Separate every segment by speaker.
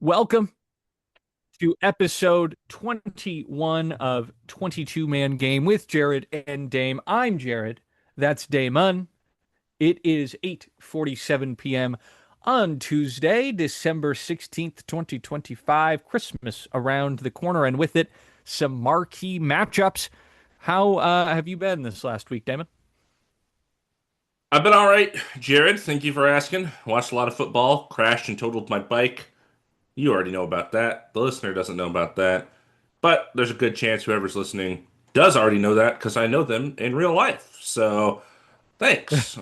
Speaker 1: Welcome to episode 21 of 22 Man Game with Jared and Dame. I'm Jared. That's Damon. It is 8:47 p.m. on Tuesday, December 16th, 2025. Christmas around the corner, and with it, some marquee matchups. How have you been this last week, Damon?
Speaker 2: I've been all right, Jared. Thank you for asking. Watched a lot of football, crashed and totaled my bike. You already know about that. The listener doesn't know about that. But there's a good chance whoever's listening does already know that because I know them in real life. So thanks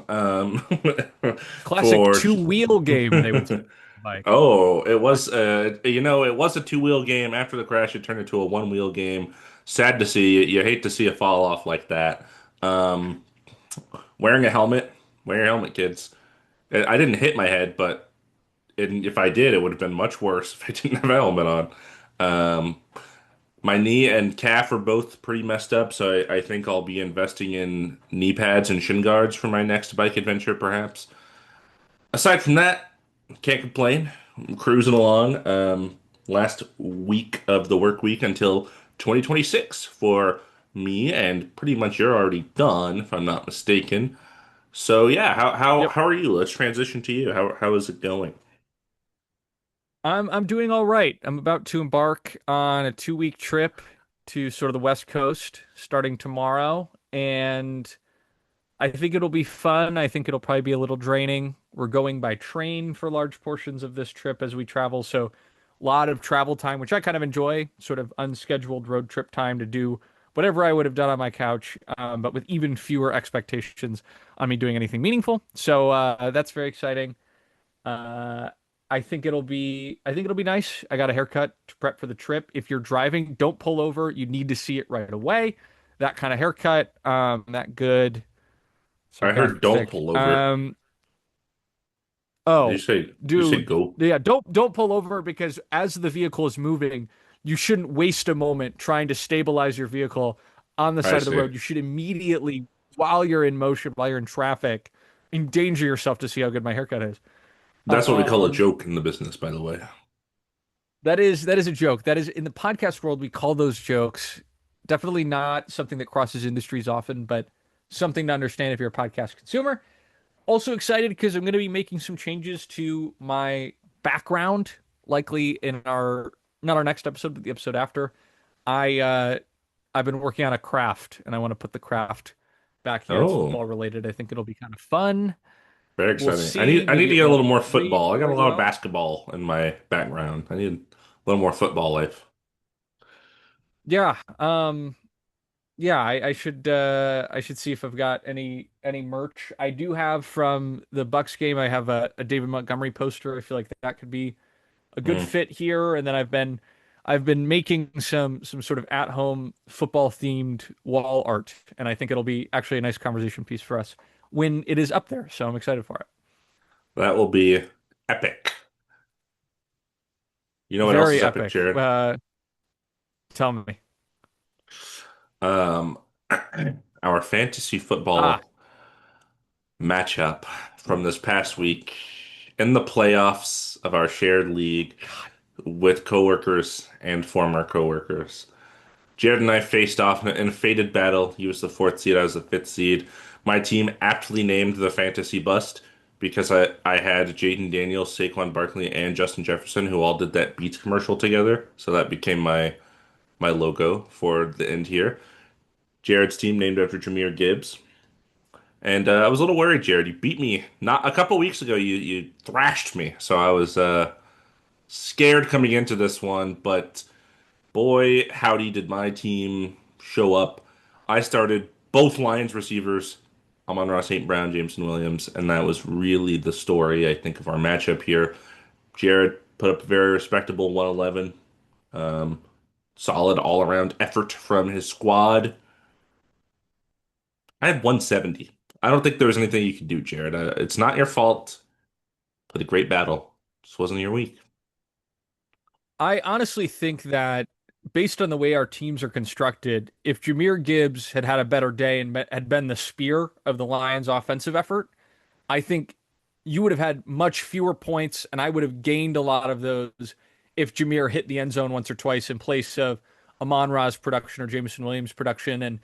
Speaker 1: Classic
Speaker 2: for.
Speaker 1: two-wheel game, they would say. Like,
Speaker 2: Oh, it was a two-wheel game. After the crash, it turned into a one-wheel game. Sad to see. You hate to see a fall off like that. Um, wearing a helmet. Wear your helmet, kids. I didn't hit my head, but if I did, it would have been much worse if I didn't have a helmet on. Um, my knee and calf are both pretty messed up, so I think I'll be investing in knee pads and shin guards for my next bike adventure, perhaps. Aside from that, can't complain. I'm cruising along. Last week of the work week until 2026 for me, and pretty much you're already done, if I'm not mistaken. So yeah, how how
Speaker 1: yep.
Speaker 2: how are you? Let's transition to you. How is it going?
Speaker 1: I'm doing all right. I'm about to embark on a 2 week trip to sort of the West Coast starting tomorrow, and I think it'll be fun. I think it'll probably be a little draining. We're going by train for large portions of this trip as we travel, so a lot of travel time, which I kind of enjoy, sort of unscheduled road trip time to do whatever I would have done on my couch, but with even fewer expectations on me doing anything meaningful. So that's very exciting. Uh, I think it'll be nice. I got a haircut to prep for the trip. If you're driving, don't pull over. You need to see it right away. That kind of haircut, that good
Speaker 2: I heard don't
Speaker 1: sarcastic.
Speaker 2: pull over. Did you
Speaker 1: Oh,
Speaker 2: say did you say
Speaker 1: dude,
Speaker 2: go?
Speaker 1: yeah, don't pull over because as the vehicle is moving, you shouldn't waste a moment trying to stabilize your vehicle on the
Speaker 2: I
Speaker 1: side of the
Speaker 2: see.
Speaker 1: road. You should immediately, while you're in motion, while you're in traffic, endanger yourself to see how good my haircut is.
Speaker 2: That's what we call a
Speaker 1: Um,
Speaker 2: joke in the business, by the way.
Speaker 1: that is a joke. That is in the podcast world, we call those jokes. Definitely not something that crosses industries often, but something to understand if you're a podcast consumer. Also excited because I'm going to be making some changes to my background, likely in our not our next episode, but the episode after. I've been working on a craft, and I want to put the craft back here. It's
Speaker 2: Oh,
Speaker 1: football related. I think it'll be kind of fun.
Speaker 2: very
Speaker 1: We'll
Speaker 2: exciting. I
Speaker 1: see.
Speaker 2: need I need
Speaker 1: Maybe
Speaker 2: to
Speaker 1: it
Speaker 2: get a
Speaker 1: won't
Speaker 2: little more
Speaker 1: read
Speaker 2: football. I got a
Speaker 1: very
Speaker 2: lot of
Speaker 1: well.
Speaker 2: basketball in my background. I need a little more football life.
Speaker 1: Yeah. Yeah, I should see if I've got any merch. I do have from the Bucks game. I have a David Montgomery poster. I feel like that could be a good
Speaker 2: Mm.
Speaker 1: fit here. And then I've been making some sort of at home football themed wall art, and I think it'll be actually a nice conversation piece for us when it is up there. So I'm excited for it.
Speaker 2: That will be epic. You know what else is
Speaker 1: Very
Speaker 2: epic,
Speaker 1: epic.
Speaker 2: Jared?
Speaker 1: Tell me.
Speaker 2: Um, our fantasy
Speaker 1: Ah,
Speaker 2: football matchup from this past week in the playoffs of our shared league
Speaker 1: God.
Speaker 2: with coworkers and former coworkers. Jared and I faced off in a fated battle. He was the fourth seed, I was the fifth seed. My team aptly named the Fantasy Bust because I had Jaden Daniels, Saquon Barkley, and Justin Jefferson who all did that Beats commercial together. So that became my logo for the end here. Jared's team named after Jahmyr Gibbs. And I was a little worried, Jared. You beat me not a couple weeks ago. You thrashed me, so I was scared coming into this one. But boy, howdy, did my team show up. I started both Lions receivers, Amon-Ra St. Brown, Jameson Williams, and that was really the story, I think, of our matchup here. Jared put up a very respectable 111. Um, Solid all-around effort from his squad. I had 170. I don't think there was anything you could do, Jared. It's not your fault. Played a great battle. Just wasn't your week.
Speaker 1: I honestly think that based on the way our teams are constructed, if Jahmyr Gibbs had had a better day and had been the spear of the Lions' offensive effort, I think you would have had much fewer points, and I would have gained a lot of those if Jameer hit the end zone once or twice in place of Amon-Ra's production or Jameson Williams' production. And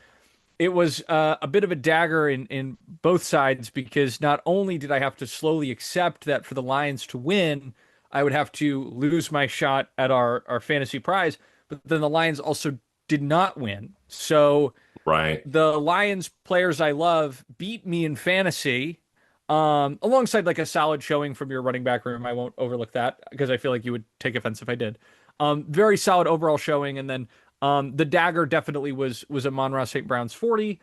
Speaker 1: it was a bit of a dagger in both sides because not only did I have to slowly accept that for the Lions to win, I would have to lose my shot at our fantasy prize, but then the Lions also did not win. So
Speaker 2: Right.
Speaker 1: the Lions players I love beat me in fantasy, alongside like a solid showing from your running back room. I won't overlook that because I feel like you would take offense if I did. Very solid overall showing, and then the dagger definitely was Amon-Ra St. Brown's 40.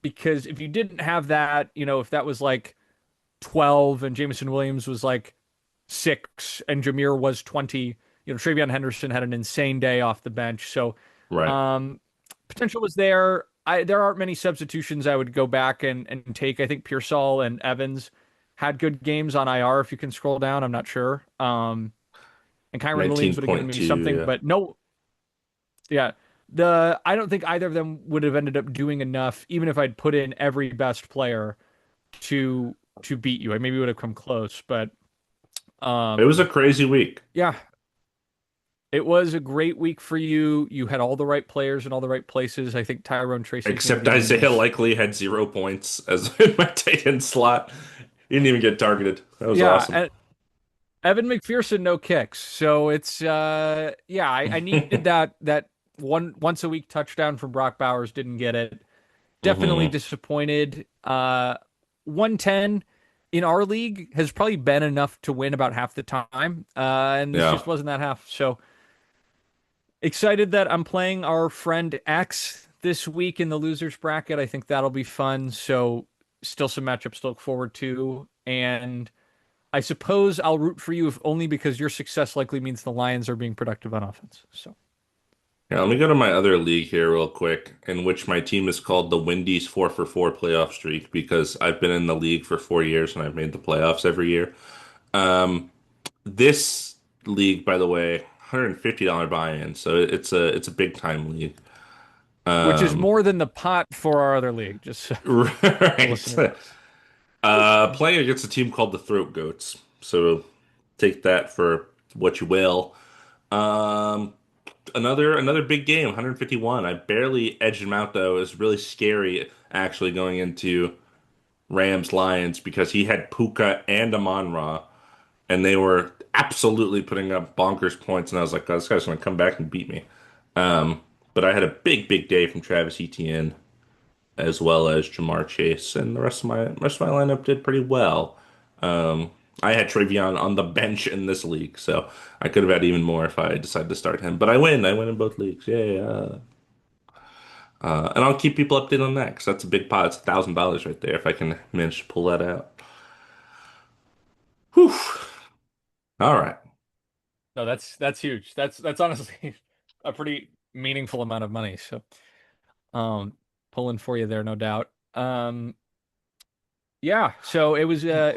Speaker 1: Because if you didn't have that, if that was like 12 and Jameson Williams was like 6 and Jameer was 20, Travion Henderson had an insane day off the bench. So
Speaker 2: Right.
Speaker 1: um, potential was there. There aren't many substitutions I would go back and take. I think Pearsall and Evans had good games on IR. If you can scroll down, I'm not sure. And Kyron Williams would have given me
Speaker 2: 19.2,
Speaker 1: something,
Speaker 2: yeah.
Speaker 1: but no, yeah. I don't think either of them would have ended up doing enough, even if I'd put in every best player to to beat you. I maybe would have come close, but
Speaker 2: It was a
Speaker 1: um,
Speaker 2: crazy week.
Speaker 1: yeah, it was a great week for you. You had all the right players in all the right places. I think Tyrone Tracy's going to
Speaker 2: Except
Speaker 1: be
Speaker 2: Isaiah
Speaker 1: the
Speaker 2: likely had 0 points as in my tight end slot. He didn't even get targeted. That was
Speaker 1: yeah,
Speaker 2: awesome.
Speaker 1: and Evan McPherson no kicks. So it's yeah, I needed that once a week touchdown from Brock Bowers, didn't get it. Definitely
Speaker 2: Hmm.
Speaker 1: disappointed. 110 in our league has probably been enough to win about half the time. And this
Speaker 2: Yeah.
Speaker 1: just wasn't that half. So excited that I'm playing our friend X this week in the losers bracket. I think that'll be fun. So still some matchups to look forward to. And I suppose I'll root for you if only because your success likely means the Lions are being productive on offense. So
Speaker 2: Yeah, let me go to my other league here real quick, in which my team is called the Wendy's 4 for 4 playoff streak because I've been in the league for 4 years and I've made the playoffs every year. Um, this league, by the way, $150 buy-in, so it's a big time league.
Speaker 1: which is
Speaker 2: Um,
Speaker 1: more than the pot for our other league, just so the
Speaker 2: right.
Speaker 1: listener knows.
Speaker 2: Playing against a team called the Throat Goats. So take that for what you will. Um, another big game, 151. I barely edged him out though. It was really scary actually going into Rams Lions because he had Puka and Amon-Ra, and they were absolutely putting up bonkers points, and I was like, "God, this guy's gonna come back and beat me." Um, but I had a big day from Travis Etienne as well as Jamar Chase, and the rest of my lineup did pretty well. Um, I had Travion on the bench in this league, so I could have had even more if I decided to start him. But I win. I win in both leagues. Yay! And I'll keep people updated on that because that's a big pot. It's $1,000 right there if I can manage to pull that out. Whew. All right.
Speaker 1: No, that's huge. That's honestly a pretty meaningful amount of money. So, um, pulling for you there, no doubt. Yeah. So it was a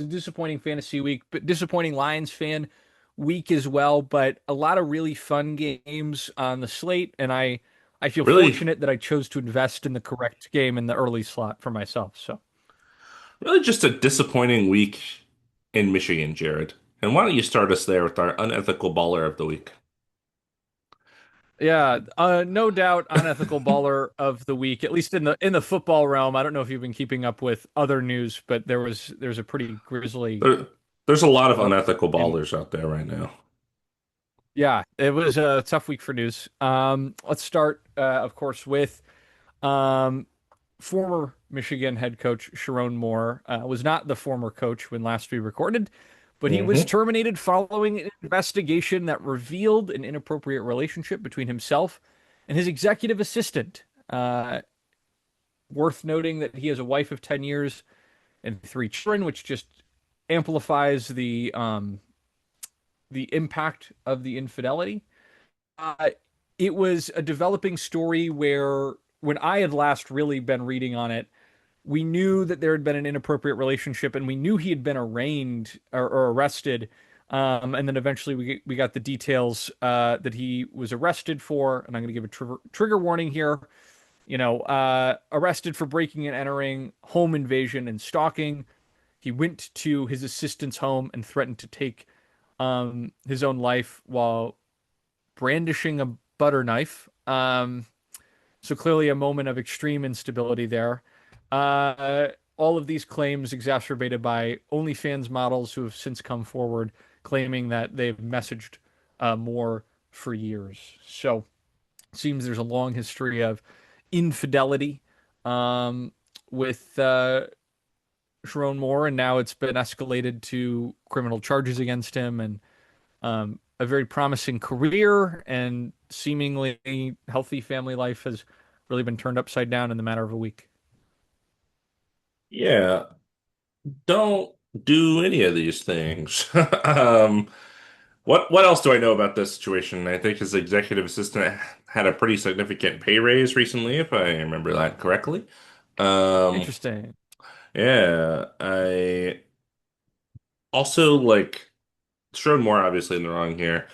Speaker 1: disappointing fantasy week, but disappointing Lions fan week as well. But a lot of really fun games on the slate, and I feel
Speaker 2: Really,
Speaker 1: fortunate that I chose to invest in the correct game in the early slot for myself. So.
Speaker 2: really just a disappointing week in Michigan, Jared. And why don't you start us there with our unethical baller of the week?
Speaker 1: Yeah, no doubt unethical baller of the week, at least in the football realm. I don't know if you've been keeping up with other news, but there's a pretty grisly
Speaker 2: There, there's a lot of
Speaker 1: uh,
Speaker 2: unethical
Speaker 1: in
Speaker 2: ballers out there right now.
Speaker 1: yeah, it was a tough week for news. Let's start, of course, with um, former Michigan head coach Sherrone Moore. Was not the former coach when last we recorded, but he was
Speaker 2: Hmm.
Speaker 1: terminated following an investigation that revealed an inappropriate relationship between himself and his executive assistant. Worth noting that he has a wife of 10 years and 3 children, which just amplifies the impact of the infidelity. Uh, it was a developing story where when I had last really been reading on it, we knew that there had been an inappropriate relationship and we knew he had been arraigned or arrested. And then eventually we got the details that he was arrested for. And I'm going to give a trigger warning here. Arrested for breaking and entering, home invasion, and stalking. He went to his assistant's home and threatened to take his own life while brandishing a butter knife. So clearly a moment of extreme instability there. Uh, all of these claims exacerbated by OnlyFans models who have since come forward claiming that they've messaged Moore for years. So it seems there's a long history of infidelity um, with Sherrone Moore, and now it's been escalated to criminal charges against him and a very promising career and seemingly healthy family life has really been turned upside down in the matter of a week.
Speaker 2: Yeah, don't do any of these things. Um, what else do I know about this situation? I think his executive assistant had a pretty significant pay raise recently, if I remember that correctly. Um,
Speaker 1: Interesting.
Speaker 2: yeah, I also like Sherrone Moore obviously in the wrong here.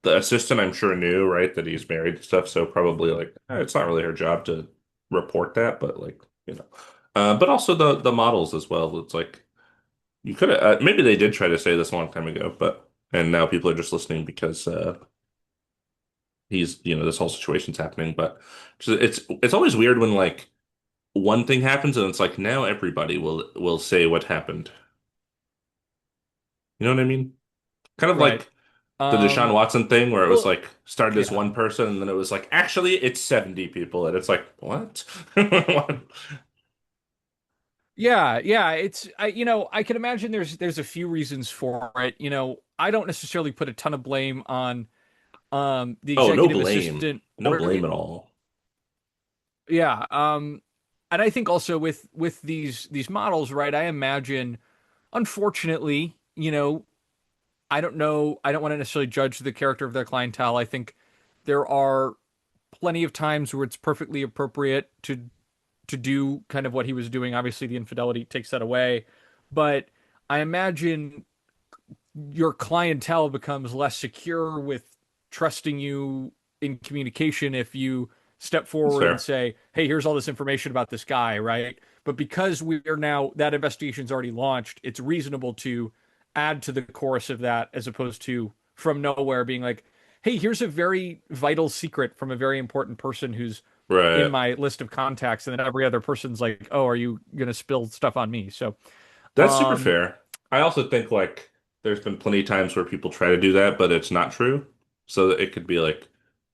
Speaker 2: The assistant I'm sure knew, right, that he's married and stuff, so probably like it's not really her job to report that, but like, you know. But also the models as well. It's like you could have maybe they did try to say this a long time ago, but and now people are just listening because he's, this whole situation's happening, but it's always weird when like one thing happens and it's like now everybody will say what happened. You know what I mean? Kind of
Speaker 1: Right.
Speaker 2: like the Deshaun
Speaker 1: Um,
Speaker 2: Watson thing where it was
Speaker 1: well,
Speaker 2: like started as
Speaker 1: yeah.
Speaker 2: one person and then it was like actually it's 70 people and it's like what? What?
Speaker 1: Yeah, I can imagine there's a few reasons for it. I don't necessarily put a ton of blame on the
Speaker 2: Oh, no
Speaker 1: executive
Speaker 2: blame.
Speaker 1: assistant
Speaker 2: No
Speaker 1: or
Speaker 2: blame at all.
Speaker 1: yeah, and I think also with these models, right? I imagine unfortunately, I don't know. I don't want to necessarily judge the character of their clientele. I think there are plenty of times where it's perfectly appropriate to do kind of what he was doing. Obviously, the infidelity takes that away, but I imagine your clientele becomes less secure with trusting you in communication if you step
Speaker 2: That's
Speaker 1: forward and
Speaker 2: fair.
Speaker 1: say, "Hey, here's all this information about this guy," right? But because we are now that investigation's already launched, it's reasonable to add to the chorus of that as opposed to from nowhere being like, "Hey, here's a very vital secret from a very important person who's in
Speaker 2: Right.
Speaker 1: my list of contacts," and then every other person's like, "Oh, are you gonna spill stuff on me?" So,
Speaker 2: That's super
Speaker 1: um,
Speaker 2: fair. I also think like there's been plenty of times where people try to do that, but it's not true. So that it could be like,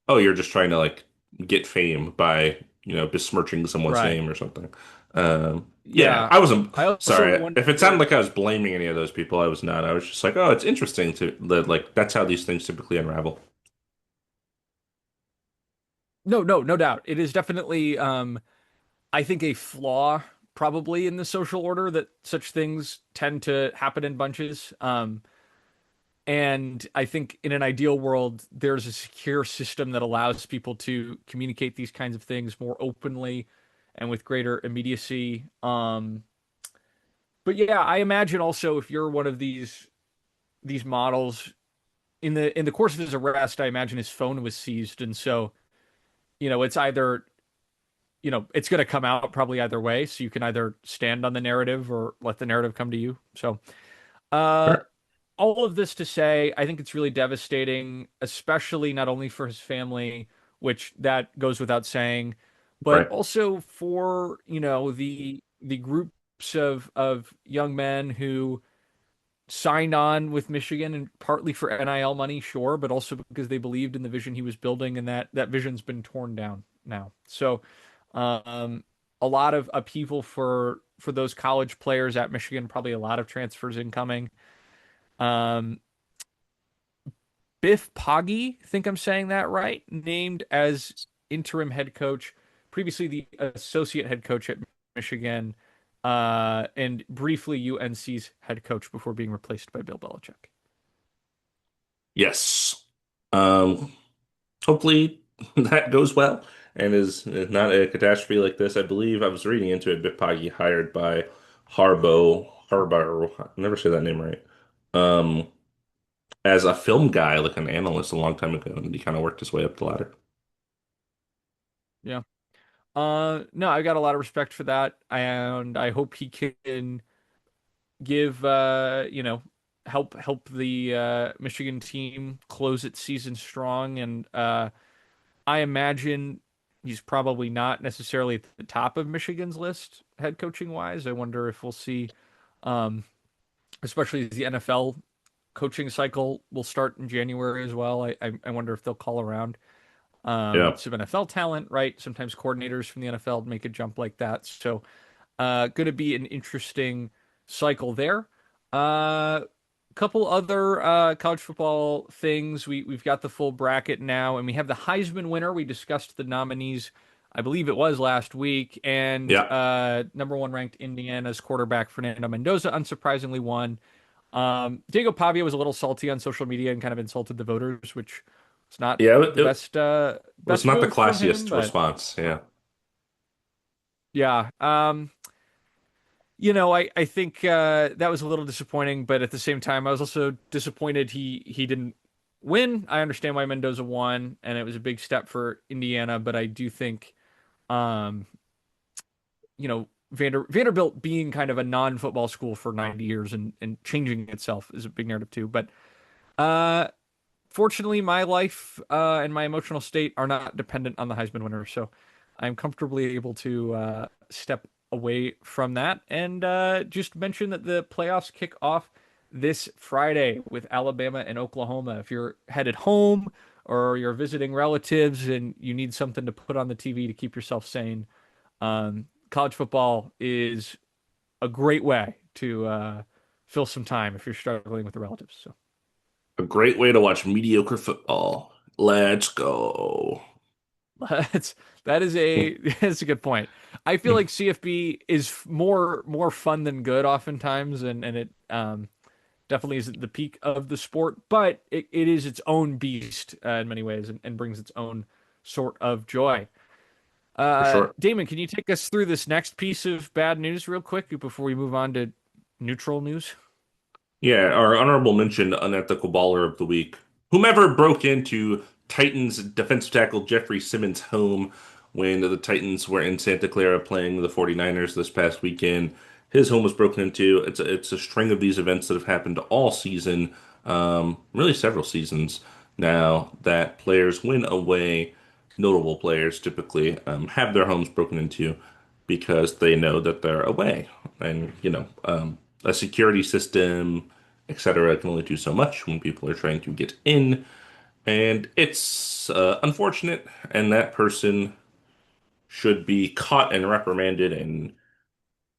Speaker 2: oh, you're just trying to like get fame by, besmirching someone's
Speaker 1: right.
Speaker 2: name or something. Yeah,
Speaker 1: Yeah.
Speaker 2: I wasn't
Speaker 1: I also
Speaker 2: sorry. If it sounded
Speaker 1: wonder.
Speaker 2: like I was blaming any of those people, I was not. I was just like, oh, it's interesting to that like that's how these things typically unravel.
Speaker 1: No, no, no doubt. It is definitely, I think, a flaw probably in the social order that such things tend to happen in bunches. And I think in an ideal world, there's a secure system that allows people to communicate these kinds of things more openly and with greater immediacy. But yeah, I imagine also if you're one of these models in the course of his arrest, I imagine his phone was seized, and so it's either it's going to come out probably either way. So you can either stand on the narrative or let the narrative come to you. So, uh,
Speaker 2: Sure.
Speaker 1: all of this to say, I think it's really devastating, especially not only for his family, which that goes without saying, but
Speaker 2: Right.
Speaker 1: also for, the groups of young men who signed on with Michigan and partly for NIL money, sure, but also because they believed in the vision he was building, and that vision's been torn down now. So, um, a lot of upheaval for those college players at Michigan, probably a lot of transfers incoming. Um, Biff Poggi, think I'm saying that right, named as interim head coach, previously the associate head coach at Michigan, and briefly UNC's head coach before being replaced by Bill Belichick.
Speaker 2: Yes. Um, Hopefully that goes well and is not a catastrophe like this. I believe I was reading into it. Bitpagi hired by Harbo, I never say that name right. Um, as a film guy, like an analyst a long time ago, and he kind of worked his way up the ladder.
Speaker 1: Yeah. No, I got a lot of respect for that, and I hope he can give help the Michigan team close its season strong. And I imagine he's probably not necessarily at the top of Michigan's list head coaching wise. I wonder if we'll see, um, especially as the NFL coaching cycle will start in January as well. I wonder if they'll call around
Speaker 2: Yeah.
Speaker 1: some NFL talent, right? Sometimes coordinators from the NFL make a jump like that. So, going to be an interesting cycle there. Uh, Couple other college football things. We've got the full bracket now, and we have the Heisman winner. We discussed the nominees, I believe it was last week, and
Speaker 2: Yeah.
Speaker 1: number one ranked Indiana's quarterback Fernando Mendoza unsurprisingly won. Diego Pavia was a little salty on social media and kind of insulted the voters, which was not
Speaker 2: Yeah.
Speaker 1: the
Speaker 2: Was
Speaker 1: best
Speaker 2: not the
Speaker 1: move from him,
Speaker 2: classiest
Speaker 1: but
Speaker 2: response. Yeah.
Speaker 1: yeah. I think that was a little disappointing, but at the same time, I was also disappointed he didn't win. I understand why Mendoza won, and it was a big step for Indiana, but I do think, um, Vanderbilt being kind of a non-football school for 90 years and changing itself is a big narrative too. But uh, fortunately, my life and my emotional state are not dependent on the Heisman winner, so I'm comfortably able to step away from that and just mention that the playoffs kick off this Friday with Alabama and Oklahoma. If you're headed home or you're visiting relatives and you need something to put on the TV to keep yourself sane, college football is a great way to fill some time if you're struggling with the relatives. So.
Speaker 2: A great way to watch mediocre football. Let's go.
Speaker 1: That's that is a that's a good point. I feel like CFB is more fun than good oftentimes, and it definitely isn't the peak of the sport, but it is its own beast in many ways and brings its own sort of joy.
Speaker 2: For sure.
Speaker 1: Damon, can you take us through this next piece of bad news real quick before we move on to neutral news?
Speaker 2: Yeah, our honorable mention unethical baller of the week. Whomever broke into Titans defensive tackle Jeffrey Simmons' home when the Titans were in Santa Clara playing the 49ers this past weekend. His home was broken into. It's a string of these events that have happened all season, really several seasons now, that players win away, notable players typically, have their homes broken into because they know that they're away. And, a security system, etc., can only do so much when people are trying to get in. And it's unfortunate, and that person should be caught and reprimanded and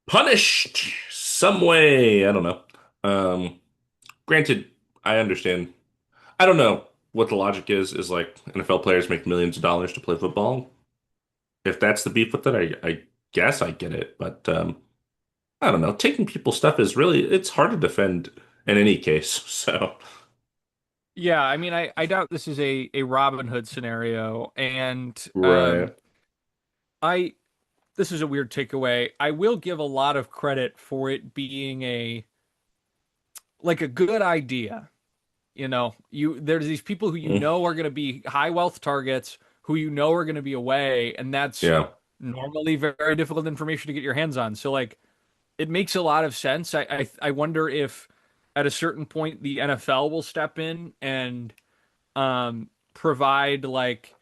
Speaker 2: punished some way. I don't know. Um, Granted, I understand. I don't know what the logic is like NFL players make millions of dollars to play football. If that's the beef with it, I guess I get it. But I don't know. Taking people's stuff is really, it's hard to defend in any case. So,
Speaker 1: Yeah, I mean, I doubt this is a Robin Hood scenario, and
Speaker 2: right.
Speaker 1: I this is a weird takeaway. I will give a lot of credit for it being a good idea. There's these people who
Speaker 2: Mm,
Speaker 1: are going to be high wealth targets, who are going to be away, and that's
Speaker 2: yeah,
Speaker 1: normally very difficult information to get your hands on. So like, it makes a lot of sense. I wonder if at a certain point the NFL will step in and provide like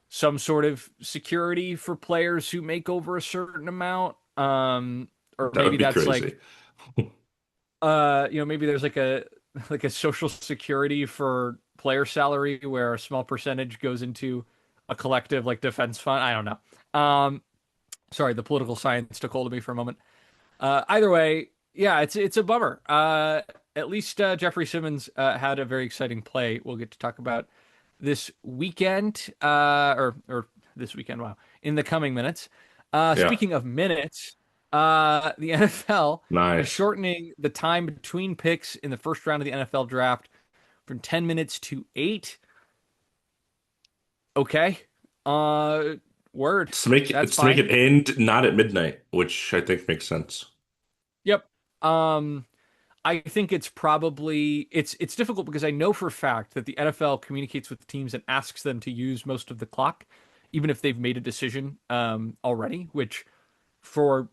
Speaker 1: some sort of security for players who make over a certain amount. Or
Speaker 2: that
Speaker 1: maybe
Speaker 2: would be
Speaker 1: that's like
Speaker 2: crazy.
Speaker 1: maybe there's like a social security for player salary where a small percentage goes into a collective like defense fund. I don't know. Sorry, the political science took hold of me for a moment. Either way, yeah, it's a bummer. At least Jeffrey Simmons had a very exciting play. We'll get to talk about this weekend, or this weekend. Wow, in the coming minutes.
Speaker 2: Yeah,
Speaker 1: Speaking of minutes, the NFL is
Speaker 2: nice.
Speaker 1: shortening the time between picks in the first round of the NFL draft from 10 minutes to 8. Okay, uh, word. That's
Speaker 2: It's to make
Speaker 1: fine.
Speaker 2: it end not at midnight, which I think makes sense.
Speaker 1: Yep. Um, I think it's difficult because I know for a fact that the NFL communicates with teams and asks them to use most of the clock, even if they've made a decision already, which for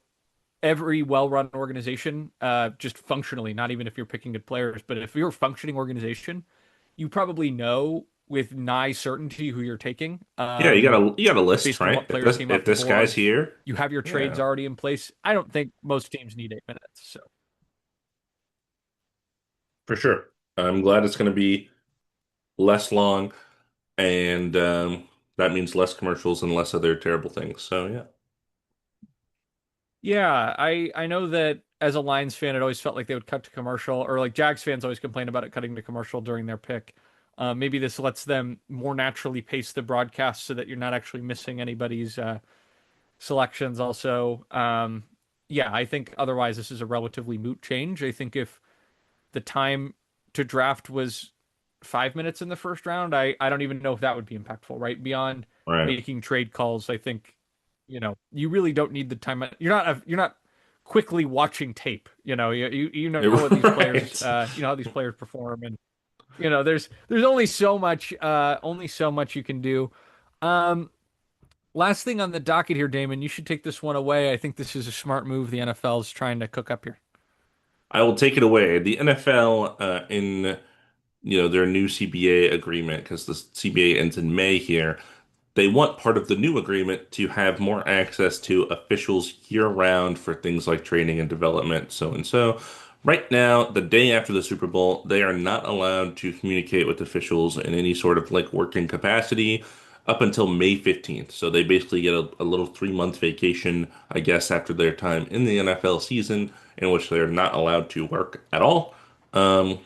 Speaker 1: every well-run organization, just functionally, not even if you're picking good players, but if you're a functioning organization, you probably know with nigh certainty who you're taking,
Speaker 2: Yeah, you got a list,
Speaker 1: based on
Speaker 2: right?
Speaker 1: what players came off
Speaker 2: If
Speaker 1: the
Speaker 2: this guy's
Speaker 1: board.
Speaker 2: here,
Speaker 1: You have your trades
Speaker 2: yeah,
Speaker 1: already in place. I don't think most teams need 8 minutes. So
Speaker 2: for sure. I'm glad it's going to be less long, and that means less commercials and less other terrible things. So yeah,
Speaker 1: yeah, I know that as a Lions fan, it always felt like they would cut to commercial, or like Jags fans always complain about it cutting to commercial during their pick. Maybe this lets them more naturally pace the broadcast so that you're not actually missing anybody's selections. Also, yeah, I think otherwise this is a relatively moot change. I think if the time to draft was 5 minutes in the first round, I don't even know if that would be impactful, right? Beyond
Speaker 2: right,
Speaker 1: making trade calls, I think, you really don't need the time. You're not quickly watching tape. You know what these players,
Speaker 2: right.
Speaker 1: how these players perform, and there's only so much you can do. Um, Last thing on the docket here, Damon, you should take this one away. I think this is a smart move the NFL is trying to cook up here.
Speaker 2: I will take it away. The NFL, in their new CBA agreement, because the CBA ends in May here, they want part of the new agreement to have more access to officials year round for things like training and development, so and so. Right now, the day after the Super Bowl, they are not allowed to communicate with officials in any sort of like working capacity up until May 15th. So they basically get a little 3 month vacation, I guess, after their time in the NFL season, in which they're not allowed to work at all. Um,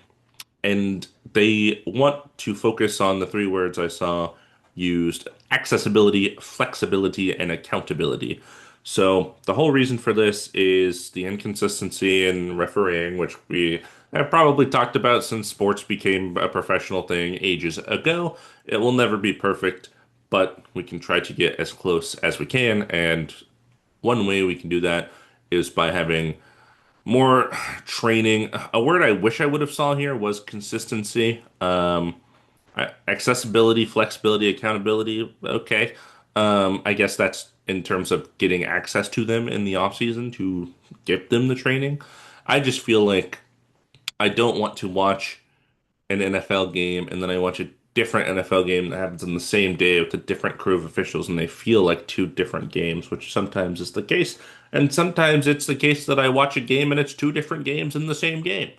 Speaker 2: and they want to focus on the three words I saw used: accessibility, flexibility, and accountability. So the whole reason for this is the inconsistency in refereeing, which we have probably talked about since sports became a professional thing ages ago. It will never be perfect, but we can try to get as close as we can. And one way we can do that is by having more training. A word I wish I would have saw here was consistency. Accessibility, flexibility, accountability. Okay. I guess that's in terms of getting access to them in the off season to give them the training. I just feel like I don't want to watch an NFL game and then I watch a different NFL game that happens on the same day with a different crew of officials and they feel like two different games, which sometimes is the case. And sometimes it's the case that I watch a game and it's two different games in the same game.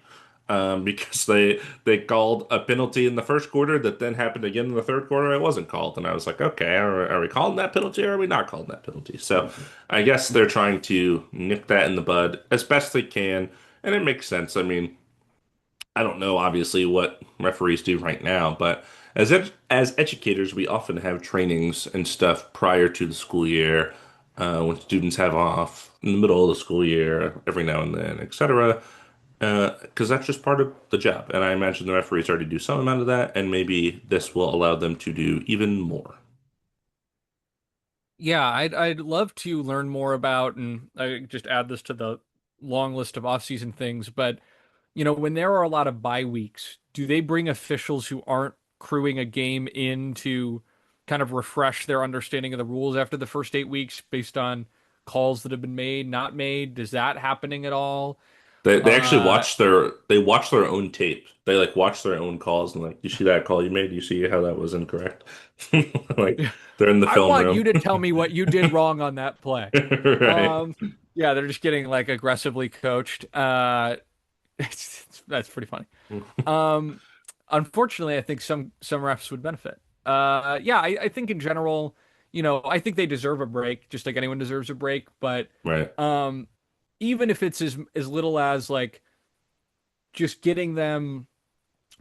Speaker 2: Because they called a penalty in the first quarter that then happened again in the third quarter. It wasn't called, and I was like, okay, are we calling that penalty or are we not calling that penalty? So I guess they're trying to nip that in the bud as best they can, and it makes sense. I mean, I don't know, obviously, what referees do right now, but as educators, we often have trainings and stuff prior to the school year, when students have off in the middle of the school year, every now and then, etc. Because that's just part of the job, and I imagine the referees already do some amount of that, and maybe this will allow them to do even more.
Speaker 1: Yeah, I'd love to learn more about, and I just add this to the long list of off-season things. But when there are a lot of bye weeks, do they bring officials who aren't crewing a game in to kind of refresh their understanding of the rules after the first 8 weeks based on calls that have been made, not made? Is that happening at all?
Speaker 2: They actually
Speaker 1: Uh,
Speaker 2: watch their own tape. They like watch their own calls and like, you see that call you made? You see how that was incorrect? Like they're in the
Speaker 1: I
Speaker 2: film
Speaker 1: want you
Speaker 2: room.
Speaker 1: to tell me what you did wrong on that play.
Speaker 2: Right.
Speaker 1: Um, yeah, they're just getting like aggressively coached. That's pretty funny. Um, Unfortunately, I think some refs would benefit. Yeah, I think in general, I think they deserve a break, just like anyone deserves a break. But
Speaker 2: Right.
Speaker 1: um, even if it's as little as like just getting them,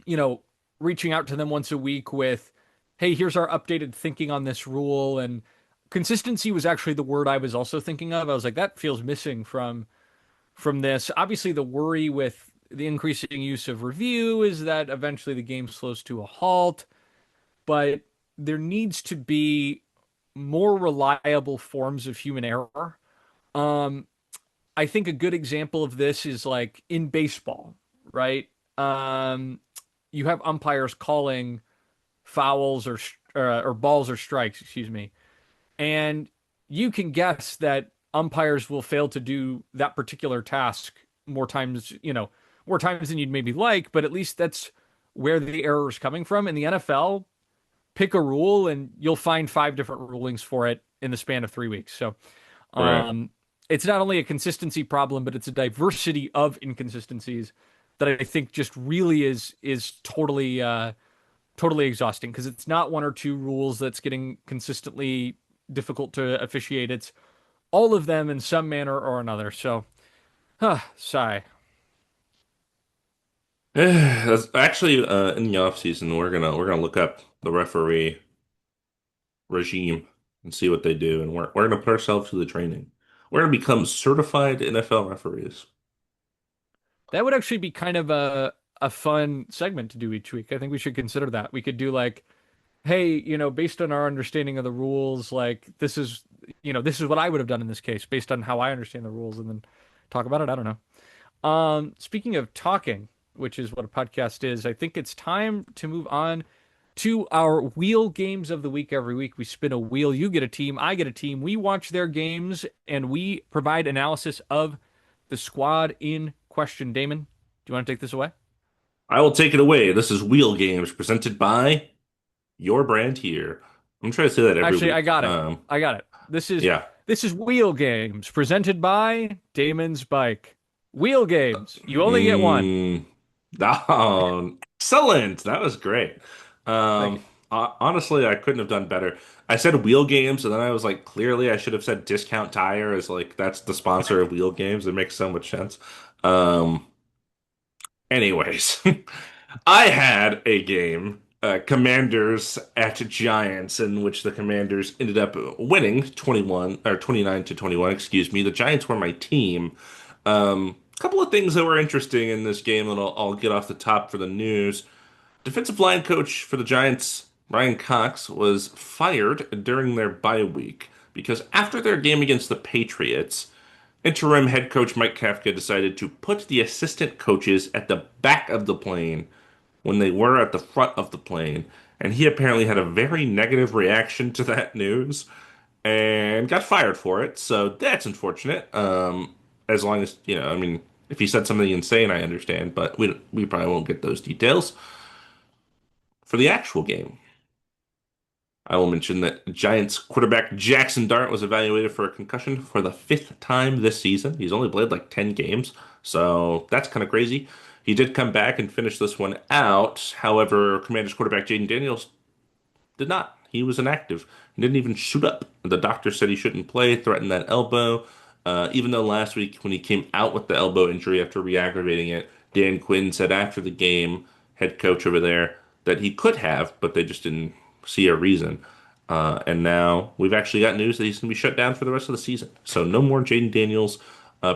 Speaker 1: you know, reaching out to them once a week with, "Hey, here's our updated thinking on this rule." And consistency was actually the word I was also thinking of. I was like, that feels missing from this. Obviously, the worry with the increasing use of review is that eventually the game slows to a halt, but there needs to be more reliable forms of human error. Um, I think a good example of this is like in baseball, right? Um, you have umpires calling fouls or balls or strikes, excuse me, and you can guess that umpires will fail to do that particular task more times, more times than you'd maybe like, but at least that's where the error is coming from. In the NFL, pick a rule and you'll find five different rulings for it in the span of 3 weeks. So
Speaker 2: Right.
Speaker 1: um, it's not only a consistency problem, but it's a diversity of inconsistencies that I think just really is totally exhausting because it's not one or two rules that's getting consistently difficult to officiate. It's all of them in some manner or another. So, sigh.
Speaker 2: Actually, in the off season, we're gonna look up the referee regime and see what they do, and we're gonna put ourselves through the training. We're gonna become certified NFL referees.
Speaker 1: That would actually be kind of a fun segment to do each week. I think we should consider that. We could do like, hey, based on our understanding of the rules, like this is what I would have done in this case based on how I understand the rules, and then talk about it. I don't know. Speaking of talking, which is what a podcast is, I think it's time to move on to our wheel games of the week. Every week we spin a wheel. You get a team, I get a team. We watch their games and we provide analysis of the squad in question. Damon, do you want to take this away?
Speaker 2: I will take it away. This is Wheel Games presented by your brand here. I'm trying to say that every
Speaker 1: Actually, I
Speaker 2: week.
Speaker 1: got it. I got it.
Speaker 2: Yeah.
Speaker 1: This is wheel games presented by Damon's Bike. Wheel games. You only get one.
Speaker 2: Mm, excellent. That was great.
Speaker 1: Thank you.
Speaker 2: Honestly, I couldn't have done better. I said Wheel Games, and then I was like, clearly, I should have said Discount Tire as like that's the sponsor of Wheel Games. It makes so much sense. Um, Anyways, I had a game, Commanders at Giants, in which the Commanders ended up winning 21 or 29 to 21, excuse me. The Giants were my team. A couple of things that were interesting in this game that I'll get off the top for the news. Defensive line coach for the Giants, Ryan Cox, was fired during their bye week because after their game against the Patriots, interim head coach Mike Kafka decided to put the assistant coaches at the back of the plane when they were at the front of the plane. And he apparently had a very negative reaction to that news and got fired for it. So that's unfortunate. As long as, I mean, if he said something insane, I understand, but we probably won't get those details. For the actual game, I will mention that Giants quarterback Jackson Dart was evaluated for a concussion for the fifth time this season. He's only played like 10 games, so that's kind of crazy. He did come back and finish this one out. However, Commanders quarterback Jaden Daniels did not. He was inactive. He didn't even shoot up. The doctor said he shouldn't play, threatened that elbow. Even though last week, when he came out with the elbow injury after re-aggravating it, Dan Quinn said after the game, head coach over there, that he could have, but they just didn't see a reason. And now we've actually got news that he's going to be shut down for the rest of the season. So no more Jaden Daniels.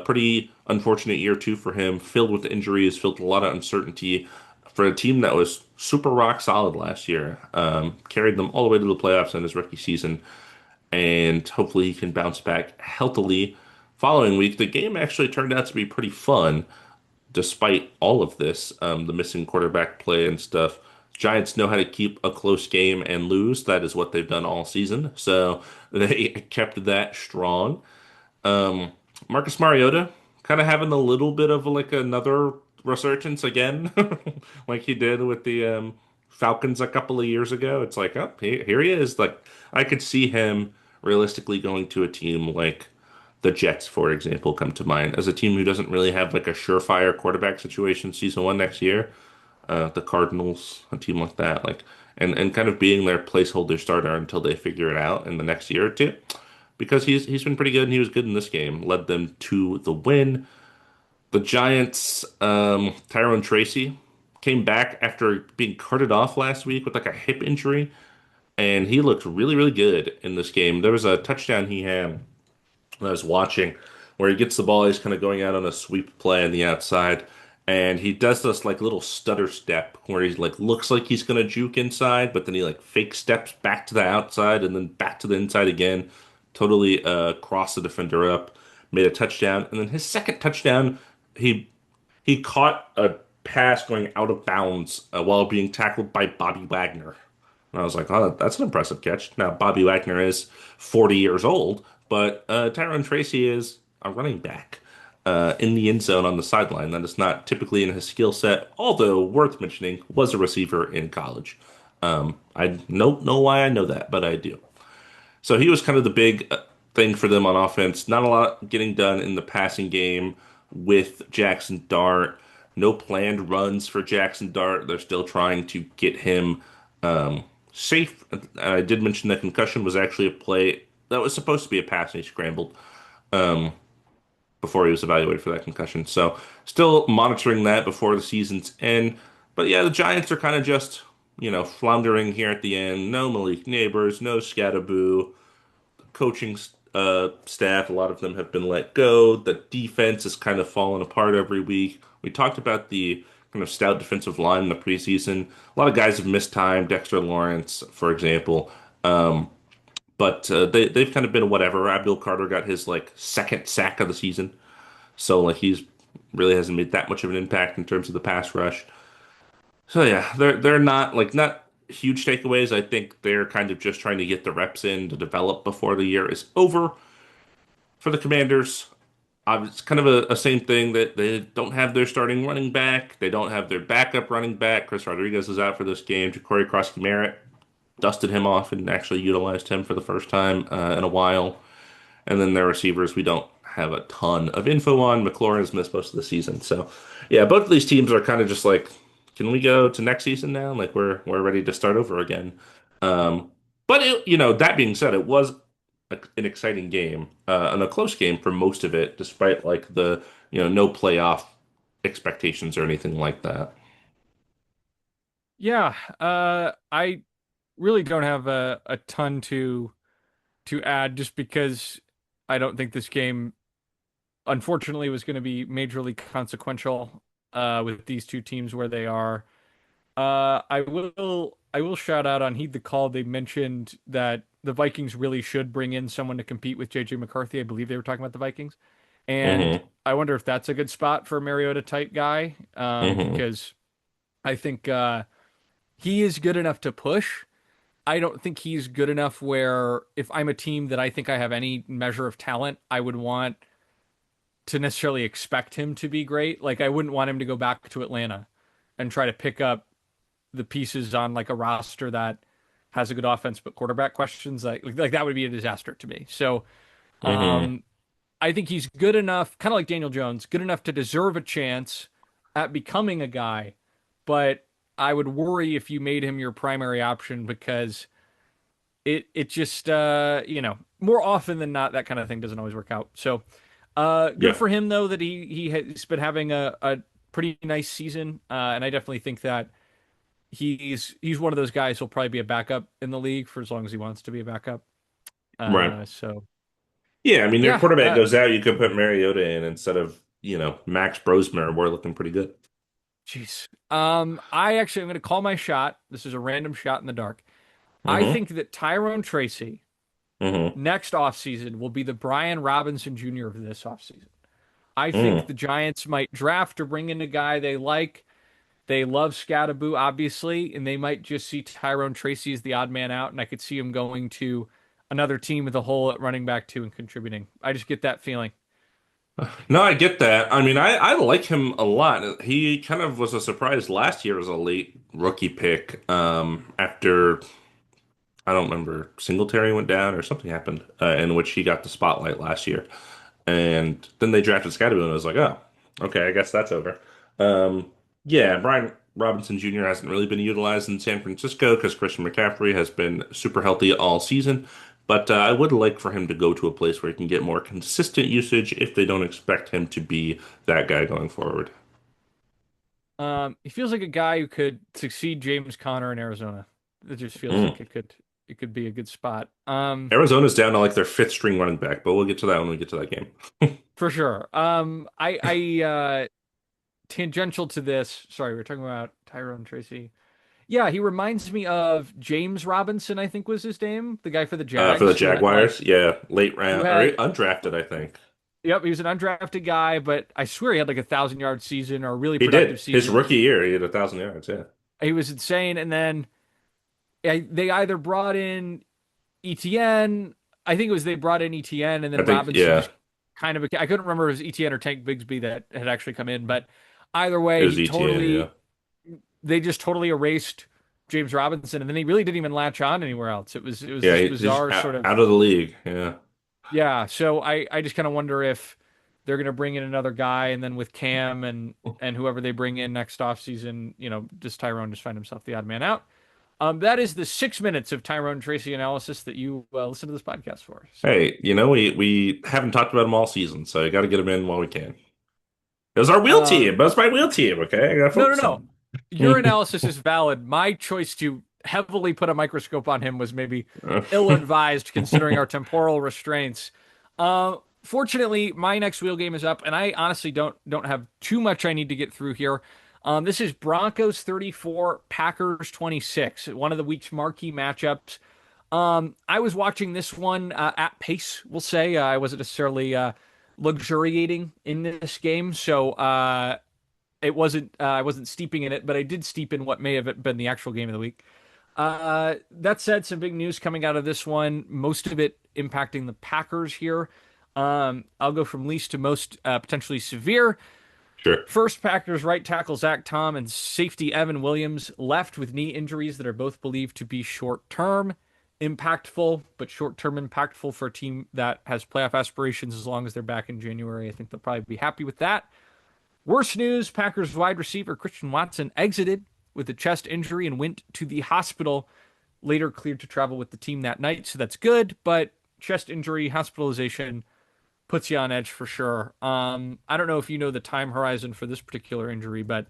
Speaker 2: Pretty unfortunate year two for him, filled with injuries, filled with a lot of uncertainty for a team that was super rock solid last year. Carried them all the way to the playoffs in his rookie season, and hopefully he can bounce back healthily following week. The game actually turned out to be pretty fun despite all of this, the missing quarterback play and stuff. Giants know how to keep a close game and lose. That is what they've done all season. So they kept that strong. Um, Marcus Mariota kind of having a little bit of like another resurgence again, like he did with the Falcons a couple of years ago. It's like, oh, here he is. Like I could see him realistically going to a team like the Jets, for example, come to mind as a team who doesn't really have like a surefire quarterback situation season one next year. The Cardinals, a team like that, like and kind of being their placeholder starter until they figure it out in the next year or two because he's been pretty good and he was good in this game. Led them to the win. The Giants, Tyrone Tracy came back after being carted off last week with like a hip injury, and he looked really, really good in this game. There was a touchdown he had I was watching where he gets the ball, he's kind of going out on a sweep play on the outside, and he does this like little stutter step where he's like looks like he's gonna juke inside, but then he like fake steps back to the outside and then back to the inside again, totally crossed the defender up, made a touchdown, and then his second touchdown, he he caught a pass going out of bounds while being tackled by Bobby Wagner. And I was like, oh, that's an impressive catch. Now, Bobby Wagner is 40 years old, but Tyrone Tracy is a running back in the end zone on the sideline. That is not typically in his skill set, although worth mentioning, was a receiver in college. I don't know why I know that, but I do. So he was kind of the big thing for them on offense. Not a lot getting done in the passing game with Jackson Dart. No planned runs for Jackson Dart. They're still trying to get him safe. I did mention that concussion was actually a play that was supposed to be a pass, and he scrambled before he was evaluated for that concussion. So still monitoring that before the season's end. But yeah, the Giants are kind of just, floundering here at the end. No Malik Neighbors, no Scattaboo coaching staff, a lot of them have been let go. The defense is kind of falling apart every week. We talked about the kind of stout defensive line in the preseason. A lot of guys have missed time. Dexter Lawrence, for example. But they've kind of been whatever. Abdul Carter got his like second sack of the season, so like he's really hasn't made that much of an impact in terms of the pass rush. So yeah, they're not huge takeaways. I think they're kind of just trying to get the reps in to develop before the year is over. For the Commanders, it's kind of a same thing that they don't have their starting running back. They don't have their backup running back. Chris Rodriguez is out for this game. Ja'Cory Cross-Merritt dusted him off and actually utilized him for the first time in a while. And then their receivers, we don't have a ton of info on. McLaurin's missed most of the season. So, yeah, both of these teams are kind of just like, can we go to next season now? Like we're ready to start over again. Um, but that being said, it was an exciting game and a close game for most of it, despite like the no playoff expectations or anything like that.
Speaker 1: Yeah, I really don't have a ton to add just because I don't think this game, unfortunately, was going to be majorly consequential with these two teams where they are. I will shout out on Heed the Call. They mentioned that the Vikings really should bring in someone to compete with JJ McCarthy. I believe they were talking about the Vikings. And
Speaker 2: Hmm.
Speaker 1: I wonder if that's a good spot for a Mariota type guy.
Speaker 2: Hmm.
Speaker 1: Because I think he is good enough to push. I don't think he's good enough where if I'm a team that I think I have any measure of talent, I would want to necessarily expect him to be great. Like I wouldn't want him to go back to Atlanta and try to pick up the pieces on like a roster that has a good offense but quarterback questions. Like that would be a disaster to me. So
Speaker 2: Hmm.
Speaker 1: um I think he's good enough, kind of like Daniel Jones, good enough to deserve a chance at becoming a guy, but I would worry if you made him your primary option because it just more often than not that kind of thing doesn't always work out. So good
Speaker 2: Yeah.
Speaker 1: for him though that he's been having a pretty nice season, and I definitely think that he's one of those guys who'll probably be a backup in the league for as long as he wants to be a backup.
Speaker 2: Right.
Speaker 1: So
Speaker 2: Yeah, I mean, your
Speaker 1: yeah,
Speaker 2: quarterback goes out, you could put Mariota in instead of, Max Brosmer. We're looking pretty good.
Speaker 1: jeez. I actually am going to call my shot. This is a random shot in the dark. I
Speaker 2: Hmm.
Speaker 1: think that Tyrone Tracy
Speaker 2: Hmm.
Speaker 1: next offseason will be the Brian Robinson Jr. of this offseason. I think
Speaker 2: Hmm.
Speaker 1: the Giants might draft or bring in a guy they like. They love Scattaboo, obviously, and they might just see Tyrone Tracy as the odd man out, and I could see him going to another team with a hole at running back too and contributing. I just get that feeling.
Speaker 2: No, I get that. I mean, I like him a lot. He kind of was a surprise last year as a late rookie pick, after I don't remember Singletary went down or something happened, in which he got the spotlight last year. And then they drafted Scotty and I was like, oh, okay, I guess that's over. Um, yeah, Brian Robinson Jr. hasn't really been utilized in San Francisco because Christian McCaffrey has been super healthy all season. But I would like for him to go to a place where he can get more consistent usage if they don't expect him to be that guy going forward.
Speaker 1: He feels like a guy who could succeed James Conner in Arizona. It just feels
Speaker 2: Mm.
Speaker 1: like it could be a good spot.
Speaker 2: Arizona's down to like their fifth string running back, but we'll get to that when we get to that game.
Speaker 1: For sure. Tangential to this. Sorry, we're talking about Tyrone Tracy. Yeah, he reminds me of James Robinson, I think was his name, the guy for the
Speaker 2: For the
Speaker 1: Jags who had
Speaker 2: Jaguars, yeah, late
Speaker 1: who
Speaker 2: round or
Speaker 1: had
Speaker 2: undrafted, I think.
Speaker 1: yep, he was an undrafted guy, but I swear he had like 1,000 yard season or a really
Speaker 2: He
Speaker 1: productive
Speaker 2: did. His
Speaker 1: season.
Speaker 2: rookie year, he had 1,000 yards. Yeah.
Speaker 1: He was insane, and then they either brought in ETN. I think it was they brought in ETN and
Speaker 2: I
Speaker 1: then
Speaker 2: think,
Speaker 1: Robinson
Speaker 2: yeah,
Speaker 1: just kind of, I couldn't remember if it was ETN or Tank Bigsby that had actually come in, but either
Speaker 2: it
Speaker 1: way,
Speaker 2: was ETA, yeah.
Speaker 1: they just totally erased James Robinson, and then he really didn't even latch on anywhere else. It was
Speaker 2: Yeah,
Speaker 1: this
Speaker 2: he's
Speaker 1: bizarre sort of
Speaker 2: out of the league. Yeah.
Speaker 1: yeah. So I just kind of wonder if they're going to bring in another guy, and then with Cam and whoever they bring in next offseason, does Tyrone just find himself the odd man out? That is the 6 minutes of Tyrone Tracy analysis that you listen to this podcast for. So,
Speaker 2: Hey, we haven't talked about him all season, so I got to get him in while we can. It was our wheel team.
Speaker 1: um,
Speaker 2: That was my wheel team. Okay, I got to
Speaker 1: no, no,
Speaker 2: focus
Speaker 1: no.
Speaker 2: on
Speaker 1: Your
Speaker 2: him.
Speaker 1: analysis is valid. My choice to heavily put a microscope on him was maybe ill-advised considering our temporal restraints. Fortunately, my next wheel game is up, and I honestly don't have too much I need to get through here. This is Broncos 34, Packers 26, one of the week's marquee matchups. I was watching this one at pace, we'll say. I wasn't necessarily luxuriating in this game, so it wasn't I wasn't steeping in it, but I did steep in what may have been the actual game of the week. That said, some big news coming out of this one. Most of it impacting the Packers here. I'll go from least to most potentially severe.
Speaker 2: Sure.
Speaker 1: First, Packers right tackle Zach Tom and safety Evan Williams left with knee injuries that are both believed to be short term impactful, but short term impactful for a team that has playoff aspirations as long as they're back in January. I think they'll probably be happy with that. Worst news, Packers wide receiver Christian Watson exited with a chest injury and went to the hospital, later cleared to travel with the team that night. So that's good, but chest injury, hospitalization puts you on edge for sure. I don't know if you know the time horizon for this particular injury, but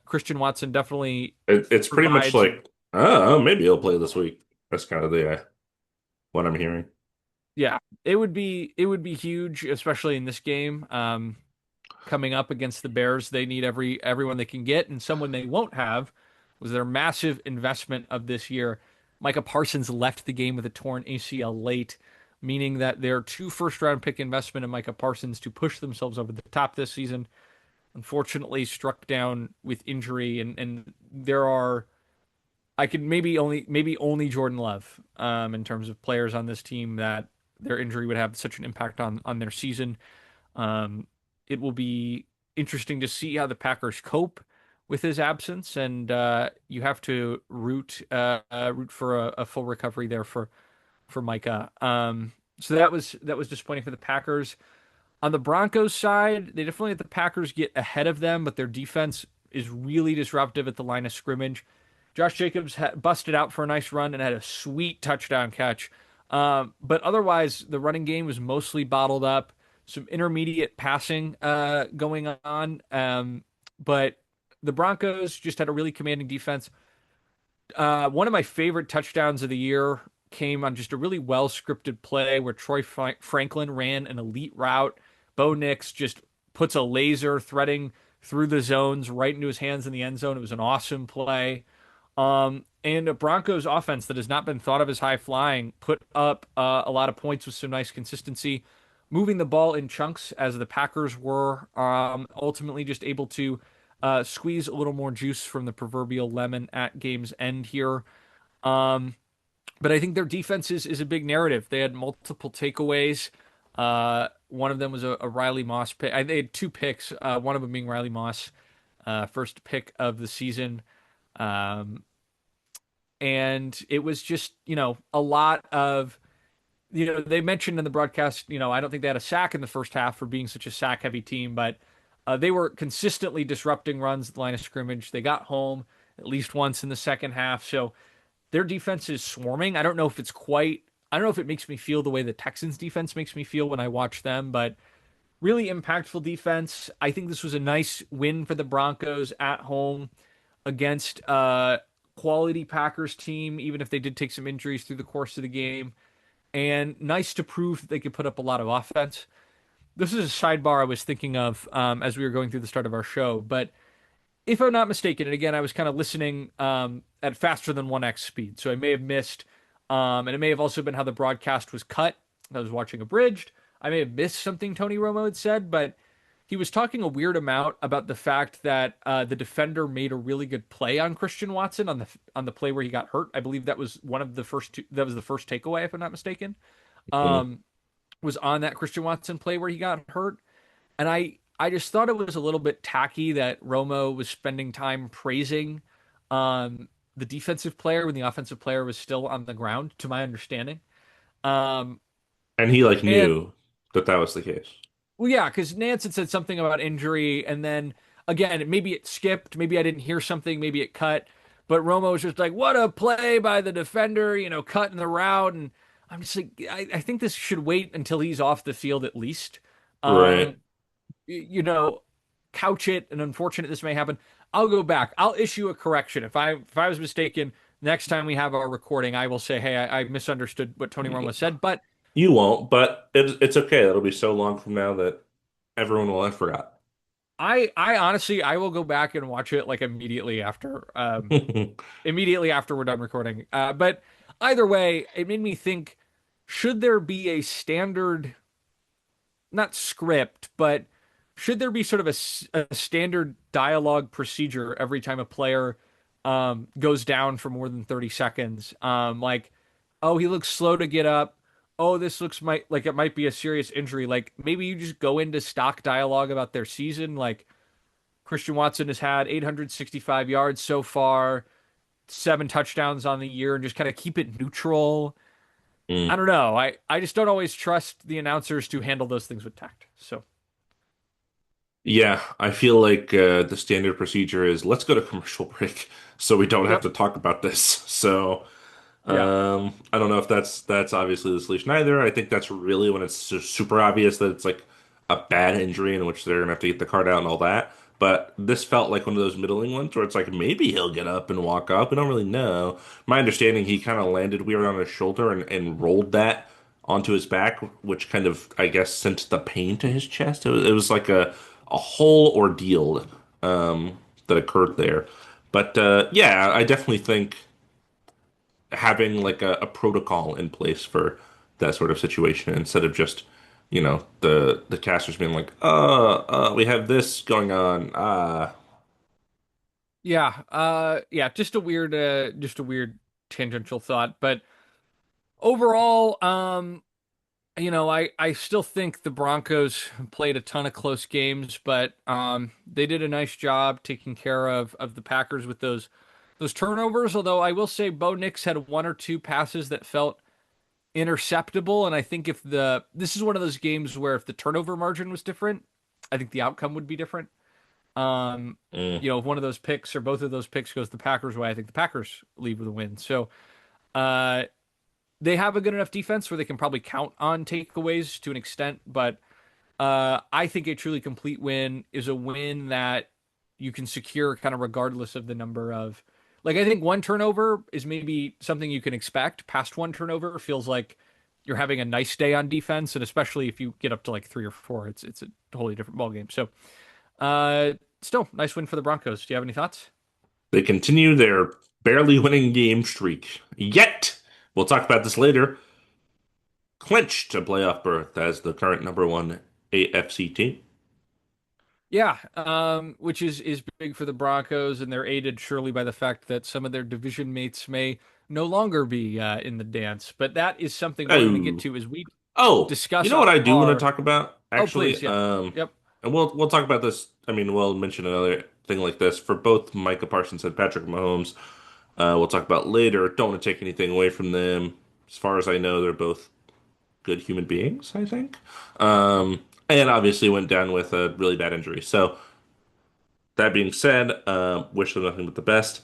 Speaker 1: Christian Watson definitely
Speaker 2: It's pretty much
Speaker 1: provides,
Speaker 2: like, oh, maybe he'll play this week. That's kind of the what I'm hearing.
Speaker 1: yeah, it would be huge, especially in this game. Coming up against the Bears. They need everyone they can get, and someone they won't have was their massive investment of this year. Micah Parsons left the game with a torn ACL late, meaning that their two first round pick investment in Micah Parsons to push themselves over the top this season, unfortunately struck down with injury, and there are I could maybe only Jordan Love in terms of players on this team that their injury would have such an impact on their season. Um, it will be interesting to see how the Packers cope with his absence, and you have to root for a full recovery there for Micah. So that was disappointing for the Packers. On the Broncos side, they definitely let the Packers get ahead of them, but their defense is really disruptive at the line of scrimmage. Josh Jacobs busted out for a nice run and had a sweet touchdown catch. But otherwise, the running game was mostly bottled up. Some intermediate passing going on. But the Broncos just had a really commanding defense. One of my favorite touchdowns of the year came on just a really well scripted play where Troy Franklin ran an elite route. Bo Nix just puts a laser threading through the zones right into his hands in the end zone. It was an awesome play. And a Broncos offense that has not been thought of as high flying put up a lot of points with some nice consistency, moving the ball in chunks as the Packers were ultimately just able to squeeze a little more juice from the proverbial lemon at game's end here. Um, but I think their defense is a big narrative. They had multiple takeaways. One of them was a Riley Moss pick. They had two picks, one of them being Riley Moss, first pick of the season. Um, and it was just, a lot of, they mentioned in the broadcast, I don't think they had a sack in the first half for being such a sack heavy team, but they were consistently disrupting runs at the line of scrimmage. They got home at least once in the second half. So their defense is swarming. I don't know if it makes me feel the way the Texans defense makes me feel when I watch them, but really impactful defense. I think this was a nice win for the Broncos at home against a quality Packers team, even if they did take some injuries through the course of the game. And nice to prove that they could put up a lot of offense. This is a sidebar I was thinking of as we were going through the start of our show. But if I'm not mistaken, and again, I was kind of listening at faster than 1x speed. So I may have missed, and it may have also been how the broadcast was cut. I was watching abridged. I may have missed something Tony Romo had said, but he was talking a weird amount about the fact that the defender made a really good play on Christian Watson on the play where he got hurt. I believe that was one of the first two. That was the first takeaway, if I'm not mistaken.
Speaker 2: Mm.
Speaker 1: was on that Christian Watson play where he got hurt. And I just thought it was a little bit tacky that Romo was spending time praising the defensive player when the offensive player was still on the ground, to my understanding. Um,
Speaker 2: And he like
Speaker 1: and
Speaker 2: knew that that was the case.
Speaker 1: well, yeah, because Nance had said something about injury, and then again, maybe it skipped, maybe I didn't hear something, maybe it cut, but Romo was just like, "What a play by the defender," cutting the route, and I'm just like, I think this should wait until he's off the field at least.
Speaker 2: Right.
Speaker 1: Um, you know, couch it, and unfortunate this may happen. I'll go back. I'll issue a correction if I was mistaken. Next time we have our recording, I will say, "Hey, I misunderstood what Tony Romo said," but
Speaker 2: You won't, but it's okay. It'll be so long from now that everyone will have forgot.
Speaker 1: I honestly I will go back and watch it like immediately after we're done recording. But either way, it made me think: should there be a standard, not script, but should there be sort of a standard dialogue procedure every time a player goes down for more than 30 seconds? Like, oh, he looks slow to get up. Oh, this looks like it might be a serious injury. Like maybe you just go into stock dialogue about their season, like Christian Watson has had 865 yards so far, 7 touchdowns on the year, and just kind of keep it neutral. I
Speaker 2: Mm.
Speaker 1: don't know. I just don't always trust the announcers to handle those things with tact. So,
Speaker 2: Yeah, I feel like the standard procedure is let's go to commercial break so we don't have
Speaker 1: yep.
Speaker 2: to talk about this. So
Speaker 1: Yeah.
Speaker 2: I don't know if that's obviously the solution either. I think that's really when it's super obvious that it's like a bad injury in which they're gonna have to get the card out and all that. But this felt like one of those middling ones where it's like maybe he'll get up and walk up. We don't really know. My understanding, he kind of landed weird on his shoulder and rolled that onto his back, which kind of, I guess, sent the pain to his chest. It was like a whole ordeal that occurred there. But yeah, I definitely think having like a protocol in place for that sort of situation instead of just, the casters being like, we have this going on.
Speaker 1: Yeah. Yeah. Just a weird tangential thought. But overall, I still think the Broncos played a ton of close games, but they did a nice job taking care of the Packers with those turnovers. Although I will say Bo Nix had one or two passes that felt interceptable, and I think if the this is one of those games where if the turnover margin was different, I think the outcome would be different. Um,
Speaker 2: Mm.
Speaker 1: if one of those picks or both of those picks goes the Packers' way, I think the Packers leave with a win. So, uh, they have a good enough defense where they can probably count on takeaways to an extent, but I think a truly complete win is a win that you can secure kind of regardless of the number of. Like, I think one turnover is maybe something you can expect. Past one turnover feels like you're having a nice day on defense, and especially if you get up to like three or four, it's a totally different ballgame. So, still nice win for the Broncos. Do you have any thoughts?
Speaker 2: They continue their barely winning game streak. Yet, we'll talk about this later, clinched a playoff berth as the current number one AFC team.
Speaker 1: Yeah, which is big for the Broncos, and they're aided surely by the fact that some of their division mates may no longer be in the dance. But that is something we're going to get
Speaker 2: Oh,
Speaker 1: to as we
Speaker 2: oh, you
Speaker 1: discuss
Speaker 2: know what I do want to
Speaker 1: our.
Speaker 2: talk about
Speaker 1: Oh,
Speaker 2: actually?
Speaker 1: please, yeah, yep,
Speaker 2: And we'll talk about this. I mean, we'll mention another thing like this for both Micah Parsons and Patrick Mahomes. We'll talk about later. Don't want to take anything away from them. As far as I know, they're both good human beings, I think. And obviously went down with a really bad injury. So that being said, wish them nothing but the best.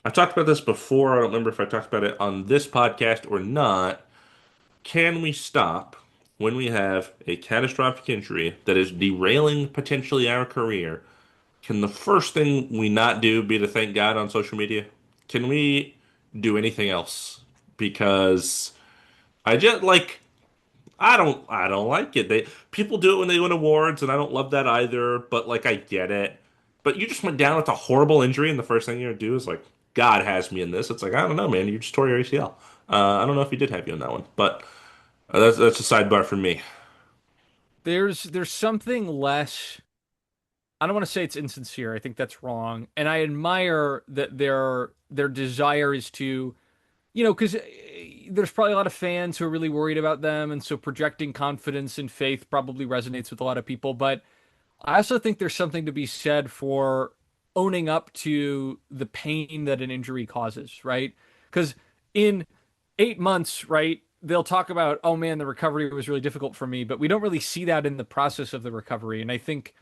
Speaker 2: I've talked about this before. I don't remember if I talked about it on this podcast or not. Can we stop when we have a catastrophic injury that is derailing potentially our career? Can the first thing we not do be to thank God on social media? Can we do anything else? Because I just like I don't like it. People do it when they win awards, and I don't love that either, but like I get it. But you just went down with a horrible injury, and the first thing you're gonna do is like, God has me in this. It's like, I don't know, man. You just tore your ACL. I don't know if he did have you in that one, but that's a sidebar for me.
Speaker 1: there's something less. I don't want to say it's insincere. I think that's wrong, and I admire that their desire is to, because there's probably a lot of fans who are really worried about them, and so projecting confidence and faith probably resonates with a lot of people. But I also think there's something to be said for owning up to the pain that an injury causes, right? Because in 8 months, right, they'll talk about, oh man, the recovery was really difficult for me, but we don't really see that in the process of the recovery. And I think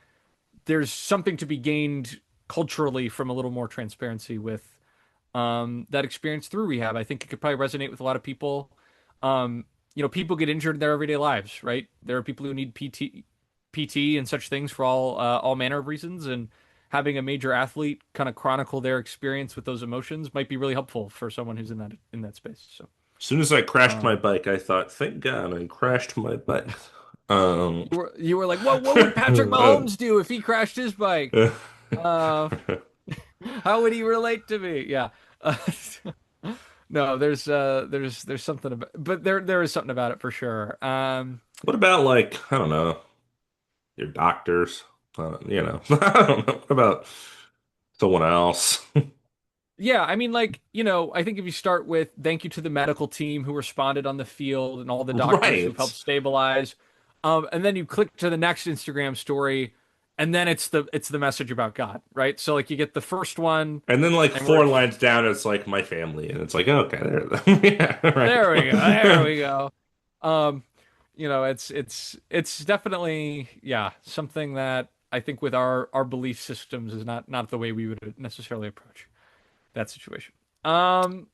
Speaker 1: there's something to be gained culturally from a little more transparency with that experience through rehab. I think it could probably resonate with a lot of people. People get injured in their everyday lives, right? There are people who need PT, and such things for all manner of reasons, and having a major athlete kind of chronicle their experience with those emotions might be really helpful for someone who's in that space. So,
Speaker 2: As soon as I crashed my
Speaker 1: um,
Speaker 2: bike, I thought, thank God I crashed my bike. Um,
Speaker 1: you were like, what would Patrick Mahomes do if he crashed his bike? Uh, how would he relate to me? Yeah. Uh, no, there's something about, but there is something about it for sure.
Speaker 2: what about like, I don't know, your doctors? I don't know. What about someone else?
Speaker 1: Yeah, I mean, like, I think if you start with thank you to the medical team who responded on the field and all the doctors who've helped
Speaker 2: Right.
Speaker 1: stabilize, and then you click to the next Instagram story, and then it's the message about God, right? So like you get the first one,
Speaker 2: And then like
Speaker 1: and we're
Speaker 2: four lines down, it's like my family, and it's like, okay, there, yeah,
Speaker 1: there we go, there
Speaker 2: right.
Speaker 1: we go. Um, it's definitely something that I think with our belief systems is not the way we would necessarily approach that situation. Um,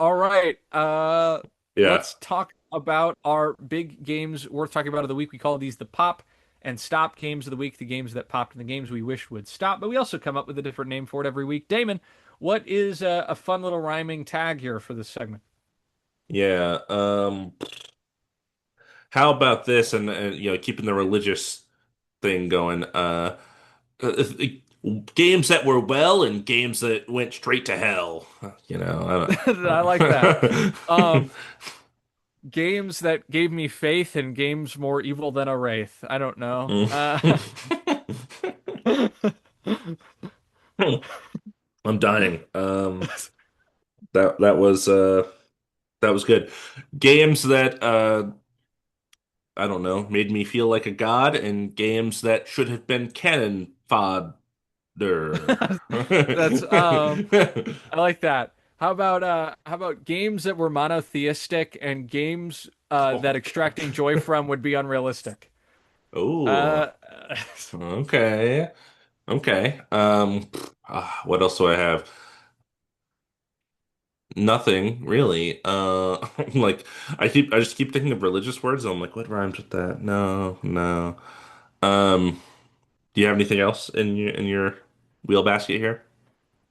Speaker 1: All right.
Speaker 2: Yeah,
Speaker 1: Let's talk about our big games worth talking about of the week. We call these the pop and stop games of the week, the games that popped and the games we wish would stop, but we also come up with a different name for it every week. Damon, what is a fun little rhyming tag here for this segment?
Speaker 2: yeah. How about this? And keeping the religious thing going. Uh, Games that were well and games that went straight to hell.
Speaker 1: I like that. Um, Games that gave me faith and games more evil than a wraith. I don't know.
Speaker 2: I'm dying. That was good. Games that I don't know, made me feel like a god, and games that should have been cannon fodder.
Speaker 1: That's I like that. How about games that were monotheistic and games that extracting joy from would be unrealistic?
Speaker 2: Oh,
Speaker 1: Uh,
Speaker 2: okay. Okay. What else do I have? Nothing really. Like I just keep thinking of religious words. And I'm like, what rhymes with that? No, no. Um, do you have anything else in your wheel basket here?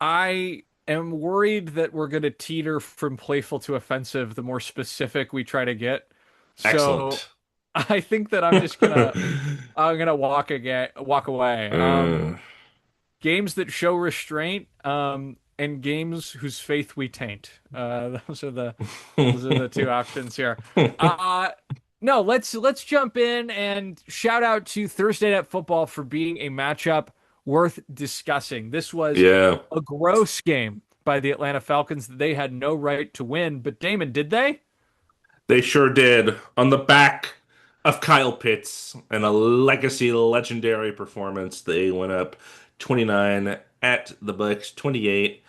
Speaker 1: I am worried that we're going to teeter from playful to offensive the more specific we try to get. So
Speaker 2: Excellent.
Speaker 1: I think that I'm gonna walk away.
Speaker 2: Uh,
Speaker 1: Games that show restraint, and games whose faith we taint. Those are the two options here. Uh, no, let's jump in and shout out to Thursday Night Football for being a matchup worth discussing. This was
Speaker 2: yeah.
Speaker 1: a gross game by the Atlanta Falcons that they had no right to win. But Damon, did they?
Speaker 2: They sure did. On the back of Kyle Pitts and a legacy legendary performance, they went up 29 at the Bucks 28.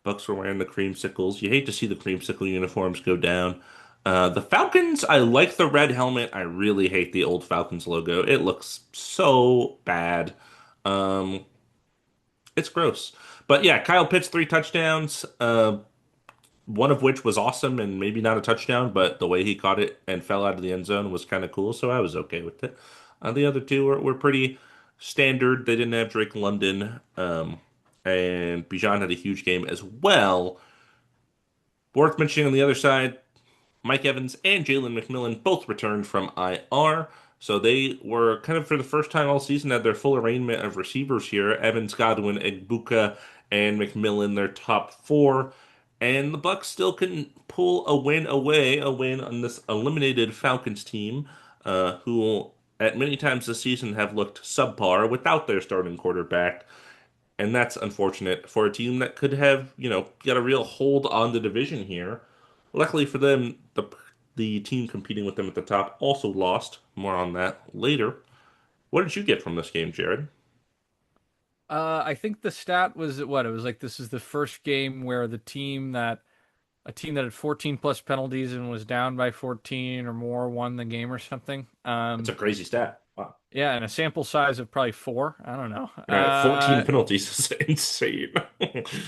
Speaker 2: Bucks were wearing the creamsicles. You hate to see the creamsicle uniforms go down. The Falcons, I like the red helmet. I really hate the old Falcons logo. It looks so bad. Um, it's gross. But yeah, Kyle Pitts, 3 touchdowns. One of which was awesome and maybe not a touchdown, but the way he caught it and fell out of the end zone was kind of cool, so I was okay with it. The other two were pretty standard. They didn't have Drake London, and Bijan had a huge game as well. Worth mentioning on the other side, Mike Evans and Jalen McMillan both returned from IR. So they were kind of for the first time all season had their full arraignment of receivers here. Evans, Godwin, Egbuka, and McMillan, their top four. And the Bucks still can pull a win away, a win on this eliminated Falcons team, who at many times this season have looked subpar without their starting quarterback. And that's unfortunate for a team that could have, got a real hold on the division here. Luckily for them, the team competing with them at the top also lost. More on that later. What did you get from this game, Jared?
Speaker 1: I think the stat was what it was like. This is the first game where a team that had 14 plus penalties and was down by 14 or more won the game or something.
Speaker 2: That's a crazy stat. Wow.
Speaker 1: Yeah, and a sample size of probably four. I don't know.
Speaker 2: Right, 14 penalties is insane.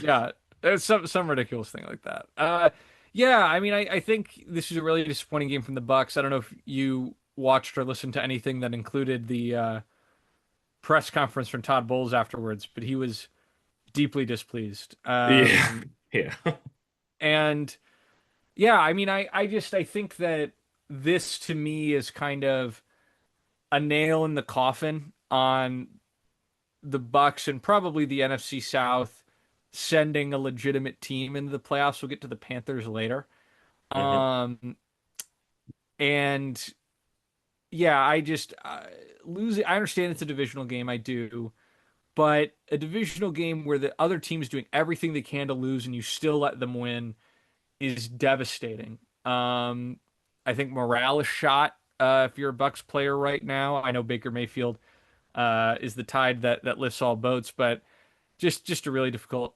Speaker 1: Yeah, it's some ridiculous thing like that. Yeah, I mean, I think this is a really disappointing game from the Bucks. I don't know if you watched or listened to anything that included the press conference from Todd Bowles afterwards, but he was deeply displeased.
Speaker 2: Yeah, yeah,
Speaker 1: And yeah, I mean, I think that this to me is kind of a nail in the coffin on the Bucks and probably the NFC South sending a legitimate team into the playoffs. We'll get to the Panthers later.
Speaker 2: hmm
Speaker 1: Um, and yeah, I just losing. I understand it's a divisional game. I do, but a divisional game where the other team's doing everything they can to lose and you still let them win is devastating. I think morale is shot. If you're a Bucks player right now, I know Baker Mayfield is the tide that lifts all boats, but just a really difficult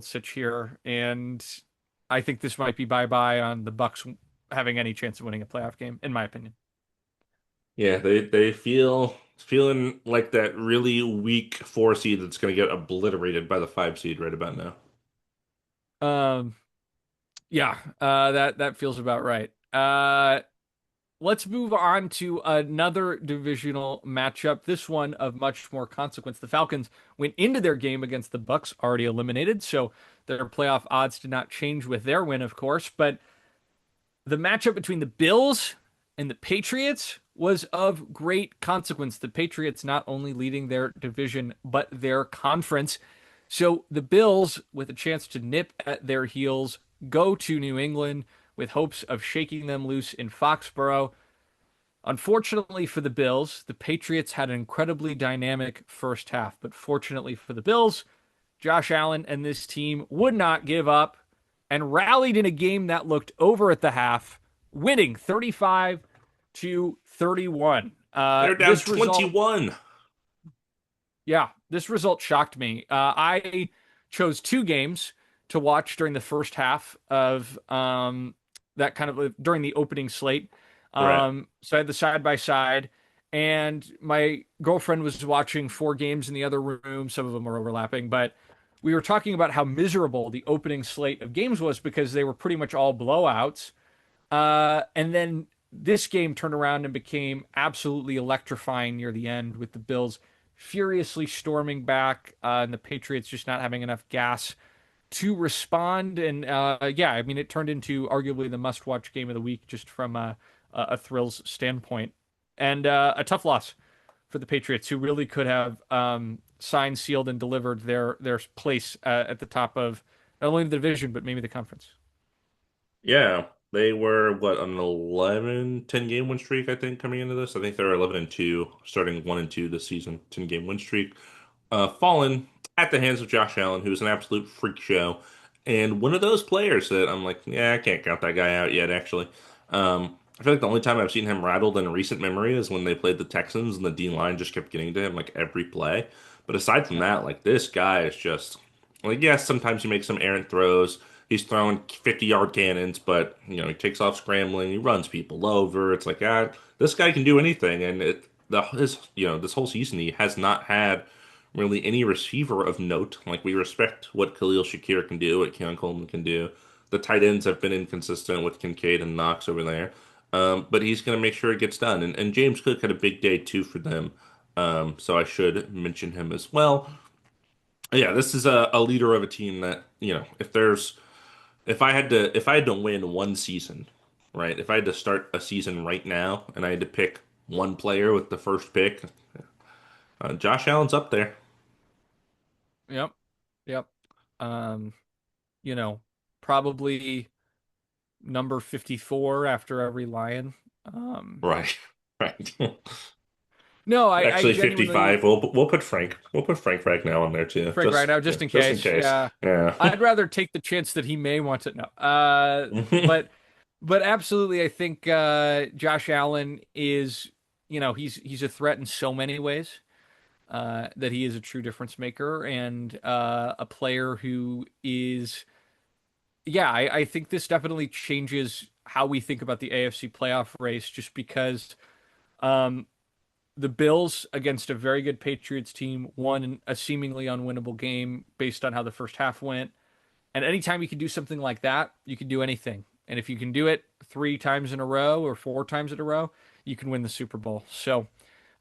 Speaker 1: sitch here, and I think this might be bye bye on the Bucks having any chance of winning a playoff game, in my opinion.
Speaker 2: yeah. They feeling like that really weak four seed that's going to get obliterated by the five seed right about now.
Speaker 1: Um, yeah, that feels about right. Let's move on to another divisional matchup. This one of much more consequence. The Falcons went into their game against the Bucks already eliminated, so their playoff odds did not change with their win, of course. But the matchup between the Bills and the Patriots was of great consequence. The Patriots not only leading their division, but their conference. So the Bills, with a chance to nip at their heels, go to New England with hopes of shaking them loose in Foxborough. Unfortunately for the Bills, the Patriots had an incredibly dynamic first half, but fortunately for the Bills, Josh Allen and this team would not give up and rallied in a game that looked over at the half, winning 35 to 31.
Speaker 2: They're down
Speaker 1: This result
Speaker 2: 21.
Speaker 1: Yeah, this result shocked me. I chose two games to watch during the first half of that kind of during the opening slate.
Speaker 2: Right.
Speaker 1: So I had the side by side, and my girlfriend was watching four games in the other room. Some of them were overlapping, but we were talking about how miserable the opening slate of games was because they were pretty much all blowouts. And then this game turned around and became absolutely electrifying near the end with the Bills furiously storming back and the Patriots just not having enough gas to respond. And yeah, I mean, it turned into arguably the must watch game of the week just from a thrills standpoint. And a tough loss for the Patriots, who really could have signed, sealed, and delivered their place at the top of not only the division, but maybe the conference.
Speaker 2: Yeah, they were what an 11-10 game win streak, I think, coming into this. I think they're 11 and 2, starting 1 and 2 this season, 10 game win streak. Fallen at the hands of Josh Allen, who's an absolute freak show, and one of those players that I'm like, yeah, I can't count that guy out yet, actually. I feel like the only time I've seen him rattled in recent memory is when they played the Texans and the D line just kept getting to him like every play. But aside from
Speaker 1: Yeah.
Speaker 2: that, like this guy is just like, yes, sometimes he makes some errant throws. He's throwing 50-yard cannons, but he takes off scrambling, he runs people over. It's like, this guy can do anything, and this whole season he has not had really any receiver of note. Like we respect what Khalil Shakir can do, what Keon Coleman can do. The tight ends have been inconsistent with Kincaid and Knox over there. But he's going to make sure it gets done. And James Cook had a big day too for them. So I should mention him as well. Yeah, this is a leader of a team that, if I had to win one season, right? If I had to start a season right now and I had to pick one player with the first pick, Josh Allen's up there.
Speaker 1: Yep. Yep. Um, you know, probably number 54 after every Lion.
Speaker 2: Right. Right.
Speaker 1: No, I
Speaker 2: Actually,
Speaker 1: genuinely
Speaker 2: 55. We'll put Frank Ragnow on there too,
Speaker 1: Frank right now,
Speaker 2: yeah,
Speaker 1: just in
Speaker 2: just in
Speaker 1: case.
Speaker 2: case.
Speaker 1: Yeah,
Speaker 2: Yeah.
Speaker 1: I'd rather take the chance that he may want to. No, but absolutely, I think Josh Allen is, he's a threat in so many ways. That he is a true difference maker and a player who is, yeah, I think this definitely changes how we think about the AFC playoff race, just because um, the Bills against a very good Patriots team won a seemingly unwinnable game based on how the first half went. And anytime you can do something like that, you can do anything. And if you can do it three times in a row or four times in a row, you can win the Super Bowl. So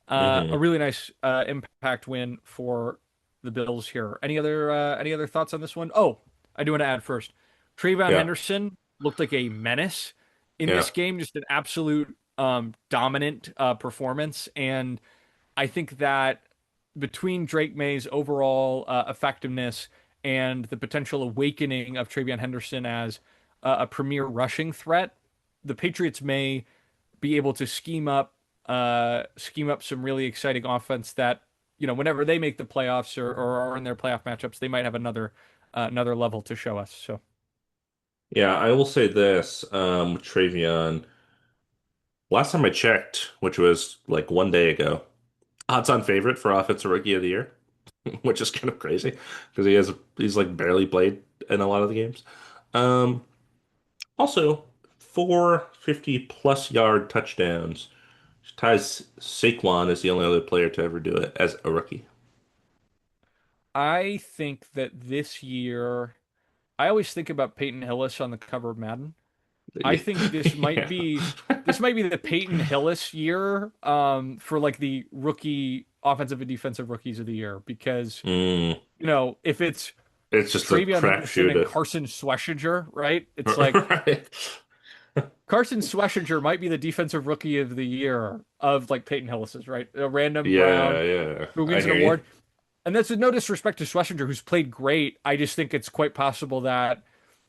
Speaker 1: a
Speaker 2: hmm
Speaker 1: really nice impact win for the Bills here. Any other thoughts on this one? Oh, I do want to add first. Trayvon
Speaker 2: Yeah.
Speaker 1: Henderson looked like a menace in
Speaker 2: Yeah.
Speaker 1: this game, just an absolute dominant performance, and I think that between Drake May's overall effectiveness and the potential awakening of Travion Henderson as a premier rushing threat, the Patriots may be able to scheme up some really exciting offense that, whenever they make the playoffs or are in their playoff matchups, they might have another level to show us. So
Speaker 2: Yeah, I will say this, Travion. Last time I checked, which was like 1 day ago, odds-on favorite for Offensive Rookie of the Year, which is kind of crazy because he's like barely played in a lot of the games. Um, Also, 450 plus yard touchdowns. Ties Saquon as the only other player to ever do it as a rookie.
Speaker 1: I think that this year, I always think about Peyton Hillis on the cover of Madden. I think this might
Speaker 2: Yeah.
Speaker 1: be this might be the Peyton Hillis year for like the rookie offensive and defensive rookies of the year, because
Speaker 2: Mm,
Speaker 1: if it's
Speaker 2: it's just a
Speaker 1: Travion Henderson and
Speaker 2: crapshoot.
Speaker 1: Carson Schlesinger, right? It's like
Speaker 2: Right.
Speaker 1: Carson Schlesinger might be the defensive rookie of the year of like Peyton Hillis's, right? A random Brown
Speaker 2: Yeah, yeah.
Speaker 1: who
Speaker 2: I
Speaker 1: wins an
Speaker 2: hear you.
Speaker 1: award. And that's no disrespect to Schlesinger, who's played great. I just think it's quite possible that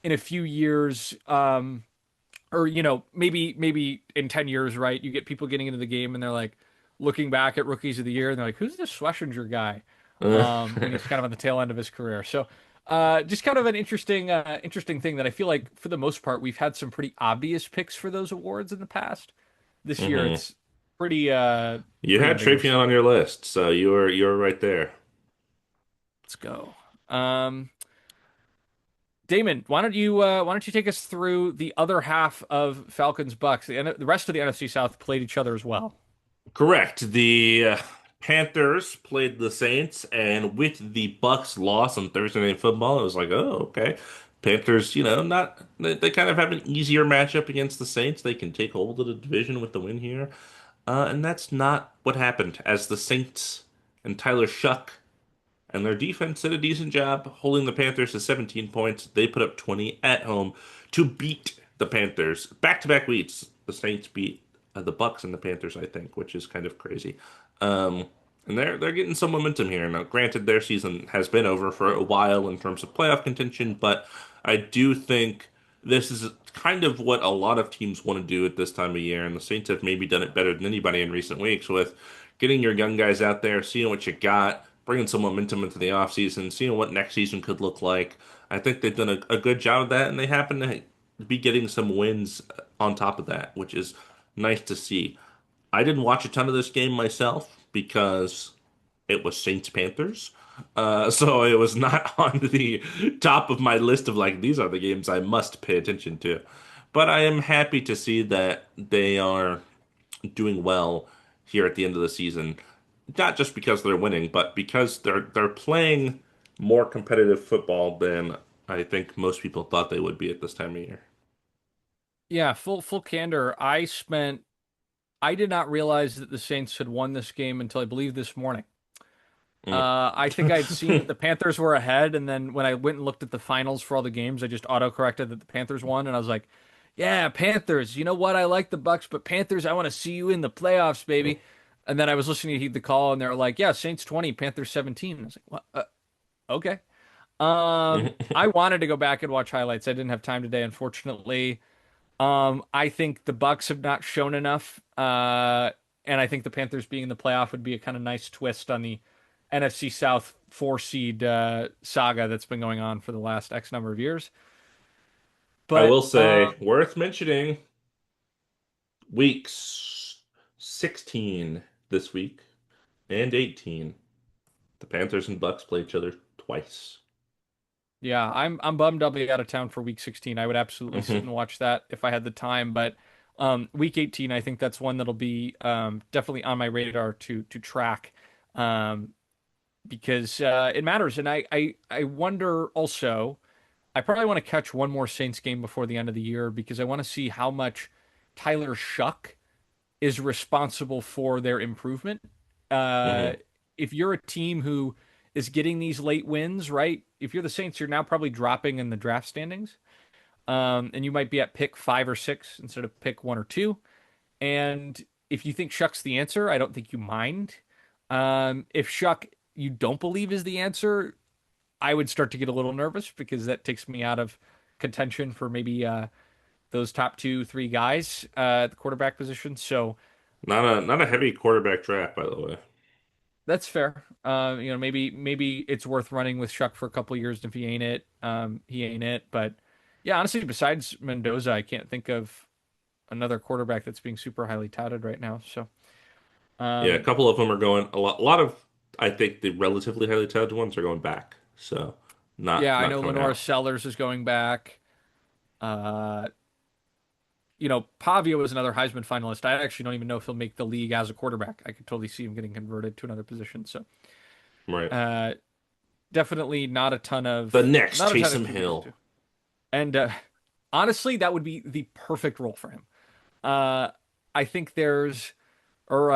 Speaker 1: in a few years, or maybe in 10 years, right, you get people getting into the game and they're like looking back at rookies of the year and they're like, who's this Schlesinger guy? When he's kind of on the tail end of his career. So just kind of an interesting thing that I feel like for the most part we've had some pretty obvious picks for those awards in the past. This year
Speaker 2: hmm
Speaker 1: it's pretty
Speaker 2: You
Speaker 1: pretty
Speaker 2: had
Speaker 1: ambiguous.
Speaker 2: Trapion on your list, so you were right there.
Speaker 1: Let's go. Damon, why don't you take us through the other half of Falcons Bucks? The rest of the NFC South played each other as well.
Speaker 2: Correct. The Panthers played the Saints, and with the Bucks loss on Thursday Night Football, it was like, oh, okay. Panthers, not they kind of have an easier matchup against the Saints. They can take hold of the division with the win here, and that's not what happened. As the Saints and Tyler Shuck and their defense did a decent job holding the Panthers to 17 points. They put up 20 at home to beat the Panthers. Back-to-back weeks, the Saints beat the Bucks and the Panthers, I think, which is kind of crazy. Um, and they're getting some momentum here. Now, granted, their season has been over for a while in terms of playoff contention, but I do think this is kind of what a lot of teams want to do at this time of year, and the Saints have maybe done it better than anybody in recent weeks with getting your young guys out there, seeing what you got, bringing some momentum into the offseason, seeing what next season could look like. I think they've done a good job of that, and they happen to be getting some wins on top of that, which is nice to see. I didn't watch a ton of this game myself because it was Saints Panthers. So it was not on the top of my list of like, these are the games I must pay attention to. But I am happy to see that they are doing well here at the end of the season, not just because they're winning, but because they're playing more competitive football than I think most people thought they would be at this time of year.
Speaker 1: Yeah, full candor. I did not realize that the Saints had won this game until I believe this morning.
Speaker 2: Mm.
Speaker 1: I think I'd seen that the Panthers were ahead, and then when I went and looked at the finals for all the games, I just auto-corrected that the Panthers won, and I was like, "Yeah, Panthers. You know what? I like the Bucks, but Panthers, I want to see you in the playoffs, baby." And then I was listening to the call, and they were like, "Yeah, Saints 20, Panthers 17." I was like, "What? Okay." I wanted to go back and watch highlights. I didn't have time today, unfortunately. I think the Bucks have not shown enough. And I think the Panthers being in the playoff would be a kind of nice twist on the NFC South four seed saga that's been going on for the last X number of years.
Speaker 2: I will
Speaker 1: But
Speaker 2: say, worth mentioning, weeks 16 this week and 18. The Panthers and Bucks play each other twice.
Speaker 1: yeah, I'm bummed I'll be out of town for week 16. I would absolutely sit
Speaker 2: Hmm.
Speaker 1: and watch that if I had the time, but week 18, I think that's one that'll be definitely on my radar to track um, because it matters. And I wonder also, I probably want to catch one more Saints game before the end of the year because I want to see how much Tyler Shuck is responsible for their improvement. Uh,
Speaker 2: Hmm.
Speaker 1: if you're a team who is getting these late wins, right? If you're the Saints, you're now probably dropping in the draft standings. And you might be at pick 5 or 6 instead of pick 1 or 2. And if you think Shuck's the answer, I don't think you mind. If Shuck you don't believe is the answer, I would start to get a little nervous because that takes me out of contention for maybe those top 2, 3 guys at the quarterback position. So
Speaker 2: Not a heavy quarterback draft, by the way.
Speaker 1: that's fair. Maybe it's worth running with Shuck for a couple of years. And if he ain't it, he ain't it. But yeah, honestly, besides Mendoza, I can't think of another quarterback that's being super highly touted right now. So
Speaker 2: Yeah, a
Speaker 1: um,
Speaker 2: couple of them are going a lot of I think the relatively highly touted ones are going back. So
Speaker 1: yeah, I
Speaker 2: not
Speaker 1: know
Speaker 2: coming
Speaker 1: Lenora
Speaker 2: out.
Speaker 1: Sellers is going back. Uh, Pavia was another Heisman finalist. I actually don't even know if he'll make the league as a quarterback. I could totally see him getting converted to another position. So
Speaker 2: Right.
Speaker 1: uh, definitely
Speaker 2: The next
Speaker 1: not a ton of
Speaker 2: Taysom
Speaker 1: QBs
Speaker 2: Hill.
Speaker 1: too. And honestly, that would be the perfect role for him. Uh, I think there's or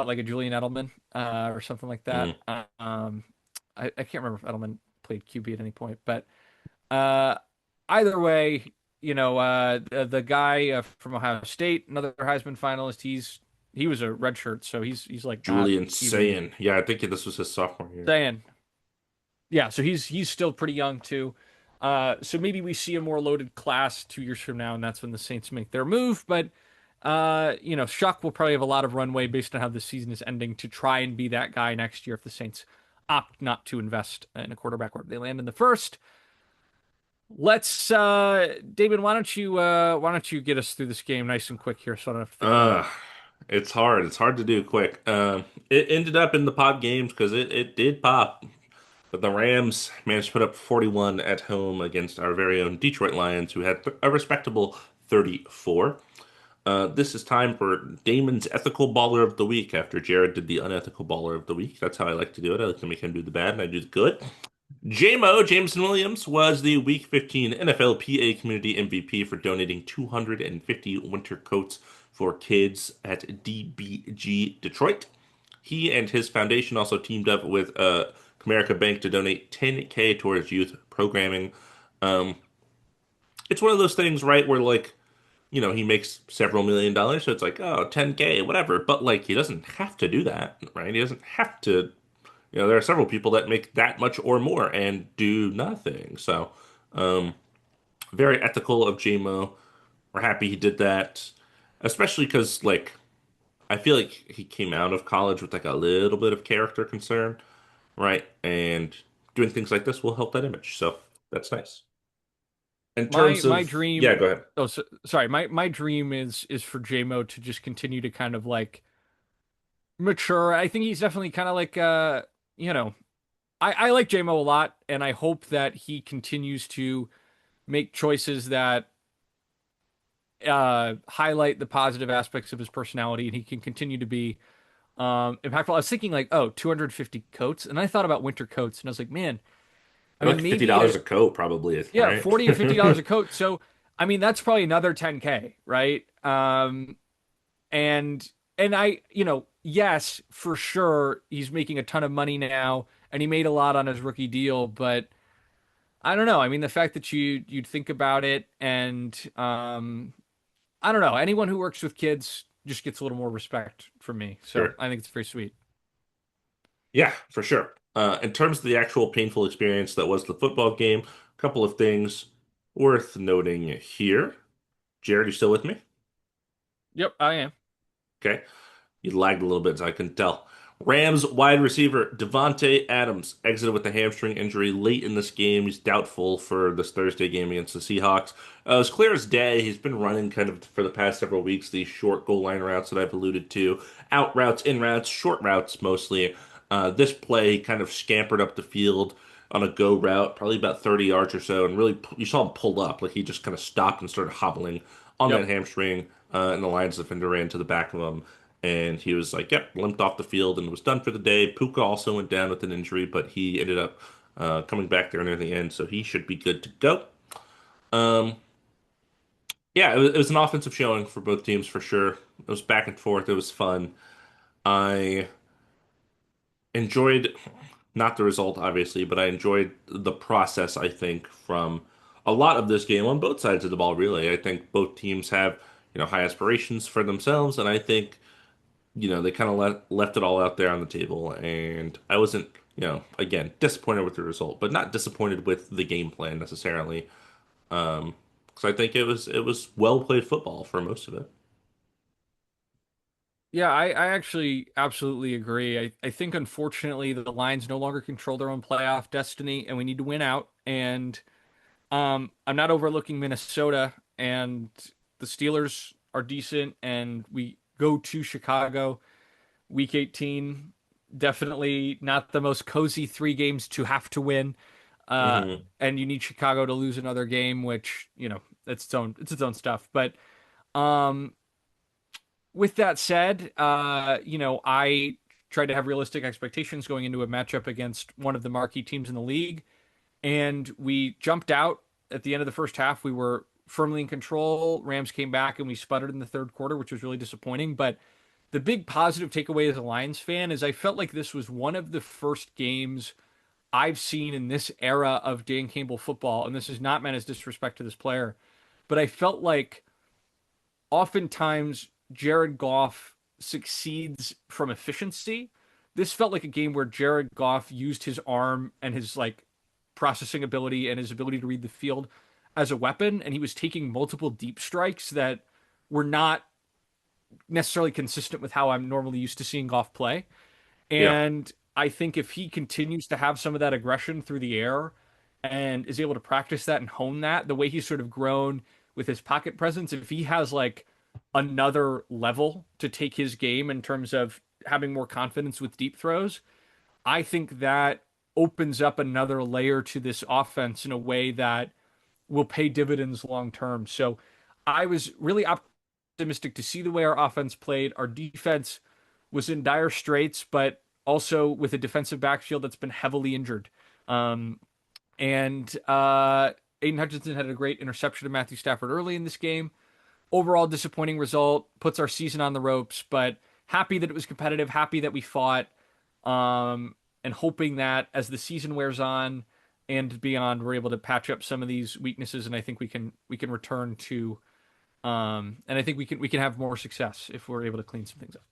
Speaker 1: like a Julian Edelman or something like that.
Speaker 2: Mm.
Speaker 1: I can't remember if Edelman played QB at any point, but uh, either way, the guy from Ohio State, another Heisman finalist, he was a redshirt, so he's like not
Speaker 2: Julian
Speaker 1: even
Speaker 2: Sayin. Yeah, I think this was his sophomore year.
Speaker 1: saying. Yeah, so he's still pretty young too. So maybe we see a more loaded class 2 years from now, and that's when the Saints make their move. But Shuck will probably have a lot of runway based on how the season is ending to try and be that guy next year if the Saints opt not to invest in a quarterback where they land in the first. Let's Damon, why don't you get us through this game nice and quick here so I don't have to think about it.
Speaker 2: Uh, it's hard. It's hard to do quick. It ended up in the pop games because it did pop. But the Rams managed to put up 41 at home against our very own Detroit Lions, who had a respectable 34. This is time for Damon's Ethical Baller of the Week after Jared did the Unethical Baller of the Week. That's how I like to do it. I like to make him do the bad and I do the good. Jameson Williams was the Week 15 NFL PA Community MVP for donating 250 winter coats for kids at DBG Detroit. He and his foundation also teamed up with Comerica Bank to donate 10K towards youth programming. Um, it's one of those things, right, where like, he makes several $1 million, so it's like, oh, 10K, whatever. But like, he doesn't have to do that, right? He doesn't have to. There are several people that make that much or more and do nothing. So, um, very ethical of JMO. We're happy he did that, especially because like I feel like he came out of college with like a little bit of character concern, right? And doing things like this will help that image. So that's nice. In
Speaker 1: My
Speaker 2: terms
Speaker 1: my
Speaker 2: of, yeah,
Speaker 1: dream
Speaker 2: go ahead.
Speaker 1: oh sorry, my dream is for JMO to just continue to kind of like mature. I think he's definitely kind of like you know, I like JMO a lot and I hope that he continues to make choices that highlight the positive aspects of his personality and he can continue to be impactful. I was thinking like, oh, 250 coats and I thought about winter coats and I was like, man, I
Speaker 2: Like
Speaker 1: mean
Speaker 2: $50
Speaker 1: maybe
Speaker 2: a coat, probably,
Speaker 1: yeah,
Speaker 2: right?
Speaker 1: 40 or $50 a coat. So I mean that's probably another 10K, right? And yes, for sure, he's making a ton of money now, and he made a lot on his rookie deal. But I don't know. I mean, the fact that you'd think about it, and I don't know. Anyone who works with kids just gets a little more respect from me. So
Speaker 2: Sure.
Speaker 1: I think it's very sweet.
Speaker 2: Yeah, for sure. In terms of the actual painful experience that was the football game, a couple of things worth noting here. Jared, you still with me?
Speaker 1: Yep, I am.
Speaker 2: Okay. You lagged a little bit, so I couldn't tell. Rams wide receiver Devontae Adams exited with a hamstring injury late in this game. He's doubtful for this Thursday game against the Seahawks. It's clear as day. He's been running kind of for the past several weeks these short goal line routes that I've alluded to, out routes, in routes, short routes mostly. This play he kind of scampered up the field on a go route, probably about 30 yards or so, and really you saw him pull up like he just kind of stopped and started hobbling on that
Speaker 1: Yep.
Speaker 2: hamstring. And the Lions defender ran to the back of him. And he was like, yep, limped off the field and was done for the day. Puka also went down with an injury, but he ended up coming back there near the end, so he should be good to go. Um, yeah, it was an offensive showing for both teams for sure. It was back and forth. It was fun. I enjoyed not the result, obviously, but I enjoyed the process, I think, from a lot of this game on both sides of the ball, really. I think both teams have, high aspirations for themselves, and I think they kind of left it all out there on the table, and I wasn't, again, disappointed with the result, but not disappointed with the game plan necessarily. Because I think it was well played football for most of it.
Speaker 1: Yeah, I actually absolutely agree. I think unfortunately the Lions no longer control their own playoff destiny and we need to win out. And I'm not overlooking Minnesota and the Steelers are decent and we go to Chicago week 18. Definitely not the most cozy 3 games to have to win. Uh
Speaker 2: Hmm.
Speaker 1: and you need Chicago to lose another game, which, it's its own stuff. But um with that said, I tried to have realistic expectations going into a matchup against one of the marquee teams in the league, and we jumped out at the end of the first half. We were firmly in control. Rams came back and we sputtered in the third quarter, which was really disappointing. But the big positive takeaway as a Lions fan is I felt like this was one of the first games I've seen in this era of Dan Campbell football, and this is not meant as disrespect to this player, but I felt like oftentimes Jared Goff succeeds from efficiency. This felt like a game where Jared Goff used his arm and his processing ability and his ability to read the field as a weapon, and he was taking multiple deep strikes that were not necessarily consistent with how I'm normally used to seeing Goff play.
Speaker 2: Yeah,
Speaker 1: And I think if he continues to have some of that aggression through the air and is able to practice that and hone that, the way he's sort of grown with his pocket presence, if he has another level to take his game in terms of having more confidence with deep throws, I think that opens up another layer to this offense in a way that will pay dividends long term. So I was really optimistic to see the way our offense played. Our defense was in dire straits, but also with a defensive backfield that's been heavily injured. And Aiden Hutchinson had a great interception of Matthew Stafford early in this game. Overall, disappointing result, puts our season on the ropes, but happy that it was competitive, happy that we fought, and hoping that as the season wears on and beyond, we're able to patch up some of these weaknesses, and I think we can return to, and I think we can have more success if we're able to clean some things up.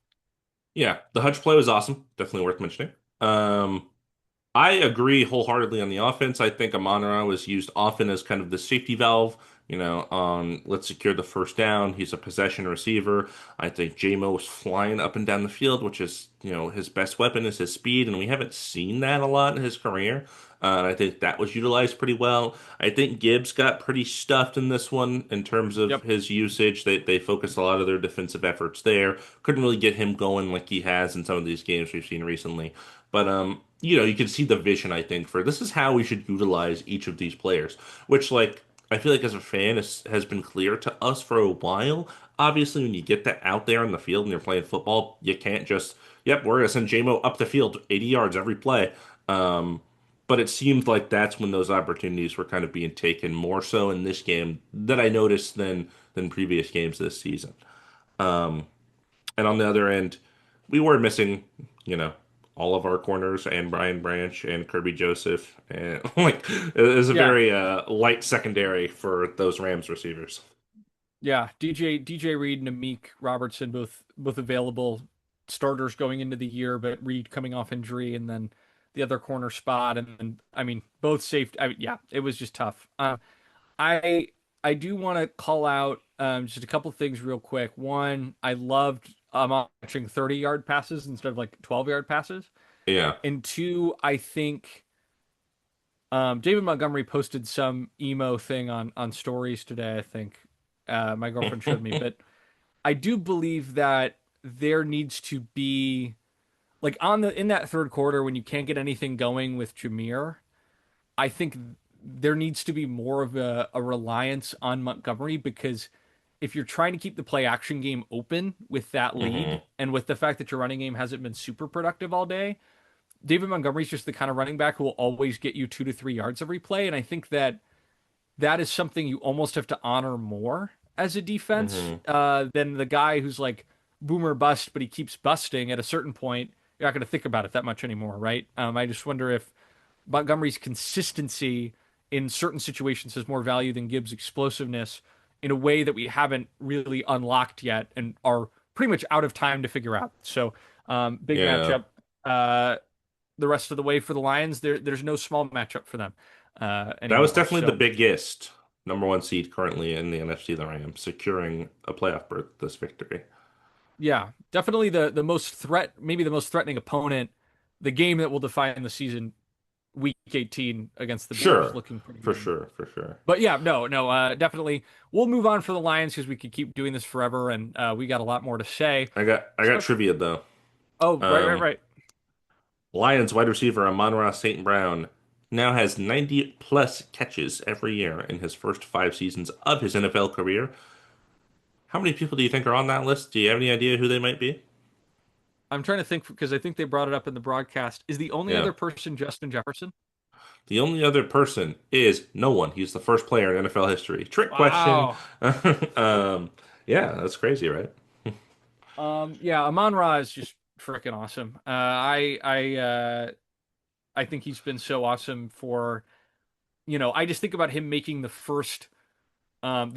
Speaker 2: yeah. The Hutch play was awesome. Definitely worth mentioning. I agree wholeheartedly on the offense. I think Amon-Ra was used often as kind of the safety valve, on let's secure the first down. He's a possession receiver. I think J-Mo was flying up and down the field, which is, his best weapon is his speed, and we haven't seen that a lot in his career. And I think that was utilized pretty well. I think Gibbs got pretty stuffed in this one in terms of
Speaker 1: Yep.
Speaker 2: his usage. They focused a lot of their defensive efforts there. Couldn't really get him going like he has in some of these games we've seen recently. But you can see the vision, I think, for this is how we should utilize each of these players, which I feel like as a fan has been clear to us for a while. Obviously, when you get that out there on the field and you're playing football, you can't just, yep, we're gonna send JMO up the field 80 yards every play. Um, but it seemed like that's when those opportunities were kind of being taken more so in this game that I noticed than previous games this season. Um, and on the other end, we were missing, you know, all of our corners and Brian Branch and Kirby Joseph. And it was a
Speaker 1: Yeah.
Speaker 2: very light secondary for those Rams receivers.
Speaker 1: Yeah, DJ Reed and Amik Robertson both available starters going into the year, but Reed coming off injury and then the other corner spot, and then I mean both safe. I mean, yeah, it was just tough. I I do want to call out just a couple things real quick. One, I loved watching 30-yard passes instead of like 12-yard passes.
Speaker 2: Yeah.
Speaker 1: And two, I think David Montgomery posted some emo thing on stories today, I think. My girlfriend showed me, but I do believe that there needs to be like on the in that third quarter when you can't get anything going with Jameer, I think there needs to be more of a reliance on Montgomery because if you're trying to keep the play action game open with that lead
Speaker 2: hmm
Speaker 1: and with the fact that your running game hasn't been super productive all day, David Montgomery's just the kind of running back who will always get you 2 to 3 yards every play. And I think that that is something you almost have to honor more as a defense
Speaker 2: hmm
Speaker 1: than the guy who's like boomer bust, but he keeps busting. At a certain point, you're not going to think about it that much anymore, right? I just wonder if Montgomery's consistency in certain situations has more value than Gibbs' explosiveness in a way that we haven't really unlocked yet and are pretty much out of time to figure out. So, big
Speaker 2: Yeah.
Speaker 1: matchup. The rest of the way for the Lions, there's no small matchup for them
Speaker 2: That was
Speaker 1: anymore.
Speaker 2: definitely the
Speaker 1: So,
Speaker 2: biggest number one seed currently in the NFC, the Rams, securing a playoff berth this victory.
Speaker 1: yeah, definitely the most maybe the most threatening opponent, the game that will define the season, week 18 against the Bears,
Speaker 2: Sure.
Speaker 1: looking pretty
Speaker 2: For
Speaker 1: good.
Speaker 2: sure. For sure.
Speaker 1: But yeah, no, definitely. We'll move on for the Lions because we could keep doing this forever, and we got a lot more to say.
Speaker 2: I got
Speaker 1: Especially,
Speaker 2: trivia though.
Speaker 1: oh,
Speaker 2: Um,
Speaker 1: right.
Speaker 2: Lions wide receiver Amon-Ra St. Brown now has 90 plus catches every year in his first 5 seasons of his NFL career. How many people do you think are on that list? Do you have any idea who they might be?
Speaker 1: I'm trying to think because I think they brought it up in the broadcast. Is the only
Speaker 2: Yeah.
Speaker 1: other person Justin Jefferson?
Speaker 2: The only other person is no one. He's the first player in NFL history. Trick question.
Speaker 1: Wow.
Speaker 2: um, yeah, that's crazy, right?
Speaker 1: Yeah, Amon Ra is just freaking awesome. I think he's been so awesome for I just think about him making the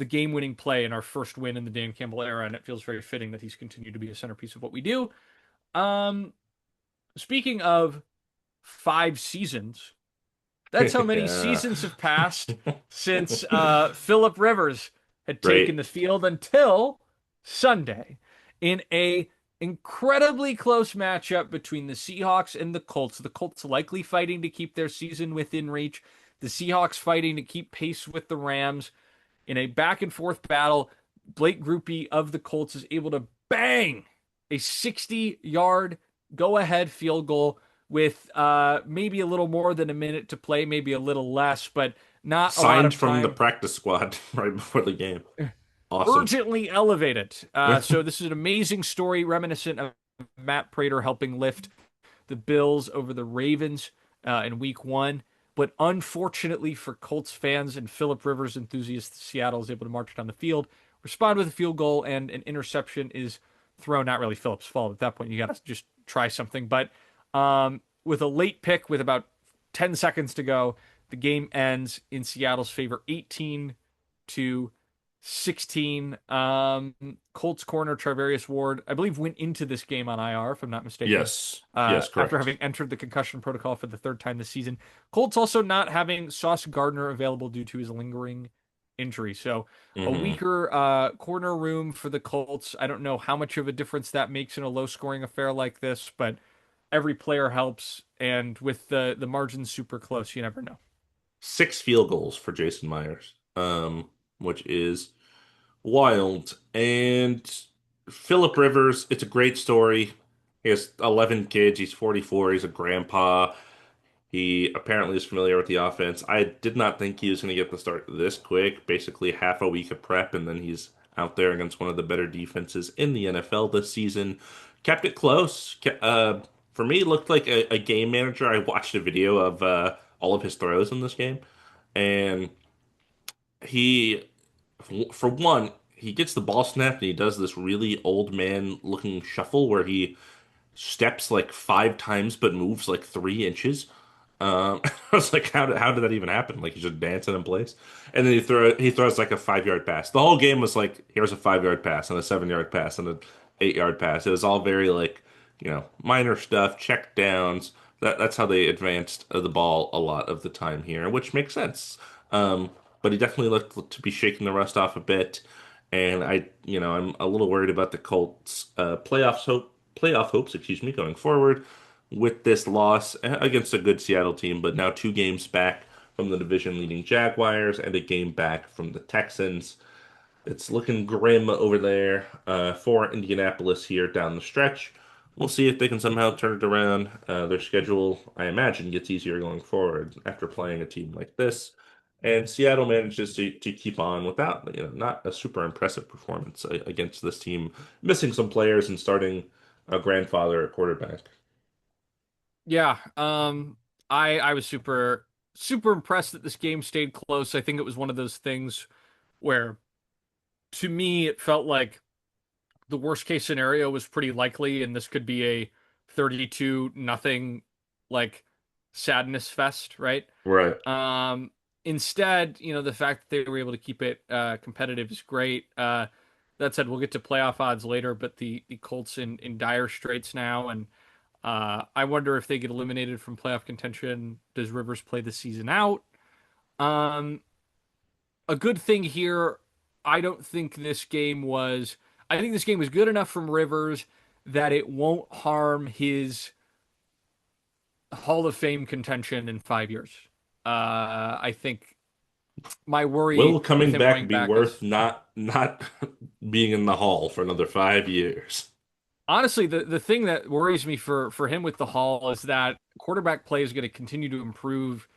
Speaker 1: game-winning play in our first win in the Dan Campbell era, and it feels very fitting that he's continued to be a centerpiece of what we do. Um, Speaking of 5 seasons, that's how many
Speaker 2: Yeah.
Speaker 1: seasons have passed since Philip Rivers had taken
Speaker 2: Right.
Speaker 1: the field until Sunday in a incredibly close matchup between the Seahawks and the Colts. The Colts likely fighting to keep their season within reach. The Seahawks fighting to keep pace with the Rams in a back and forth battle. Blake Groupie of the Colts is able to bang a 60-yard go ahead field goal with maybe a little more than a minute to play, maybe a little less, but not a lot
Speaker 2: Signed
Speaker 1: of
Speaker 2: from the
Speaker 1: time.
Speaker 2: practice squad right before the game. Awesome.
Speaker 1: Urgently elevated. So this is an amazing story reminiscent of Matt Prater helping lift the Bills over the Ravens in week one. But unfortunately for Colts fans and Philip Rivers enthusiasts, Seattle is able to march down the field, respond with a field goal, and an interception is thrown. Not really Philip's fault at that point. You got to just try something. But with a late pick with about 10 seconds to go, the game ends in Seattle's favor 18-16. Colts corner Travarius Ward, I believe, went into this game on IR, if I'm not mistaken,
Speaker 2: Yes. Yes,
Speaker 1: after
Speaker 2: correct.
Speaker 1: having entered the concussion protocol for the third time this season. Colts also not having Sauce Gardner available due to his lingering injury. So a
Speaker 2: hmm
Speaker 1: weaker corner room for the Colts. I don't know how much of a difference that makes in a low scoring affair like this, but every player helps. And with the margins super close, you never know.
Speaker 2: 6 field goals for Jason Myers, which is wild. And Philip Rivers, it's a great story. He has 11 kids. He's 44. He's a grandpa. He apparently is familiar with the offense. I did not think he was going to get the start this quick. Basically, half a week of prep, and then he's out there against one of the better defenses in the NFL this season. Kept it close. For me, looked like a game manager. I watched a video of all of his throws in this game, and he, for one, he gets the ball snapped and he does this really old man looking shuffle where he steps like 5 times but moves like 3 inches. I was like, how did that even happen? Like he's just dancing in place, and then he throws like a 5 yard pass. The whole game was like, here's a 5 yard pass and a 7 yard pass and an 8 yard pass. It was all very like, minor stuff, check downs. That's how they advanced the ball a lot of the time here, which makes sense. But he definitely looked to be shaking the rust off a bit. And I'm a little worried about the Colts' playoff hopes, excuse me, going forward with this loss against a good Seattle team, but now 2 games back from the division leading Jaguars and a game back from the Texans. It's looking grim over there for Indianapolis here down the stretch. We'll see if they can somehow turn it around. Their schedule, I imagine, gets easier going forward after playing a team like this. And Seattle manages to keep on without, not a super impressive performance against this team, missing some players and starting a grandfather at quarterback.
Speaker 1: Yeah, I was super impressed that this game stayed close. I think it was one of those things where to me it felt like the worst case scenario was pretty likely, and this could be a 32 nothing like sadness fest, right?
Speaker 2: Right.
Speaker 1: Um, Instead, the fact that they were able to keep it competitive is great. That said, we'll get to playoff odds later, but the Colts in dire straits now, and I wonder if they get eliminated from playoff contention. Does Rivers play the season out? Um, a good thing here. I don't think this game was. I think this game was good enough from Rivers that it won't harm his Hall of Fame contention in 5 years. I think my
Speaker 2: Will
Speaker 1: worry with
Speaker 2: coming
Speaker 1: him
Speaker 2: back
Speaker 1: coming
Speaker 2: be
Speaker 1: back
Speaker 2: worth
Speaker 1: is
Speaker 2: not being in the hall for another 5 years?
Speaker 1: honestly the thing that worries me for him with the Hall is that quarterback play is going to continue to improve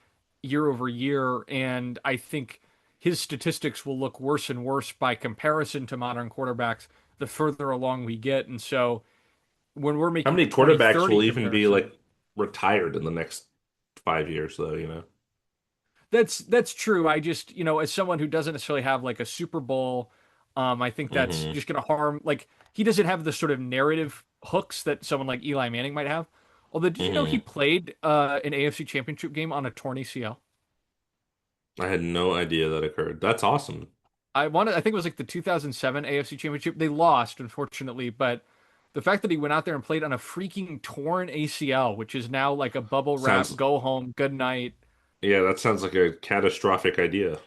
Speaker 1: year over year, and I think his statistics will look worse and worse by comparison to modern quarterbacks the further along we get. And so when we're
Speaker 2: How
Speaker 1: making
Speaker 2: many
Speaker 1: a
Speaker 2: quarterbacks
Speaker 1: 2030
Speaker 2: will even be
Speaker 1: comparison,
Speaker 2: like retired in the next 5 years, though,
Speaker 1: that's true. I just, as someone who doesn't necessarily have like a Super Bowl, I think that's
Speaker 2: Hmm.
Speaker 1: just going to harm. Like he doesn't have the sort of narrative hooks that someone like Eli Manning might have. Although, did you know he
Speaker 2: Hmm.
Speaker 1: played an AFC Championship game on a torn ACL?
Speaker 2: I had no idea that occurred. That's awesome.
Speaker 1: I think it was like the 2007 AFC Championship. They lost, unfortunately, but the fact that he went out there and played on a freaking torn ACL, which is now like a bubble wrap,
Speaker 2: Sounds,
Speaker 1: go home, good night.
Speaker 2: yeah, that sounds like a catastrophic idea.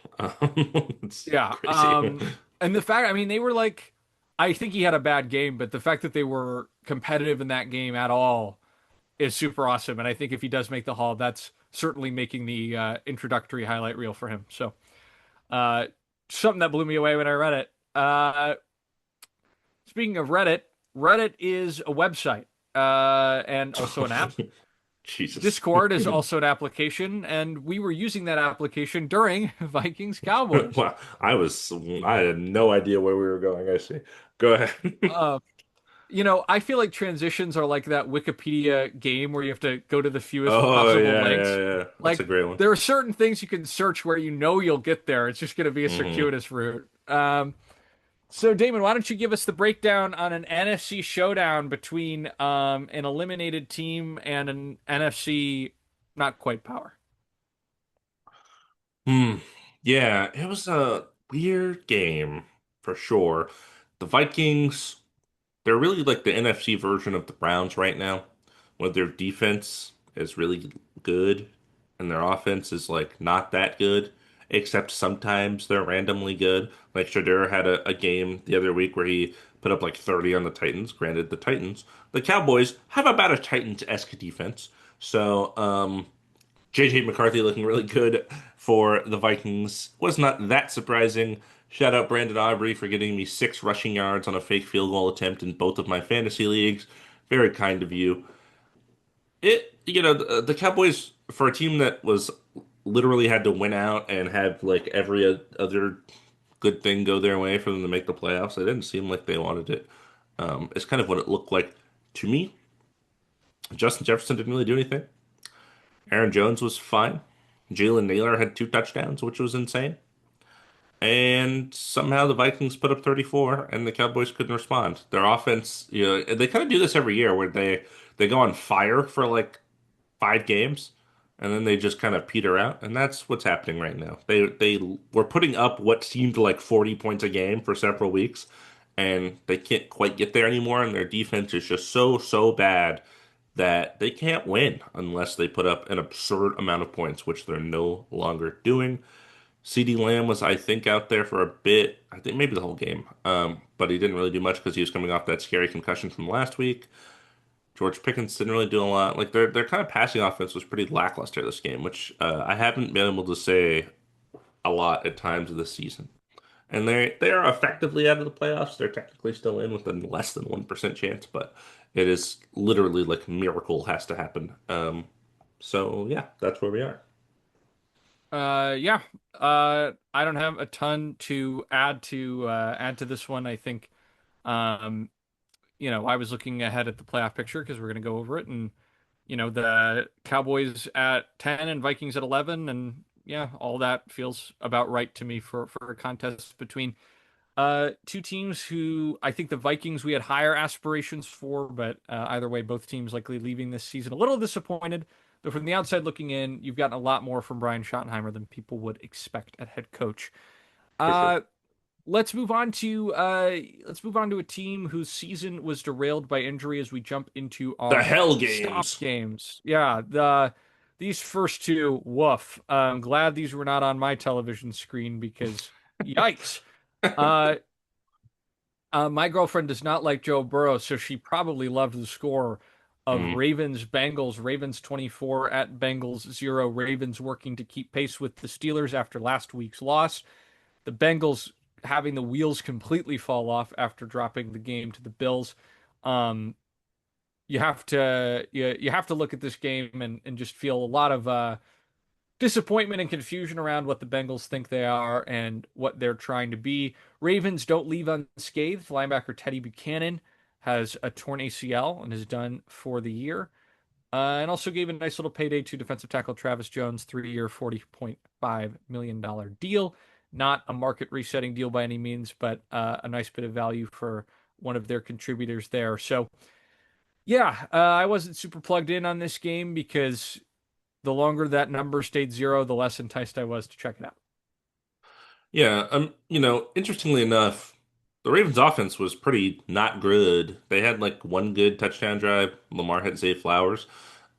Speaker 2: It's
Speaker 1: Yeah.
Speaker 2: crazy.
Speaker 1: And the fact, I mean, they were like, I think he had a bad game, but the fact that they were competitive in that game at all is super awesome. And I think if he does make the Hall, that's certainly making the introductory highlight reel for him. So, uh, something that blew me away when I read it. Speaking of Reddit, Reddit is a website and also an app.
Speaker 2: Jesus.
Speaker 1: Discord is also an application, and we were using that application during Vikings Cowboys.
Speaker 2: Wow, I had no idea where we were going. I see. Go ahead.
Speaker 1: Uh, I feel like transitions are like that Wikipedia game where you have to go to the fewest
Speaker 2: Oh
Speaker 1: possible
Speaker 2: yeah, yeah,
Speaker 1: links.
Speaker 2: yeah. That's a
Speaker 1: Like
Speaker 2: great one.
Speaker 1: there are certain things you can search where you'll get there. It's just going to be a
Speaker 2: Hmm.
Speaker 1: circuitous route. So Damon, why don't you give us the breakdown on an NFC showdown between an eliminated team and an NFC not quite power?
Speaker 2: Hmm. Yeah, it was a weird game for sure. The Vikings, they're really like the NFC version of the Browns right now, where their defense is really good and their offense is like not that good, except sometimes they're randomly good. Like Shadur had a game the other week where he put up like 30 on the Titans. Granted, the Cowboys have about a Titans-esque defense. So, JJ McCarthy looking really good for the Vikings was not that surprising. Shout out Brandon Aubrey for getting me 6 rushing yards on a fake field goal attempt in both of my fantasy leagues. Very kind of you. The Cowboys, for a team that was literally had to win out and had like every other good thing go their way for them to make the playoffs, it didn't seem like they wanted it. It's kind of what it looked like to me. Justin Jefferson didn't really do anything. Aaron Jones was fine. Jalen Naylor had 2 touchdowns, which was insane. And somehow the Vikings put up 34 and the Cowboys couldn't respond. Their offense, they kind of do this every year where they go on fire for like 5 games and then they just kind of peter out. And that's what's happening right now. They were putting up what seemed like 40 points a game for several weeks and they can't quite get there anymore. And their defense is just so bad that they can't win unless they put up an absurd amount of points, which they're no longer doing. CeeDee Lamb was, I think, out there for a bit. I think maybe the whole game. But he didn't really do much because he was coming off that scary concussion from last week. George Pickens didn't really do a lot. Like their kind of passing offense was pretty lackluster this game, which I haven't been able to say a lot at times of this season. And they are effectively out of the playoffs. They're technically still in with a less than 1% chance, but it is literally like a miracle has to happen. So yeah, that's where we are.
Speaker 1: Yeah. I don't have a ton to add to this one. I think, um, I was looking ahead at the playoff picture because we're going to go over it, and the Cowboys at 10 and Vikings at 11, and yeah, all that feels about right to me for a contest between two teams who I think the Vikings we had higher aspirations for, but either way, both teams likely leaving this season a little disappointed. But from the outside looking in, you've gotten a lot more from Brian Schottenheimer than people would expect at head coach.
Speaker 2: For sure.
Speaker 1: Uh, let's move on to a team whose season was derailed by injury as we jump into
Speaker 2: The
Speaker 1: our
Speaker 2: Hell
Speaker 1: stop
Speaker 2: games.
Speaker 1: games. Yeah, these first two, woof. I'm glad these were not on my television screen because yikes. Uh, my girlfriend does not like Joe Burrow, so she probably loved the score of
Speaker 2: Mm.
Speaker 1: Ravens Bengals. Ravens 24 at Bengals 0. Ravens working to keep pace with the Steelers after last week's loss. The Bengals having the wheels completely fall off after dropping the game to the Bills. Um, you have to look at this game and just feel a lot of disappointment and confusion around what the Bengals think they are and what they're trying to be. Ravens don't leave unscathed. Linebacker Teddy Buchanan has a torn ACL and is done for the year. And also gave a nice little payday to defensive tackle Travis Jones, 3 year, $40.5 million deal. Not a market resetting deal by any means, but a nice bit of value for one of their contributors there. So, yeah, I wasn't super plugged in on this game because the longer that number stayed 0, the less enticed I was to check it out.
Speaker 2: Yeah, interestingly enough, the Ravens offense was pretty not good. They had like one good touchdown drive. Lamar had Zay Flowers.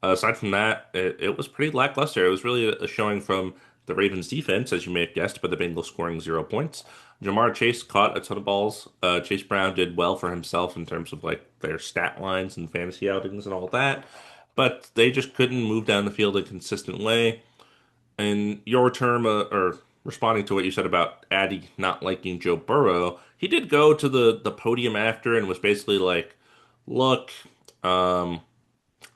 Speaker 2: Aside from that, it was pretty lackluster. It was really a showing from the Ravens defense, as you may have guessed, but the Bengals scoring 0 points. Jamar Chase caught a ton of balls. Chase Brown did well for himself in terms of like their stat lines and fantasy outings and all that, but they just couldn't move down the field a consistent way. And your term, or responding to what you said about Addy not liking Joe Burrow, he did go to the podium after and was basically like, "Look, um,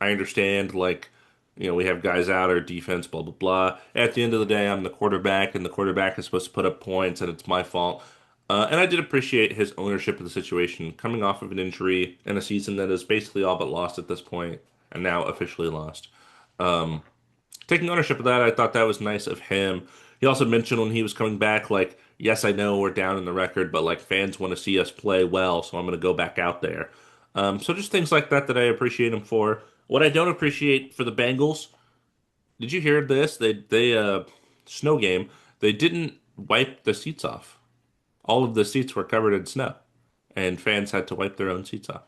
Speaker 2: I understand, like, we have guys out, our defense, blah blah blah. At the end of the day, I'm the quarterback, and the quarterback is supposed to put up points, and it's my fault." And I did appreciate his ownership of the situation, coming off of an injury in a season that is basically all but lost at this point, and now officially lost. Taking ownership of that, I thought that was nice of him. He also mentioned when he was coming back, like, yes, I know we're down in the record, but like fans want to see us play well, so I'm going to go back out there. So just things like that that I appreciate him for. What I don't appreciate for the Bengals, did you hear this? They snow game. They didn't wipe the seats off. All of the seats were covered in snow, and fans had to wipe their own seats off,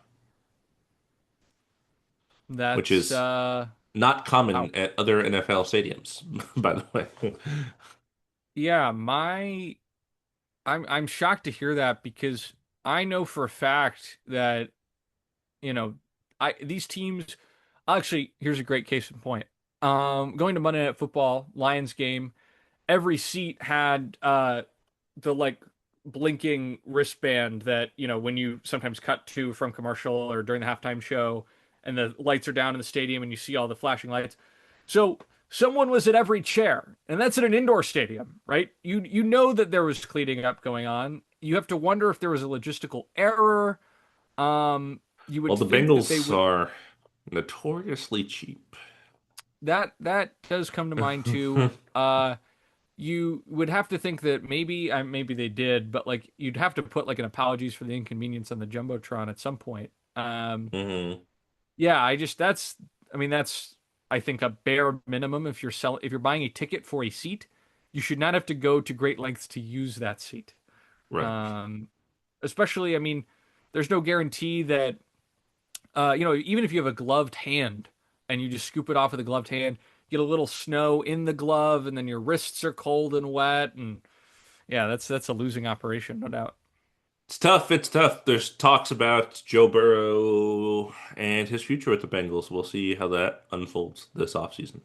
Speaker 2: which
Speaker 1: That's
Speaker 2: is not common
Speaker 1: wow.
Speaker 2: at other NFL stadiums, by the way.
Speaker 1: Yeah, I'm shocked to hear that because I know for a fact that, you know, I these teams actually here's a great case in point. Going to Monday Night Football, Lions game, every seat had the like blinking wristband that when you sometimes cut to from commercial or during the halftime show and the lights are down in the stadium and you see all the flashing lights. So someone was at every chair, and that's at an indoor stadium, right? You know that there was cleaning up going on. You have to wonder if there was a logistical error. You
Speaker 2: Well,
Speaker 1: would
Speaker 2: the
Speaker 1: think that they
Speaker 2: Bengals
Speaker 1: would.
Speaker 2: are notoriously cheap.
Speaker 1: That does come to mind too. You would have to think that maybe they did, but like you'd have to put like an apologies for the inconvenience on the jumbotron at some point.
Speaker 2: Hmm.
Speaker 1: Yeah, I mean that's I think a bare minimum if you're buying a ticket for a seat, you should not have to go to great lengths to use that seat.
Speaker 2: Right.
Speaker 1: Um, Especially, I mean, there's no guarantee that even if you have a gloved hand and you just scoop it off with a gloved hand, get a little snow in the glove, and then your wrists are cold and wet, and yeah, that's a losing operation, no doubt.
Speaker 2: It's tough. It's tough. There's talks about Joe Burrow and his future with the Bengals. We'll see how that unfolds this offseason.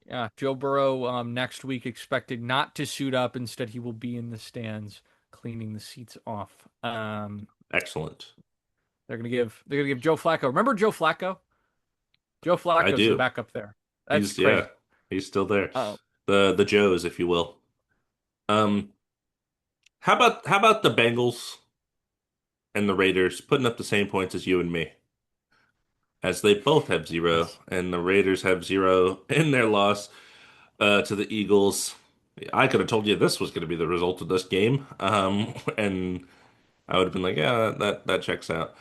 Speaker 1: Yeah, Joe Burrow next week expected not to suit up. Instead, he will be in the stands cleaning the seats off.
Speaker 2: Excellent.
Speaker 1: They're gonna give Joe Flacco. Remember Joe Flacco? Joe
Speaker 2: I
Speaker 1: Flacco's the
Speaker 2: do.
Speaker 1: backup there. That's
Speaker 2: He's yeah,
Speaker 1: crazy.
Speaker 2: he's still there.
Speaker 1: Oh,
Speaker 2: The Joes, if you will. Um, how about the Bengals and the Raiders putting up the same points as you and me, as they both have zero,
Speaker 1: yes.
Speaker 2: and the Raiders have zero in their loss to the Eagles. I could have told you this was going to be the result of this game, and I would have been like, yeah, that checks out.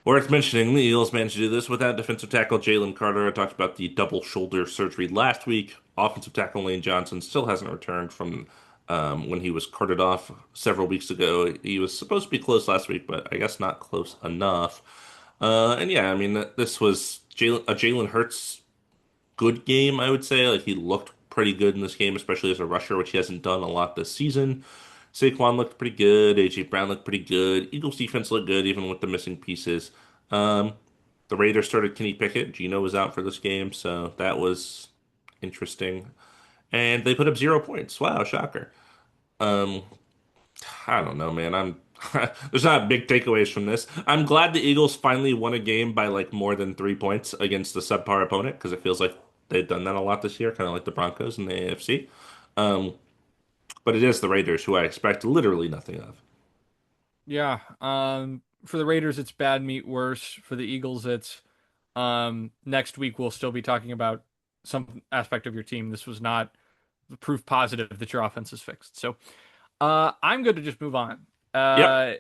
Speaker 2: Worth mentioning, the Eagles managed to do this without defensive tackle Jalen Carter. I talked about the double shoulder surgery last week. Offensive tackle Lane Johnson still hasn't returned from when he was carted off several weeks ago. He was supposed to be close last week, but I guess not close enough. And yeah, I mean, this was Jalen Hurts good game, I would say. Like he looked pretty good in this game, especially as a rusher, which he hasn't done a lot this season. Saquon looked pretty good. AJ Brown looked pretty good. Eagles defense looked good, even with the missing pieces. Um, the Raiders started Kenny Pickett. Gino was out for this game, so that was interesting. And they put up 0 points. Wow, shocker. Um, I don't know, man. There's not big takeaways from this. I'm glad the Eagles finally won a game by like more than 3 points against the subpar opponent because it feels like they've done that a lot this year, kind of like the Broncos in the AFC. Um, but it is the Raiders who I expect literally nothing of.
Speaker 1: Yeah. For the Raiders, it's bad meat worse. For the Eagles, it's next week we'll still be talking about some aspect of your team. This was not proof positive that your offense is fixed. So I'm good to just move on.
Speaker 2: Yep.
Speaker 1: Uh,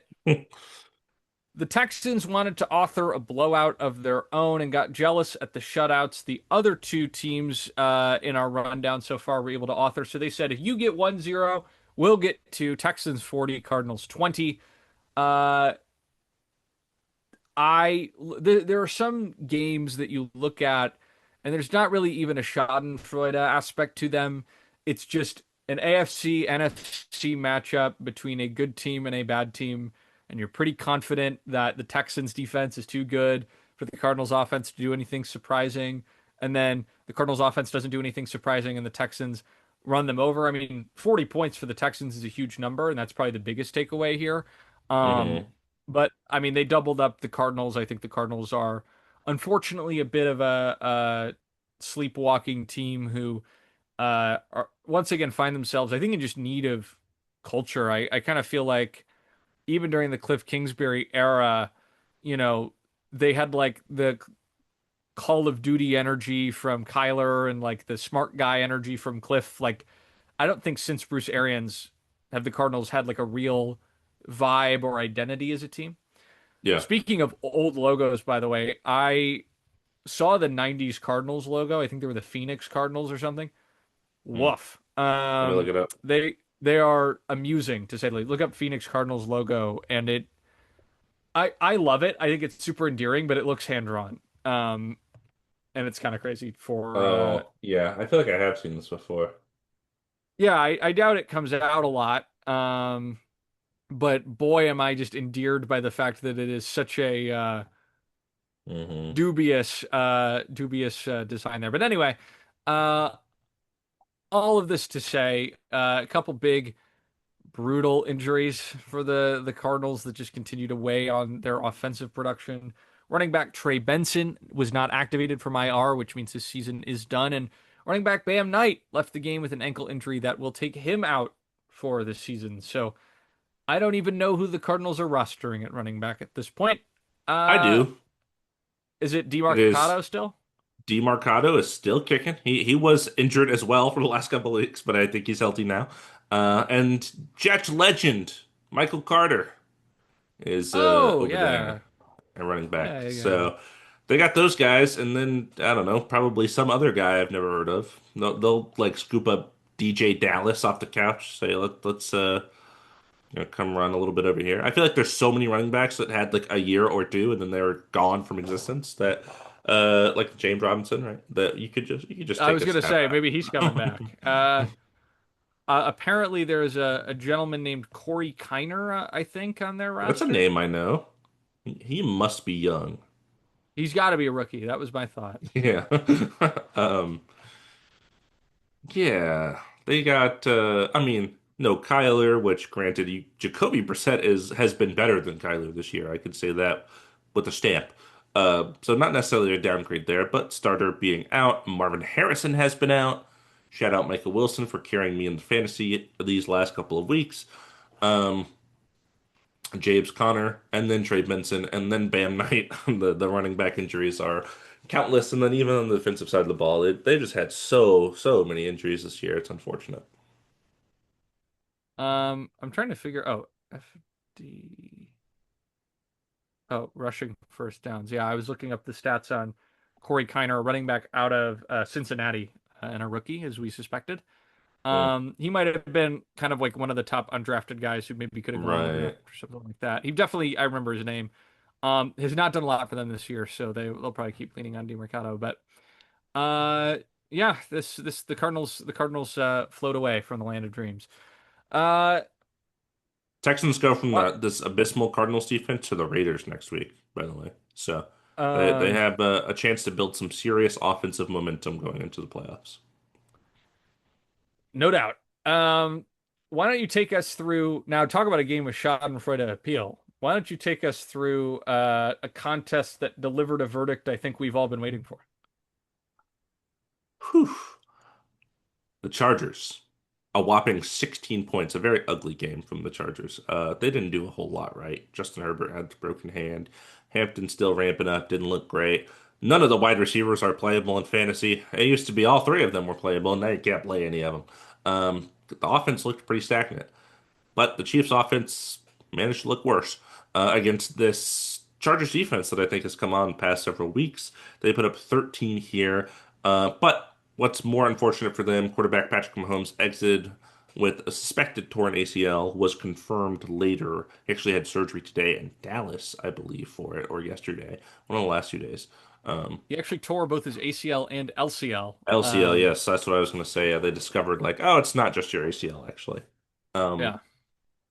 Speaker 1: the Texans wanted to author a blowout of their own and got jealous at the shutouts the other two teams in our rundown so far were able to author. So they said, if you get 1-0, we'll get to Texans 40, Cardinals 20. Uh, there are some games that you look at, and there's not really even a Schadenfreude aspect to them. It's just an AFC NFC matchup between a good team and a bad team, and you're pretty confident that the Texans defense is too good for the Cardinals offense to do anything surprising, and then the Cardinals offense doesn't do anything surprising, and the Texans run them over. I mean, 40 points for the Texans is a huge number, and that's probably the biggest takeaway here. Um,
Speaker 2: hmm
Speaker 1: but I mean, they doubled up the Cardinals. I think the Cardinals are unfortunately a bit of a sleepwalking team who are once again find themselves, I think, in just need of culture. I kind of feel like even during the Cliff Kingsbury era, you know, they had like the Call of Duty energy from Kyler and like the smart guy energy from Cliff. Like, I don't think since Bruce Arians have the Cardinals had like a real vibe or identity as a team.
Speaker 2: Yeah.
Speaker 1: Speaking of old logos, by the way, I saw the 90s Cardinals logo. I think they were the Phoenix Cardinals or something.
Speaker 2: Hmm.
Speaker 1: Woof.
Speaker 2: Let me look it up.
Speaker 1: They are amusing to say the least. Look up Phoenix Cardinals logo and I love it. I think it's super endearing, but it looks hand drawn. And it's kind of crazy for
Speaker 2: Oh, yeah. I feel like I have seen this before.
Speaker 1: yeah, I doubt it comes out a lot. But boy am I just endeared by the fact that it is such a
Speaker 2: hmm
Speaker 1: dubious design there. But anyway, uh all of this to say, a couple big brutal injuries for the Cardinals that just continue to weigh on their offensive production. Running back Trey Benson was not activated from IR, which means his season is done. And running back Bam Knight left the game with an ankle injury that will take him out for the season. So I don't even know who the Cardinals are rostering at running back at this point.
Speaker 2: I
Speaker 1: Uh,
Speaker 2: do.
Speaker 1: is it
Speaker 2: It is
Speaker 1: DeMarcado still?
Speaker 2: DeMarcado is still kicking. He was injured as well for the last couple of weeks, but I think he's healthy now. And Jets legend Michael Carter is
Speaker 1: Oh,
Speaker 2: over there
Speaker 1: yeah.
Speaker 2: and running back.
Speaker 1: Yeah, yeah.
Speaker 2: So they got those guys, and then I don't know, probably some other guy I've never heard of. They'll like scoop up DJ Dallas off the couch, say let's come run a little bit over here. I feel like there's so many running backs that had like a year or two, and then they were gone from existence. That Like James Robinson, right? That you could just
Speaker 1: I
Speaker 2: take
Speaker 1: was
Speaker 2: a
Speaker 1: gonna
Speaker 2: stab
Speaker 1: say
Speaker 2: at.
Speaker 1: maybe he's coming back. Apparently there's a gentleman named Corey Kiner, I think, on their
Speaker 2: That's a
Speaker 1: roster.
Speaker 2: name I know. He must be young.
Speaker 1: He's got to be a rookie. That was my thought.
Speaker 2: Yeah. Um, yeah. They got I mean, no Kyler, which granted Jacoby Brissett has been better than Kyler this year. I could say that with a stamp. So not necessarily a downgrade there, but starter being out. Marvin Harrison has been out. Shout out Michael Wilson for carrying me in the fantasy these last couple of weeks. Um, James Conner, and then Trey Benson, and then Bam Knight. The running back injuries are countless, and then even on the defensive side of the ball, they just had so many injuries this year. It's unfortunate.
Speaker 1: I'm trying to figure. Oh, FD. Oh, rushing first downs. Yeah, I was looking up the stats on Corey Kiner, running back out of Cincinnati, and a rookie, as we suspected.
Speaker 2: Mm,
Speaker 1: He might have been kind of like one of the top undrafted guys who maybe could have gone
Speaker 2: right.
Speaker 1: undrafted or something like that. He definitely, I remember his name. Has not done a lot for them this year, so they'll probably keep leaning on DeMarcado. But uh, yeah, this the Cardinals float away from the land of dreams. Uh,
Speaker 2: Texans go from
Speaker 1: what
Speaker 2: this abysmal Cardinals defense to the Raiders next week, by the way. So they
Speaker 1: um
Speaker 2: have a chance to build some serious offensive momentum going into the playoffs.
Speaker 1: No doubt. Why don't you take us through now? Talk about a game with Schadenfreude appeal. Why don't you take us through a contest that delivered a verdict I think we've all been waiting for?
Speaker 2: Whew. The Chargers, a whopping 16 points, a very ugly game from the Chargers. They didn't do a whole lot right. Justin Herbert had the broken hand. Hampton still ramping up, didn't look great. None of the wide receivers are playable in fantasy. It used to be all three of them were playable, and now you can't play any of them. The offense looked pretty stagnant. But the Chiefs' offense managed to look worse against this Chargers defense that I think has come on the past several weeks. They put up 13 here. But what's more unfortunate for them, quarterback Patrick Mahomes exited with a suspected torn ACL, was confirmed later. He actually had surgery today in Dallas, I believe, for it, or yesterday, one of the last 2 days. Um,
Speaker 1: He actually tore both his ACL and LCL.
Speaker 2: LCL, yes, that's what I was going to say. They discovered, like, oh, it's not just your ACL, actually. Um,
Speaker 1: Yeah.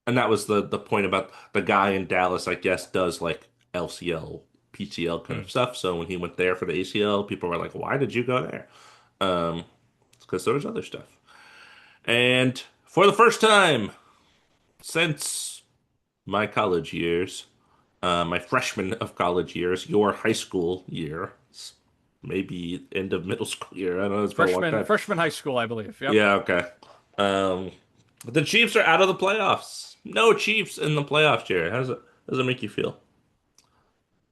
Speaker 2: And that was the point about the guy in Dallas, I guess, does like LCL, PCL kind
Speaker 1: Hmm.
Speaker 2: of stuff. So when he went there for the ACL, people were like, "Why did you go there?" It's because there was other stuff. And for the first time since my college years, my freshman of college years, your high school year, maybe end of middle school year. I don't know, it's been a long
Speaker 1: Freshman
Speaker 2: time.
Speaker 1: freshman high school, I believe. Yep.
Speaker 2: Yeah, okay. Um, the Chiefs are out of the playoffs. No Chiefs in the playoffs, Jerry. How does it make you feel?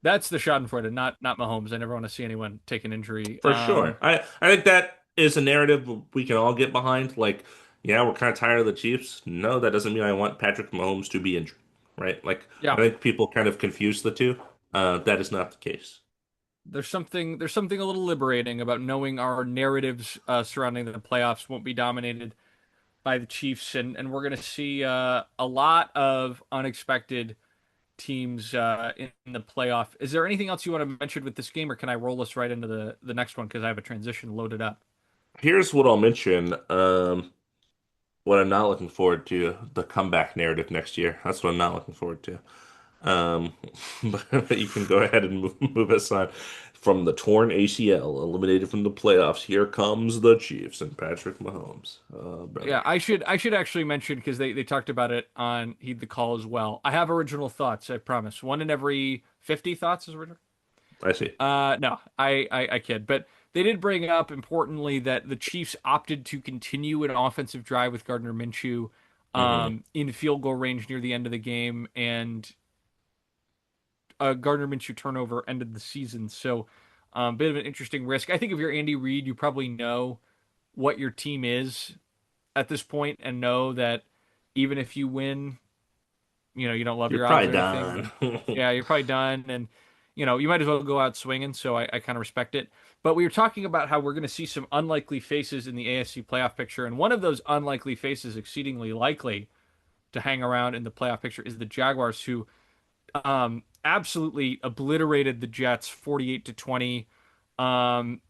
Speaker 1: That's the Schadenfreude, not Mahomes. I never want to see anyone take an injury.
Speaker 2: For sure. I think that is a narrative we can all get behind. Like, yeah, we're kind of tired of the Chiefs. No, that doesn't mean I want Patrick Mahomes to be injured, right? Like, I
Speaker 1: Yeah.
Speaker 2: think people kind of confuse the two. That is not the case.
Speaker 1: There's something a little liberating about knowing our narratives surrounding the playoffs won't be dominated by the Chiefs, and we're going to see a lot of unexpected teams in the playoff. Is there anything else you want to mention with this game, or can I roll us right into the next one because I have a transition loaded up?
Speaker 2: Here's what I'll mention. What I'm not looking forward to, the comeback narrative next year. That's what I'm not looking forward to. Um, but you can go ahead and move us on from the torn ACL, eliminated from the playoffs. Here comes the Chiefs and Patrick Mahomes.
Speaker 1: Yeah,
Speaker 2: Brother.
Speaker 1: I should actually mention because they talked about it on Heed the Call as well. I have original thoughts, I promise. One in every 50 thoughts is original.
Speaker 2: I see.
Speaker 1: No, I kid. But they did bring up importantly that the Chiefs opted to continue an offensive drive with Gardner Minshew
Speaker 2: Hmm.
Speaker 1: in field goal range near the end of the game, and a Gardner Minshew turnover ended the season. So, bit of an interesting risk. I think if you're Andy Reid, you probably know what your team is at this point and know that even if you win, you don't love
Speaker 2: You're
Speaker 1: your odds
Speaker 2: probably
Speaker 1: or anything, but
Speaker 2: done.
Speaker 1: yeah, you're probably done. And, you might as well go out swinging. So I kind of respect it. But we were talking about how we're going to see some unlikely faces in the AFC playoff picture. And one of those unlikely faces, exceedingly likely to hang around in the playoff picture, is the Jaguars, who absolutely obliterated the Jets 48-20. Um,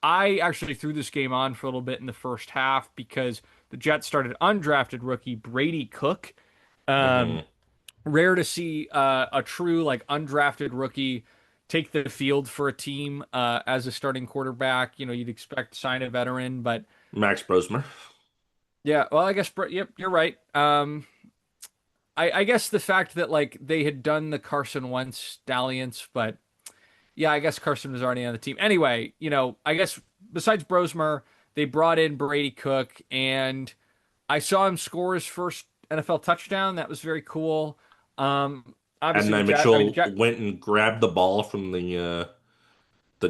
Speaker 1: I actually threw this game on for a little bit in the first half because the Jets started undrafted rookie Brady Cook. Um,
Speaker 2: Hmm.
Speaker 1: Rare to see a true like undrafted rookie take the field for a team as a starting quarterback. You know, you'd expect to sign a veteran, but
Speaker 2: Max Brosmer.
Speaker 1: yeah, well, I guess yep, you're right. I guess the fact that like they had done the Carson Wentz dalliance, but yeah, I guess Carson was already on the team. Anyway, you know, I guess besides Brosmer, they brought in Brady Cook, and I saw him score his first NFL touchdown. That was very cool. Obviously
Speaker 2: Adonai
Speaker 1: the
Speaker 2: Mitchell
Speaker 1: Jack.
Speaker 2: went and grabbed the ball from the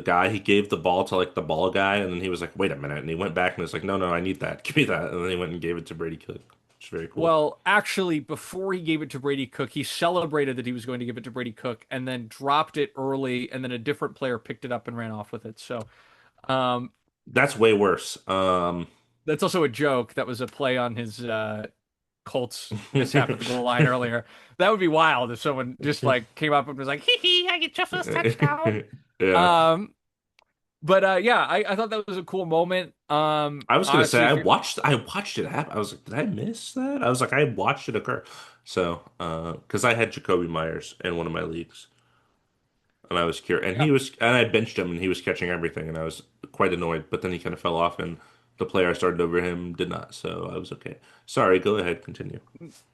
Speaker 2: guy. He gave the ball to like the ball guy, and then he was like, "Wait a minute!" And he went back and was like, "No, no, I need that. Give me that." And then he went and gave it to Brady Cook, which is very cool.
Speaker 1: Well, actually, before he gave it to Brady Cook, he celebrated that he was going to give it to Brady Cook, and then dropped it early, and then a different player picked it up and ran off with it. So, um,
Speaker 2: That's way worse.
Speaker 1: that's also a joke. That was a play on his Colts mishap at the goal line earlier. That would be wild if someone just like came up and was like, "Hee hee, I get your first touchdown."
Speaker 2: Yeah.
Speaker 1: Um, but yeah, I thought that was a cool moment.
Speaker 2: I was gonna say
Speaker 1: Honestly, if you're
Speaker 2: I watched it happen. I was like, did I miss that? I was like, I watched it occur. So, because I had Jacoby Myers in one of my leagues, and I was curious,
Speaker 1: yeah,
Speaker 2: and I benched him, and he was catching everything, and I was quite annoyed. But then he kind of fell off, and the player I started over him did not, so I was okay. Sorry, go ahead, continue.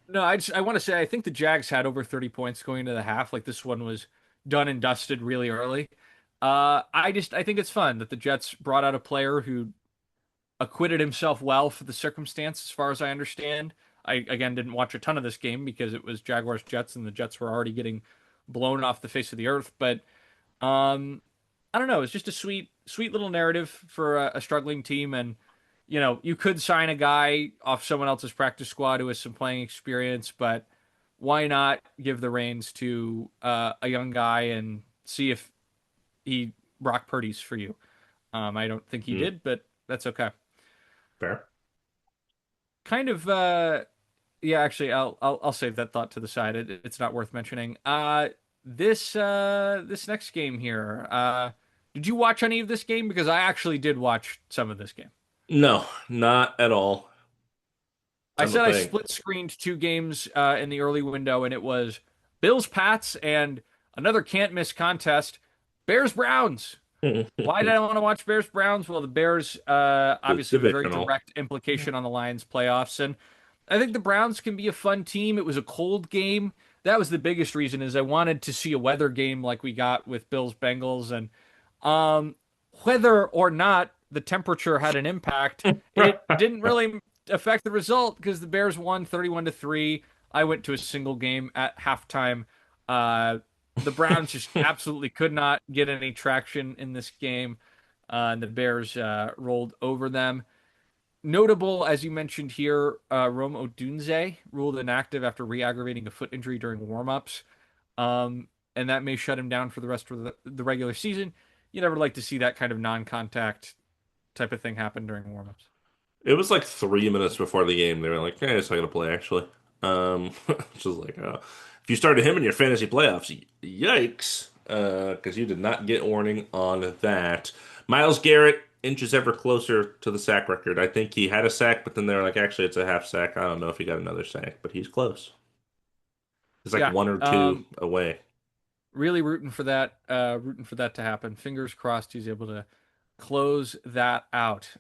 Speaker 1: no, I want to say I think the Jags had over 30 points going into the half. Like this one was done and dusted really early. I think it's fun that the Jets brought out a player who acquitted himself well for the circumstance, as far as I understand. I again didn't watch a ton of this game because it was Jaguars Jets and the Jets were already getting blown off the face of the earth. But um, I don't know. It's just a sweet little narrative for a struggling team, and you know you could sign a guy off someone else's practice squad who has some playing experience, but why not give the reins to a young guy and see if he Brock Purdy's for you? I don't think he
Speaker 2: Hmm,
Speaker 1: did, but that's okay.
Speaker 2: fair.
Speaker 1: Kind of yeah, actually I'll save that thought to the side. It's not worth mentioning. This next game here. Did you watch any of this game? Because I actually did watch some of this game.
Speaker 2: No, not at all.
Speaker 1: I
Speaker 2: I don't
Speaker 1: said I
Speaker 2: think.
Speaker 1: split screened two games in the early window, and it was Bills Pats and another can't miss contest, Bears Browns. Why did I want to watch Bears Browns? Well, the Bears
Speaker 2: The
Speaker 1: obviously have a very
Speaker 2: divisional.
Speaker 1: direct implication on the Lions playoffs, and I think the Browns can be a fun team. It was a cold game. That was the biggest reason is I wanted to see a weather game like we got with Bills Bengals, and um, whether or not the temperature had an impact, it didn't really affect the result because the Bears won 31-3. I went to a single game at halftime. Uh, the Browns just absolutely could not get any traction in this game, and the Bears rolled over them. Notable, as you mentioned here, Rome Odunze ruled inactive after re-aggravating a foot injury during warm-ups, and that may shut him down for the rest of the regular season. You never like to see that kind of non-contact type of thing happen during warm-ups.
Speaker 2: It was like 3 minutes before the game. They were like, "Hey, it's not gonna play actually." Which was like, if you started him in your fantasy playoffs, yikes! Because you did not get warning on that. Miles Garrett inches ever closer to the sack record. I think he had a sack, but then they're like, actually, it's a half sack. I don't know if he got another sack, but he's close. He's like
Speaker 1: Yeah,
Speaker 2: one or two away.
Speaker 1: really rooting for that to happen. Fingers crossed he's able to close that out.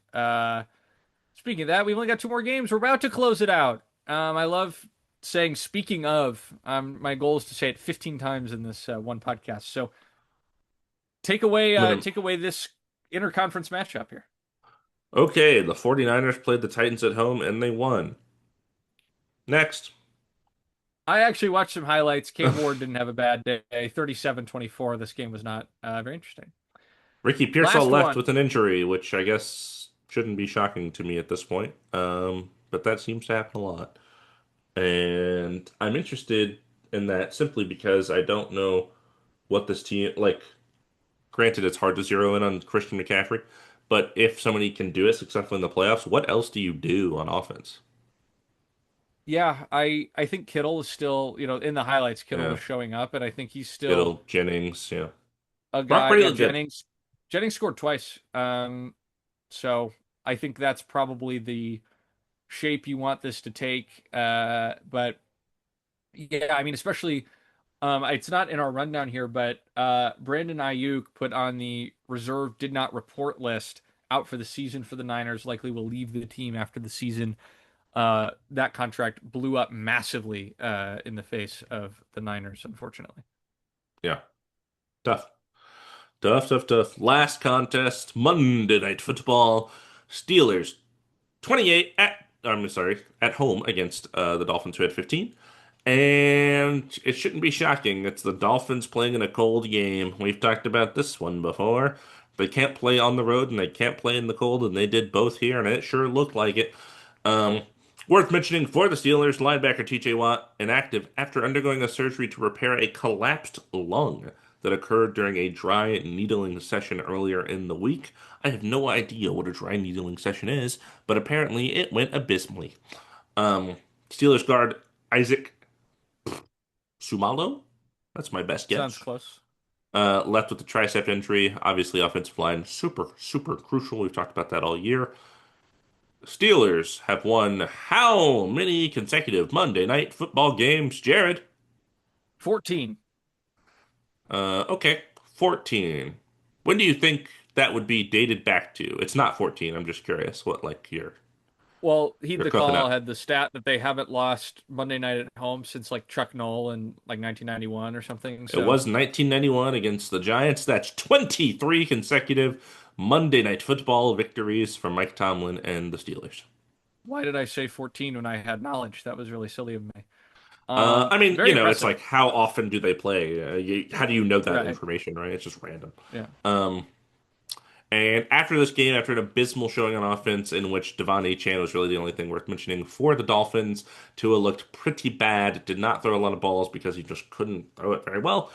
Speaker 1: Speaking of that, we've only got two more games. We're about to close it out. I love saying "speaking of." My goal is to say it 15 times in this one podcast. So
Speaker 2: Minimum.
Speaker 1: take away this interconference matchup here.
Speaker 2: Okay, the 49ers played the Titans at home and they won. Next.
Speaker 1: I actually watched some highlights. Cam Ward didn't have a bad day. 37-24. This game was not very interesting.
Speaker 2: Ricky Pearsall
Speaker 1: Last
Speaker 2: left
Speaker 1: one.
Speaker 2: with an injury, which I guess shouldn't be shocking to me at this point. But that seems to happen a lot. And I'm interested in that simply because I don't know what this team like. Granted, it's hard to zero in on Christian McCaffrey, but if somebody can do it successfully in the playoffs, what else do you do on offense?
Speaker 1: Yeah, I think Kittle is still, you know, in the highlights, Kittle
Speaker 2: Yeah,
Speaker 1: was showing up, and I think he's still
Speaker 2: Kittle, Jennings, yeah.
Speaker 1: a
Speaker 2: Brock
Speaker 1: guy.
Speaker 2: Purdy
Speaker 1: Yeah,
Speaker 2: looked good.
Speaker 1: Jennings. Jennings scored twice. So I think that's probably the shape you want this to take. But yeah, I mean, especially it's not in our rundown here, but Brandon Ayuk put on the reserve did not report list out for the season for the Niners. Likely will leave the team after the season. That contract blew up massively in the face of the Niners, unfortunately.
Speaker 2: Yeah, tough. Tough, tough, tough. Last contest, Monday Night Football. Steelers 28 I'm sorry, at home against the Dolphins who had 15. And it shouldn't be shocking. It's the Dolphins playing in a cold game. We've talked about this one before. They can't play on the road and they can't play in the cold, and they did both here, and it sure looked like it. Um, Worth mentioning for the Steelers, linebacker TJ Watt inactive after undergoing a surgery to repair a collapsed lung that occurred during a dry needling session earlier in the week. I have no idea what a dry needling session is, but apparently it went abysmally. Um, Steelers guard Isaac Sumalo, that's my best
Speaker 1: Sounds
Speaker 2: guess.
Speaker 1: close.
Speaker 2: Left with the tricep injury. Obviously, offensive line super, super crucial. We've talked about that all year. Steelers have won how many consecutive Monday night football games, Jared?
Speaker 1: 14.
Speaker 2: Okay, 14. When do you think that would be dated back to? It's not 14. I'm just curious what like
Speaker 1: Well, Heed
Speaker 2: you're
Speaker 1: the
Speaker 2: cooking
Speaker 1: Call
Speaker 2: up.
Speaker 1: had the stat that they haven't lost Monday night at home since like Chuck Noll in like 1991 or something.
Speaker 2: It
Speaker 1: So
Speaker 2: was 1991 against the Giants. That's 23 consecutive Monday night football victories for Mike Tomlin and the Steelers.
Speaker 1: why did I say 14 when I had knowledge? That was really silly of me.
Speaker 2: I mean,
Speaker 1: Very
Speaker 2: it's
Speaker 1: impressive.
Speaker 2: like how often do they play? How do you know that
Speaker 1: Right.
Speaker 2: information, right? It's just random.
Speaker 1: Yeah.
Speaker 2: Um, and after this game, after an abysmal showing on offense in which Devon Achane was really the only thing worth mentioning for the Dolphins, Tua looked pretty bad, did not throw a lot of balls because he just couldn't throw it very well.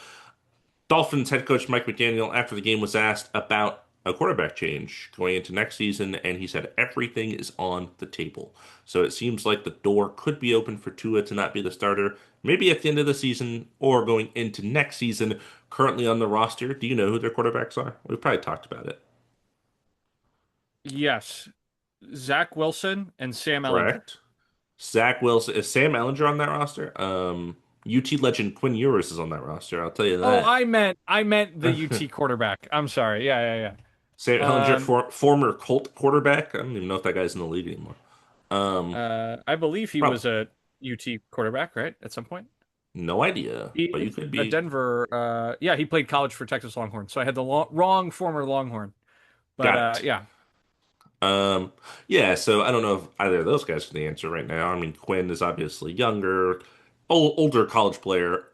Speaker 2: Dolphins head coach Mike McDaniel, after the game, was asked about a quarterback change going into next season, and he said everything is on the table. So it seems like the door could be open for Tua to not be the starter, maybe at the end of the season or going into next season. Currently on the roster, do you know who their quarterbacks are? We've probably talked about it.
Speaker 1: Yes. Zach Wilson and Sam Ellinger.
Speaker 2: Correct. Zach Wilson is Sam Ellinger on that roster. UT legend Quinn Ewers is on that roster. I'll tell you
Speaker 1: Oh,
Speaker 2: that.
Speaker 1: I meant the UT quarterback. I'm sorry. Yeah,
Speaker 2: Sam
Speaker 1: yeah,
Speaker 2: Ellinger,
Speaker 1: yeah.
Speaker 2: former Colt quarterback. I don't even know if that guy's in the league anymore. Um,
Speaker 1: I believe he
Speaker 2: Probably
Speaker 1: was a UT quarterback, right? At some point.
Speaker 2: no idea,
Speaker 1: He
Speaker 2: but you
Speaker 1: is
Speaker 2: could
Speaker 1: a
Speaker 2: be
Speaker 1: Denver. Yeah, he played college for Texas Longhorns. So I had the wrong former Longhorn. But
Speaker 2: got it.
Speaker 1: yeah,
Speaker 2: Um, yeah. So I don't know if either of those guys can answer right now. I mean, Quinn is obviously younger, older college player.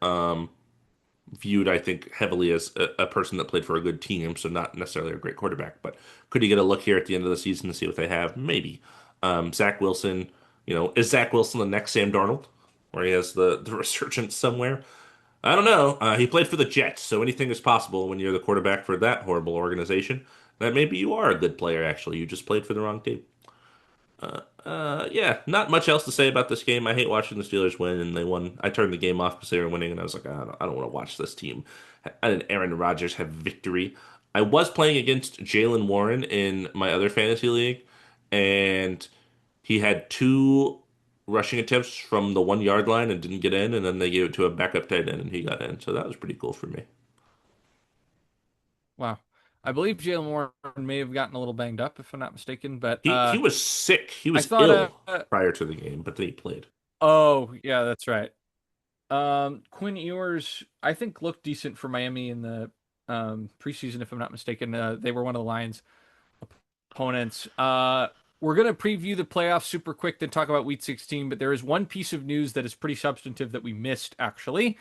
Speaker 2: Viewed, I think, heavily as a person that played for a good team, so not necessarily a great quarterback. But could he get a look here at the end of the season to see what they have? Maybe. Zach Wilson, is Zach Wilson the next Sam Darnold, where he has the resurgence somewhere? I don't know. He played for the Jets, so anything is possible when you're the quarterback for that horrible organization. That maybe you are a good player, actually. You just played for the wrong team. Yeah, not much else to say about this game. I hate watching the Steelers win, and they won. I turned the game off because they were winning, and I was like, I don't want to watch this team. And Aaron Rodgers have victory. I was playing against Jalen Warren in my other fantasy league, and he had two rushing attempts from the 1 yard line and didn't get in, and then they gave it to a backup tight end, and he got in. So that was pretty cool for me.
Speaker 1: wow. I believe Jalen Warren may have gotten a little banged up, if I'm not mistaken. But
Speaker 2: He was sick. He
Speaker 1: I
Speaker 2: was
Speaker 1: thought,
Speaker 2: ill prior to the game, but then he played.
Speaker 1: oh yeah, that's right. Quinn Ewers, I think looked decent for Miami in the preseason, if I'm not mistaken. They were one of the Lions' opponents. We're gonna preview the playoffs super quick, then talk about Week 16. But there is one piece of news that is pretty substantive that we missed actually.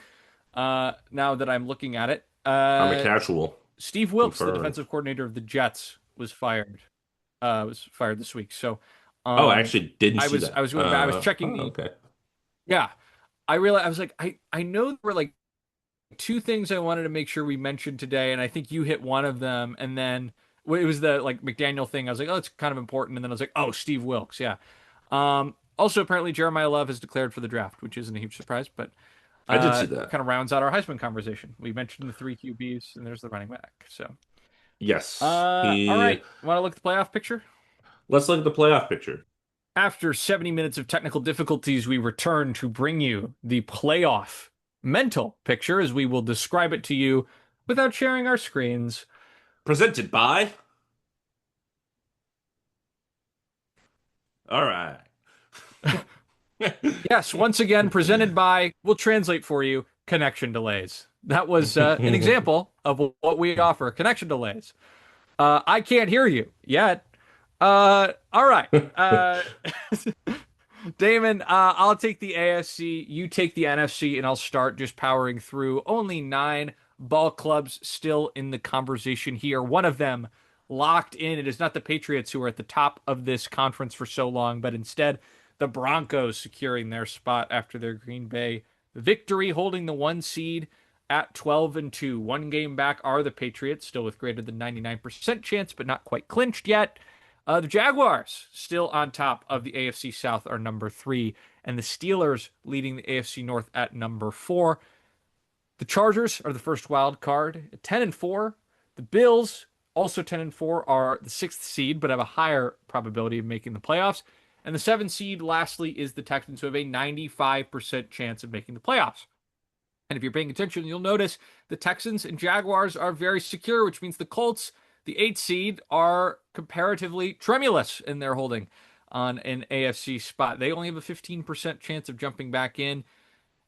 Speaker 1: Now that I'm looking at it,
Speaker 2: I'm a casual.
Speaker 1: Steve Wilkes, the
Speaker 2: Confirmed.
Speaker 1: defensive coordinator of the Jets, was fired. Was fired this week. So,
Speaker 2: Oh, I
Speaker 1: um,
Speaker 2: actually didn't see
Speaker 1: I
Speaker 2: that.
Speaker 1: was going back. I was checking
Speaker 2: Oh,
Speaker 1: the
Speaker 2: okay.
Speaker 1: yeah. I realized I was like I know there were like two things I wanted to make sure we mentioned today, and I think you hit one of them, and then well, it was the like McDaniel thing. I was like, oh, it's kind of important, and then I was like, oh, Steve Wilkes, yeah. Also, apparently Jeremiah Love has declared for the draft, which isn't a huge surprise, but
Speaker 2: I did see that.
Speaker 1: kind of rounds out our Heisman conversation. We mentioned the three QBs, and there's the running back. So
Speaker 2: Yes.
Speaker 1: All
Speaker 2: He
Speaker 1: right. Want to look at the playoff picture?
Speaker 2: Let's look at the playoff picture.
Speaker 1: After 70 minutes of technical difficulties, we return to bring you the playoff mental picture as we will describe it to you without sharing our screens.
Speaker 2: Presented by. All right.
Speaker 1: Yes, once again, presented by, we'll translate for you, connection delays. That was an example of what we offer connection delays. I can't hear you yet. All right. Damon, I'll take the ASC, you take the NFC, and I'll start just powering through. Only nine ball clubs still in the conversation here. One of them locked in. It is not the Patriots who are at the top of this conference for so long, but instead the Broncos securing their spot after their Green Bay victory, holding the one seed at 12 and 2. One game back are the Patriots, still with greater than 99% chance, but not quite clinched yet. The Jaguars still on top of the AFC South are number three, and the Steelers leading the AFC North at number four. The Chargers are the first wild card at 10 and 4. The Bills, also 10 and 4, are the sixth seed, but have a higher probability of making the playoffs. And the seventh seed, lastly, is the Texans, who have a 95% chance of making the playoffs. And if you're paying attention, you'll notice the Texans and Jaguars are very secure, which means the Colts, the eighth seed, are comparatively tremulous in their holding on an AFC spot. They only have a 15% chance of jumping back in.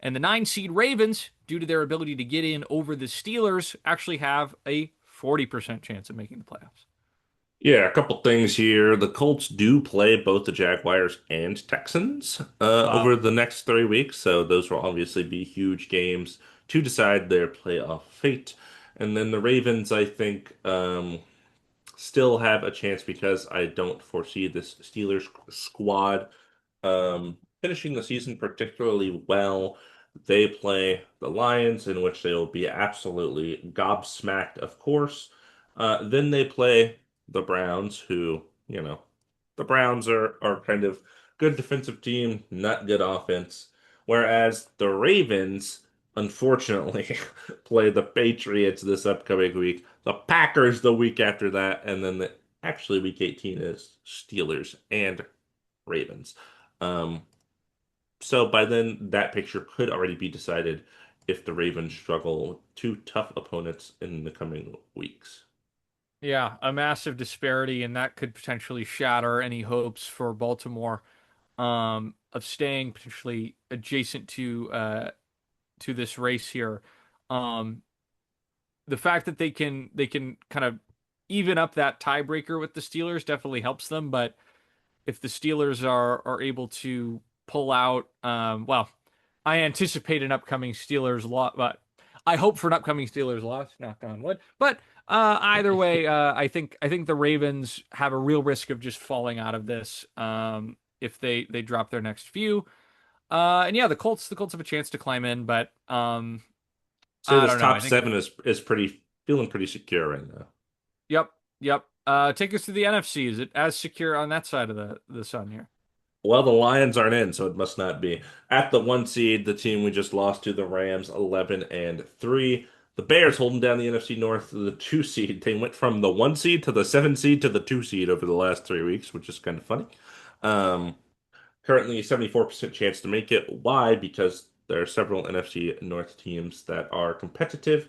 Speaker 1: And the nine seed Ravens, due to their ability to get in over the Steelers, actually have a 40% chance of making the playoffs.
Speaker 2: Yeah, a couple things here. The Colts do play both the Jaguars and Texans
Speaker 1: Uh,
Speaker 2: over the next 3 weeks, so those will obviously be huge games to decide their playoff fate. And then the Ravens, I think, still have a chance because I don't foresee this Steelers squad finishing the season particularly well. They play the Lions, in which they will be absolutely gobsmacked, of course. Then they play the Browns, who, the Browns are kind of good defensive team, not good offense. Whereas the Ravens, unfortunately, play the Patriots this upcoming week, the Packers the week after that, and then actually week 18 is Steelers and Ravens. Um, so by then, that picture could already be decided if the Ravens struggle with two tough opponents in the coming weeks.
Speaker 1: yeah, a massive disparity, and that could potentially shatter any hopes for Baltimore of staying potentially adjacent to this race here. Um, the fact that they can kind of even up that tiebreaker with the Steelers definitely helps them. But if the Steelers are able to pull out, well, I anticipate an upcoming Steelers loss, but I hope for an upcoming Steelers loss. Knock on wood. But either way, I think the Ravens have a real risk of just falling out of this if they drop their next few. And yeah, the Colts have a chance to climb in, but
Speaker 2: Say
Speaker 1: I
Speaker 2: this
Speaker 1: don't know.
Speaker 2: top
Speaker 1: I think
Speaker 2: seven is pretty feeling pretty secure right now.
Speaker 1: yep, yep. Take us to the NFC. Is it as secure on that side of the sun here?
Speaker 2: Well, the Lions aren't in, so it must not be. At the one seed, the team we just lost to, the Rams, 11 and 3. The Bears holding down the NFC North, the two seed. They went from the one seed to the seven seed to the two seed over the last 3 weeks, which is kind of funny. Um, Currently, 74% chance to make it. Why? Because there are several NFC North teams that are competitive.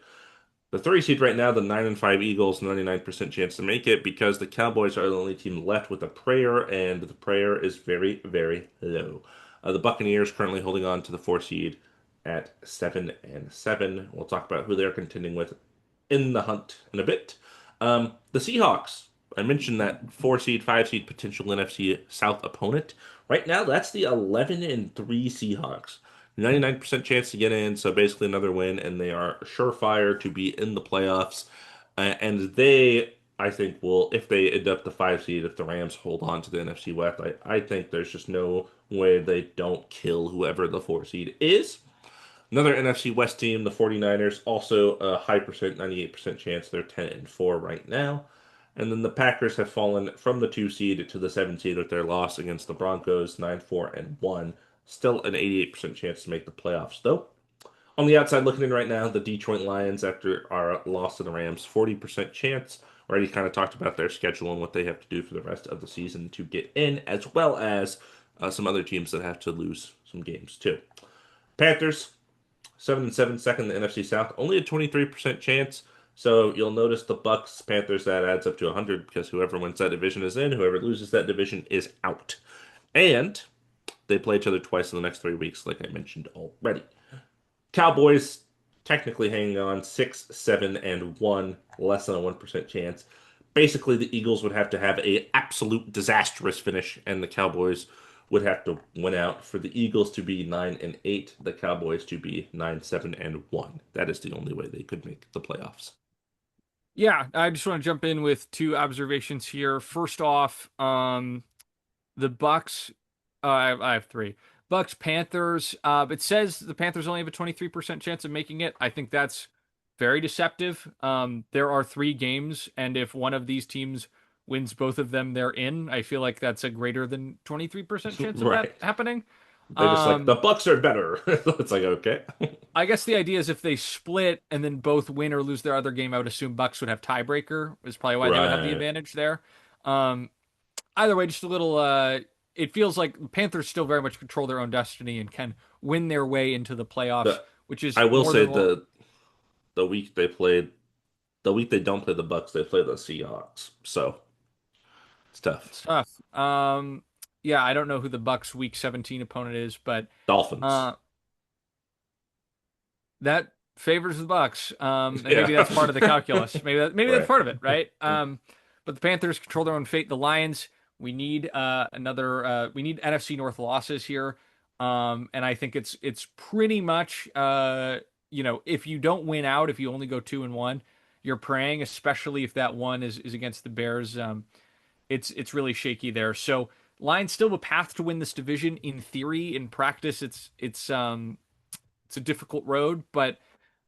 Speaker 2: The three seed right now, the 9 and 5 Eagles, 99% chance to make it because the Cowboys are the only team left with a prayer, and the prayer is very, very low. The Buccaneers currently holding on to the four seed at 7 and 7. We'll talk about who they're contending with in the hunt in a bit. The Seahawks. I mentioned that four seed, five seed potential NFC South opponent. Right now, that's the 11 and 3 Seahawks. 99% chance to get in, so basically another win, and they are surefire to be in the playoffs. And they, I think, will, if they end up the five seed, if the Rams hold on to the NFC West, I think there's just no way they don't kill whoever the four seed is. Another NFC West team, the 49ers, also a high percent, 98% chance they're 10 and 4 right now. And then the Packers have fallen from the 2 seed to the 7 seed with their loss against the Broncos, 9-4 and 1. Still an 88% chance to make the playoffs, though. On the outside looking in right now, the Detroit Lions, after our loss to the Rams, 40% chance. Already kind of talked about their schedule and what they have to do for the rest of the season to get in, as well as some other teams that have to lose some games too. Panthers, 7-7, second in the NFC South, only a 23% chance. So you'll notice the Bucks, Panthers, that adds up to 100 because whoever wins that division is in, whoever loses that division is out. And they play each other twice in the next 3 weeks, like I mentioned already. Cowboys technically hanging on 6-7-1, less than a 1% chance. Basically, the Eagles would have to have a absolute disastrous finish, and the Cowboys would have to win out for the Eagles to be 9-8, the Cowboys to be 9-7-1. That is the only way they could make the playoffs.
Speaker 1: Yeah, I just want to jump in with two observations here. First off, the Bucks. I have three. Bucks Panthers. It says the Panthers only have a 23% chance of making it. I think that's very deceptive. There are three games, and if one of these teams wins both of them, they're in. I feel like that's a greater than 23% chance of that
Speaker 2: Right.
Speaker 1: happening.
Speaker 2: They just like the
Speaker 1: Um,
Speaker 2: Bucks are better. It's like okay.
Speaker 1: I guess the idea is if they split and then both win or lose their other game, I would assume Bucks would have tiebreaker. Is probably why they would have the
Speaker 2: Right.
Speaker 1: advantage there. Um, Either way, just a little. It feels like the Panthers still very much control their own destiny and can win their way into the playoffs,
Speaker 2: The
Speaker 1: which is
Speaker 2: I will
Speaker 1: more
Speaker 2: say
Speaker 1: than what
Speaker 2: the week they played the week they don't play the Bucks, they play the Seahawks. So it's tough.
Speaker 1: it's tough. Yeah, I don't know who the Bucks Week 17 opponent is, but
Speaker 2: Dolphins.
Speaker 1: uh, that favors the Bucks. And
Speaker 2: Yeah.
Speaker 1: maybe that's part of the calculus. Maybe that's
Speaker 2: Right.
Speaker 1: part of it, right? But the Panthers control their own fate. The Lions, we need another. We need NFC North losses here. And I think it's pretty much if you don't win out, if you only go 2-1, you're praying, especially if that one is against the Bears. It's really shaky there. So Lions still have a path to win this division in theory. In practice, it's a difficult road, but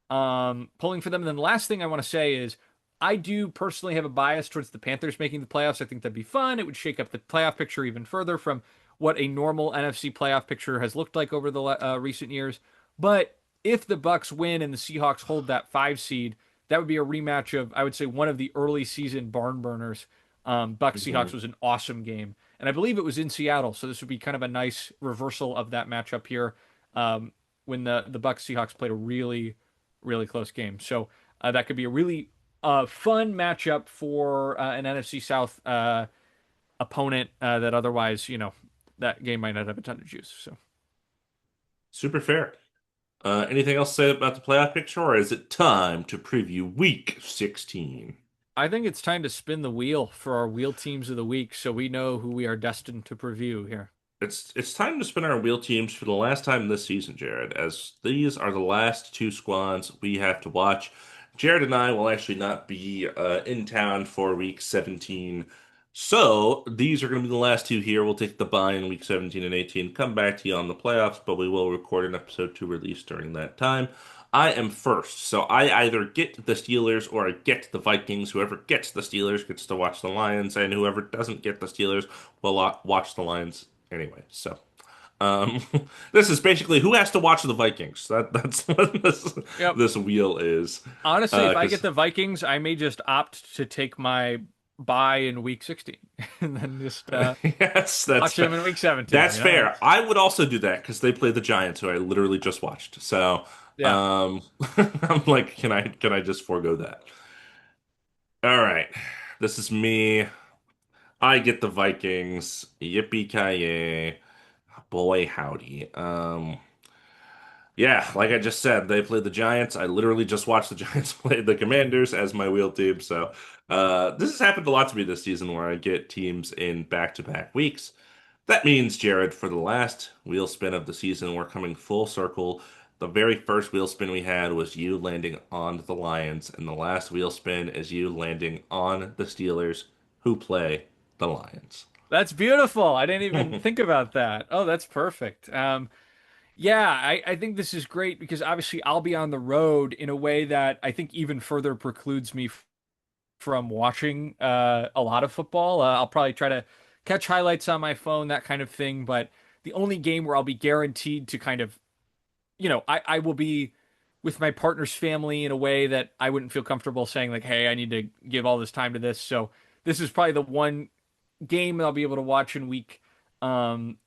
Speaker 1: pulling for them. And then the last thing I want to say is I do personally have a bias towards the Panthers making the playoffs. I think that'd be fun. It would shake up the playoff picture even further from what a normal NFC playoff picture has looked like over the recent years. But if the Bucks win and the Seahawks hold that 5 seed, that would be a rematch of, I would say, one of the early season barn burners. Bucks Seahawks
Speaker 2: Mhm.
Speaker 1: was an awesome game, and I believe it was in Seattle, so this would be kind of a nice reversal of that matchup here. Um, when the Bucks Seahawks played a really close game. So that could be a really fun matchup for an NFC South opponent that otherwise, that game might not have a ton of juice. So
Speaker 2: Super fair. Anything else to say about the playoff picture, or is it time to preview week 16?
Speaker 1: I think it's time to spin the wheel for our wheel teams of the week so we know who we are destined to preview here.
Speaker 2: It's time to spin our wheel teams for the last time this season, Jared, as these are the last two squads we have to watch. Jared and I will actually not be in town for week 17. So these are going to be the last two here. We'll take the bye in week 17 and 18, come back to you on the playoffs, but we will record an episode to release during that time. I am first, so I either get the Steelers or I get the Vikings. Whoever gets the Steelers gets to watch the Lions, and whoever doesn't get the Steelers will watch the Lions anyway. So, um, this is basically who has to watch the Vikings. That's what
Speaker 1: Yep.
Speaker 2: this wheel is.
Speaker 1: Honestly, if I get
Speaker 2: Because
Speaker 1: the Vikings, I may just opt to take my bye in week 16 and then just
Speaker 2: yes,
Speaker 1: watch them in week 17.
Speaker 2: that's fair. I would also do that because they play the Giants, who I literally just watched. So,
Speaker 1: Yeah.
Speaker 2: I'm like, can I just forego that? All right, this is me. I get the Vikings. Yippee ki Boy, howdy. Yeah, like I just said, they played the Giants. I literally just watched the Giants play the Commanders as my wheel team. So, this has happened a lot to me this season where I get teams in back-to-back weeks. That means, Jared, for the last wheel spin of the season, we're coming full circle. The very first wheel spin we had was you landing on the Lions, and the last wheel spin is you landing on the Steelers, who play the Lions.
Speaker 1: That's beautiful. I didn't even think about that. Oh, that's perfect. Yeah, I think this is great because obviously I'll be on the road in a way that I think even further precludes me from watching a lot of football. I'll probably try to catch highlights on my phone, that kind of thing. But the only game where I'll be guaranteed to kind of, I will be with my partner's family in a way that I wouldn't feel comfortable saying like, "Hey, I need to give all this time to this." So this is probably the one game that I'll be able to watch in week um,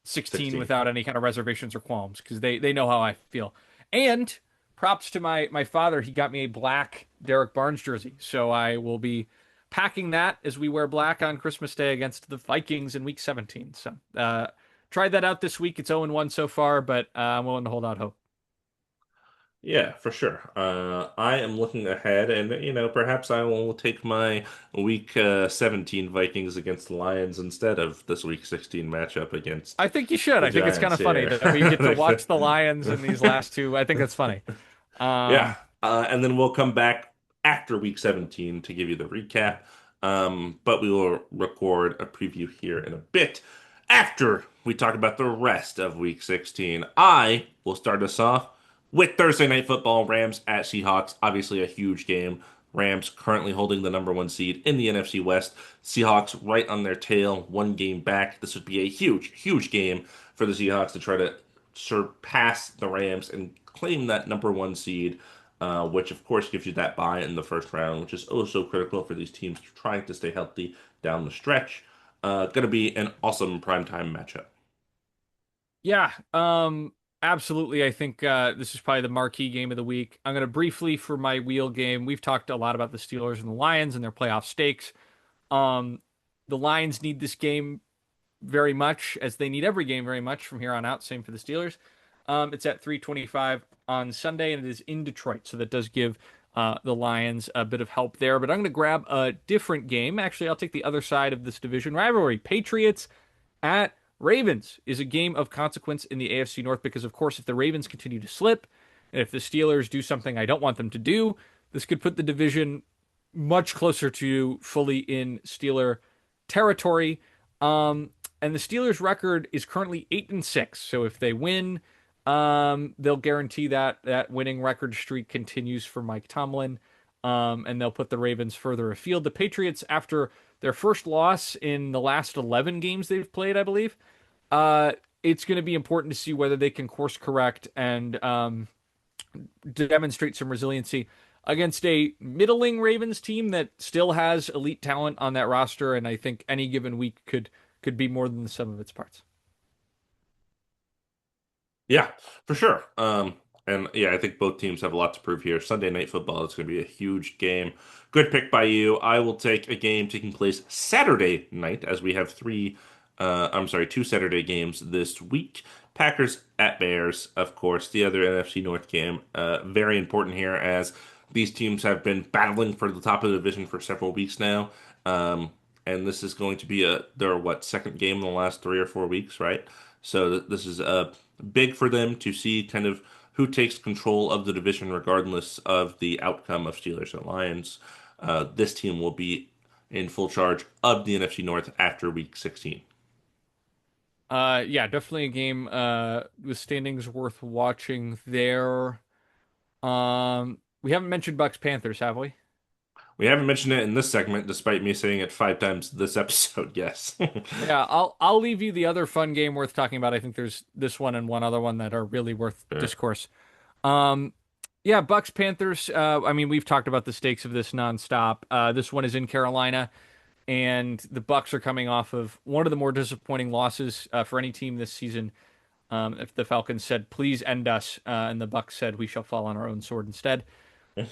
Speaker 1: 16
Speaker 2: 16.
Speaker 1: without any kind of reservations or qualms because they know how I feel. And props to my father, he got me a black Derek Barnes jersey, so I will be packing that as we wear black on Christmas Day against the Vikings in Week 17. So tried that out this week. It's 0-1 so far, but I'm willing to hold out hope.
Speaker 2: Yeah, for sure. I am looking ahead, and perhaps I will take my week 17 Vikings against the Lions instead of this week 16 matchup against
Speaker 1: I think you should.
Speaker 2: the
Speaker 1: I think it's kind
Speaker 2: Giants
Speaker 1: of funny
Speaker 2: here.
Speaker 1: that we get to watch the Lions in these last two. I think that's funny.
Speaker 2: Yeah,
Speaker 1: Um,
Speaker 2: and then we'll come back after week 17 to give you the recap. But we will record a preview here in a bit after we talk about the rest of week 16. I will start us off with Thursday Night Football, Rams at Seahawks. Obviously, a huge game. Rams currently holding the number one seed in the NFC West. Seahawks right on their tail, one game back. This would be a huge, huge game for the Seahawks to try to surpass the Rams and claim that number one seed, which of course gives you that bye in the first round, which is oh so critical for these teams trying to stay healthy down the stretch. Going to be an awesome primetime matchup.
Speaker 1: Yeah, absolutely. I think this is probably the marquee game of the week. I'm going to briefly for my wheel game. We've talked a lot about the Steelers and the Lions and their playoff stakes. Um, the Lions need this game very much, as they need every game very much from here on out. Same for the Steelers. It's at 3:25 on Sunday, and it is in Detroit, so that does give the Lions a bit of help there. But I'm going to grab a different game. Actually, I'll take the other side of this division rivalry. Patriots at Ravens is a game of consequence in the AFC North because, of course, if the Ravens continue to slip, and if the Steelers do something I don't want them to do, this could put the division much closer to fully in Steeler territory. And the Steelers' record is currently 8-6. So if they win, they'll guarantee that winning record streak continues for Mike Tomlin. And they'll put the Ravens further afield. The Patriots, after their first loss in the last 11 games they've played, I believe, uh, it's going to be important to see whether they can course correct and demonstrate some resiliency against a middling Ravens team that still has elite talent on that roster. And I think any given week could be more than the sum of its parts.
Speaker 2: Yeah, for sure. And yeah, I think both teams have a lot to prove here. Sunday Night Football is going to be a huge game. Good pick by you. I will take a game taking place Saturday night, as we have two Saturday games this week. Packers at Bears, of course, the other NFC North game. Very important here, as these teams have been battling for the top of the division for several weeks now. And this is going to be their second game in the last 3 or 4 weeks, right? So this is big for them to see kind of who takes control of the division, regardless of the outcome of Steelers and Lions. This team will be in full charge of the NFC North after Week 16.
Speaker 1: Yeah, definitely a game with standings worth watching there. We haven't mentioned Bucks Panthers, have we?
Speaker 2: We haven't mentioned it in this segment, despite me saying it 5 times this episode. Yes.
Speaker 1: Yeah, I'll leave you the other fun game worth talking about. I think there's this one and one other one that are really worth
Speaker 2: Sure.
Speaker 1: discourse. Um, yeah, Bucks Panthers. I mean, we've talked about the stakes of this nonstop. This one is in Carolina, and the Bucks are coming off of one of the more disappointing losses for any team this season. If the Falcons said, "Please end us," and the Bucks said, "We shall fall on our own sword instead."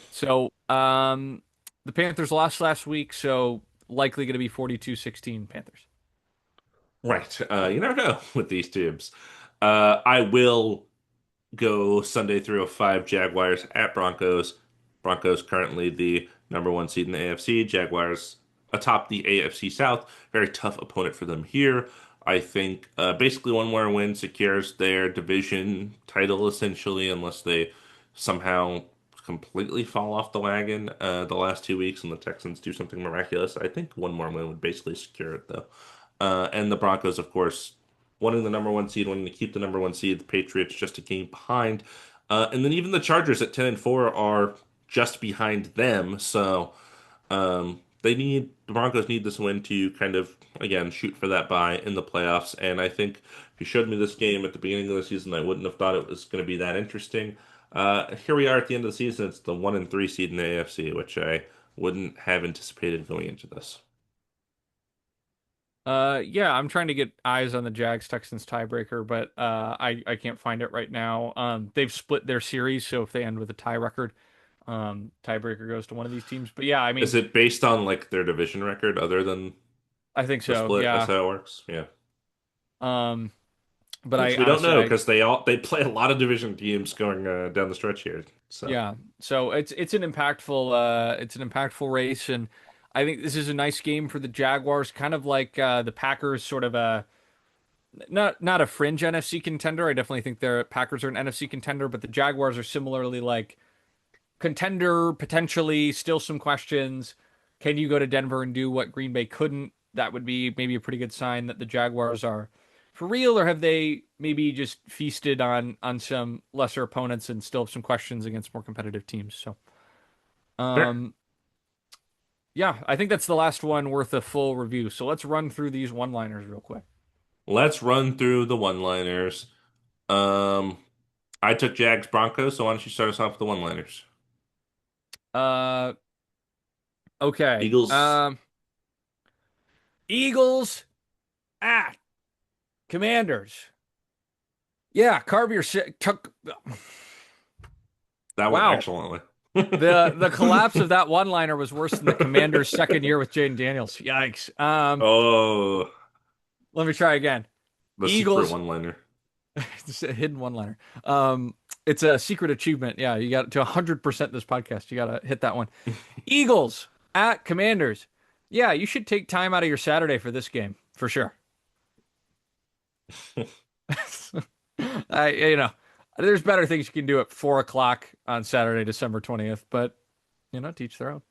Speaker 1: So, the Panthers lost last week, so likely going to be 42-16 Panthers.
Speaker 2: Right. You never know with these teams. I will go Sunday through 05 Jaguars at Broncos. Broncos currently the number one seed in the AFC. Jaguars atop the AFC South. Very tough opponent for them here. I think basically one more win secures their division title essentially, unless they somehow completely fall off the wagon the last 2 weeks and the Texans do something miraculous. I think one more win would basically secure it though. And the Broncos, of course, wanting the number one seed, wanting to keep the number one seed. The Patriots just a game behind, and then even the Chargers at 10-4 are just behind them. So the Broncos need this win to kind of again shoot for that bye in the playoffs. And I think if you showed me this game at the beginning of the season, I wouldn't have thought it was going to be that interesting. Here we are at the end of the season. It's the 1-3 seed in the AFC, which I wouldn't have anticipated going into this.
Speaker 1: Yeah, I'm trying to get eyes on the Jags Texans tiebreaker, but I can't find it right now. They've split their series, so if they end with a tie record, tiebreaker goes to one of these teams. But yeah, I
Speaker 2: Is
Speaker 1: mean,
Speaker 2: it based on like their division record other than
Speaker 1: I think
Speaker 2: the
Speaker 1: so.
Speaker 2: split? That's
Speaker 1: Yeah.
Speaker 2: how it works. Yeah.
Speaker 1: Um, but
Speaker 2: Which
Speaker 1: I
Speaker 2: we don't
Speaker 1: honestly,
Speaker 2: know
Speaker 1: I
Speaker 2: because they play a lot of division teams going down the stretch here. So
Speaker 1: yeah. So it's an impactful race, and I think this is a nice game for the Jaguars, kind of like the Packers, sort of a not a fringe NFC contender. I definitely think the Packers are an NFC contender, but the Jaguars are similarly like contender potentially. Still some questions. Can you go to Denver and do what Green Bay couldn't? That would be maybe a pretty good sign that the Jaguars are for real, or have they maybe just feasted on some lesser opponents and still have some questions against more competitive teams? So,
Speaker 2: sure.
Speaker 1: um, yeah, I think that's the last one worth a full review. So let's run through these one-liners real quick.
Speaker 2: Let's run through the one-liners. Um, I took Jags Broncos, so why don't you start us off with the one-liners?
Speaker 1: Uh, okay.
Speaker 2: Eagles.
Speaker 1: Eagles at Commanders. Yeah, carve your
Speaker 2: That went
Speaker 1: wow.
Speaker 2: excellently.
Speaker 1: The collapse of that one liner was worse than the Commanders' second year with Jaden Daniels. Yikes.
Speaker 2: Oh,
Speaker 1: Let me try again.
Speaker 2: the secret
Speaker 1: Eagles.
Speaker 2: one-liner.
Speaker 1: It's a hidden one liner. It's a secret achievement. Yeah, you got to 100% this podcast. You got to hit that one. Eagles at Commanders. Yeah, you should take time out of your Saturday for this game for sure. You know, there's better things you can do at 4 o'clock on Saturday, December 20th, but teach their own.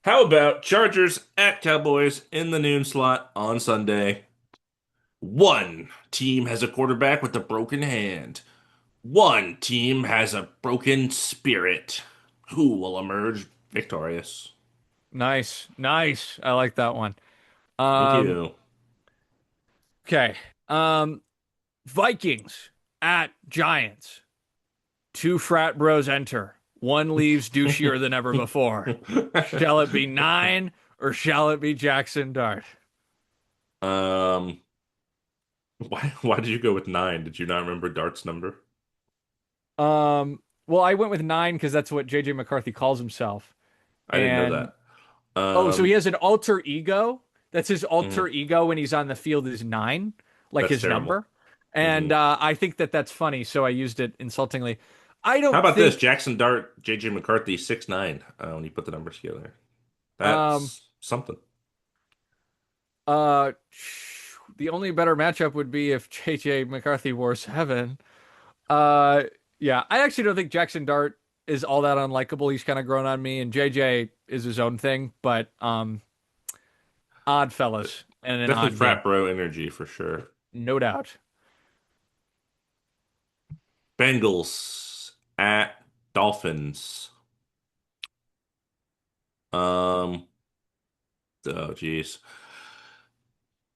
Speaker 2: How about Chargers at Cowboys in the noon slot on Sunday? One team has a quarterback with a broken hand. One team has a broken spirit. Who will emerge victorious?
Speaker 1: Nice, nice. I like that one.
Speaker 2: Thank
Speaker 1: Um,
Speaker 2: you.
Speaker 1: okay. Um, Vikings at Giants. Two frat bros enter. One leaves douchier than ever before. Shall it be nine or shall it be Jackson Dart?
Speaker 2: Um, why did you go with 9? Did you not remember Dart's number?
Speaker 1: Well, I went with nine because that's what JJ McCarthy calls himself.
Speaker 2: I didn't know
Speaker 1: And
Speaker 2: that.
Speaker 1: oh, so he has an alter ego. That's his alter
Speaker 2: Mhm.
Speaker 1: ego when he's on the field is nine, like
Speaker 2: That's
Speaker 1: his
Speaker 2: terrible.
Speaker 1: number. And
Speaker 2: hmm
Speaker 1: I think that that's funny, so I used it insultingly. I
Speaker 2: How
Speaker 1: don't
Speaker 2: about this?
Speaker 1: think
Speaker 2: Jackson Dart, JJ McCarthy, 6'9", when you put the numbers together.
Speaker 1: um
Speaker 2: That's something.
Speaker 1: uh the only better matchup would be if JJ McCarthy wore seven. Uh yeah, I actually don't think Jackson Dart is all that unlikable. He's kind of grown on me, and JJ is his own thing, but odd fellas and an
Speaker 2: Definitely
Speaker 1: odd game.
Speaker 2: frat bro energy for sure.
Speaker 1: No doubt.
Speaker 2: Bengals at Dolphins. Um, oh geez.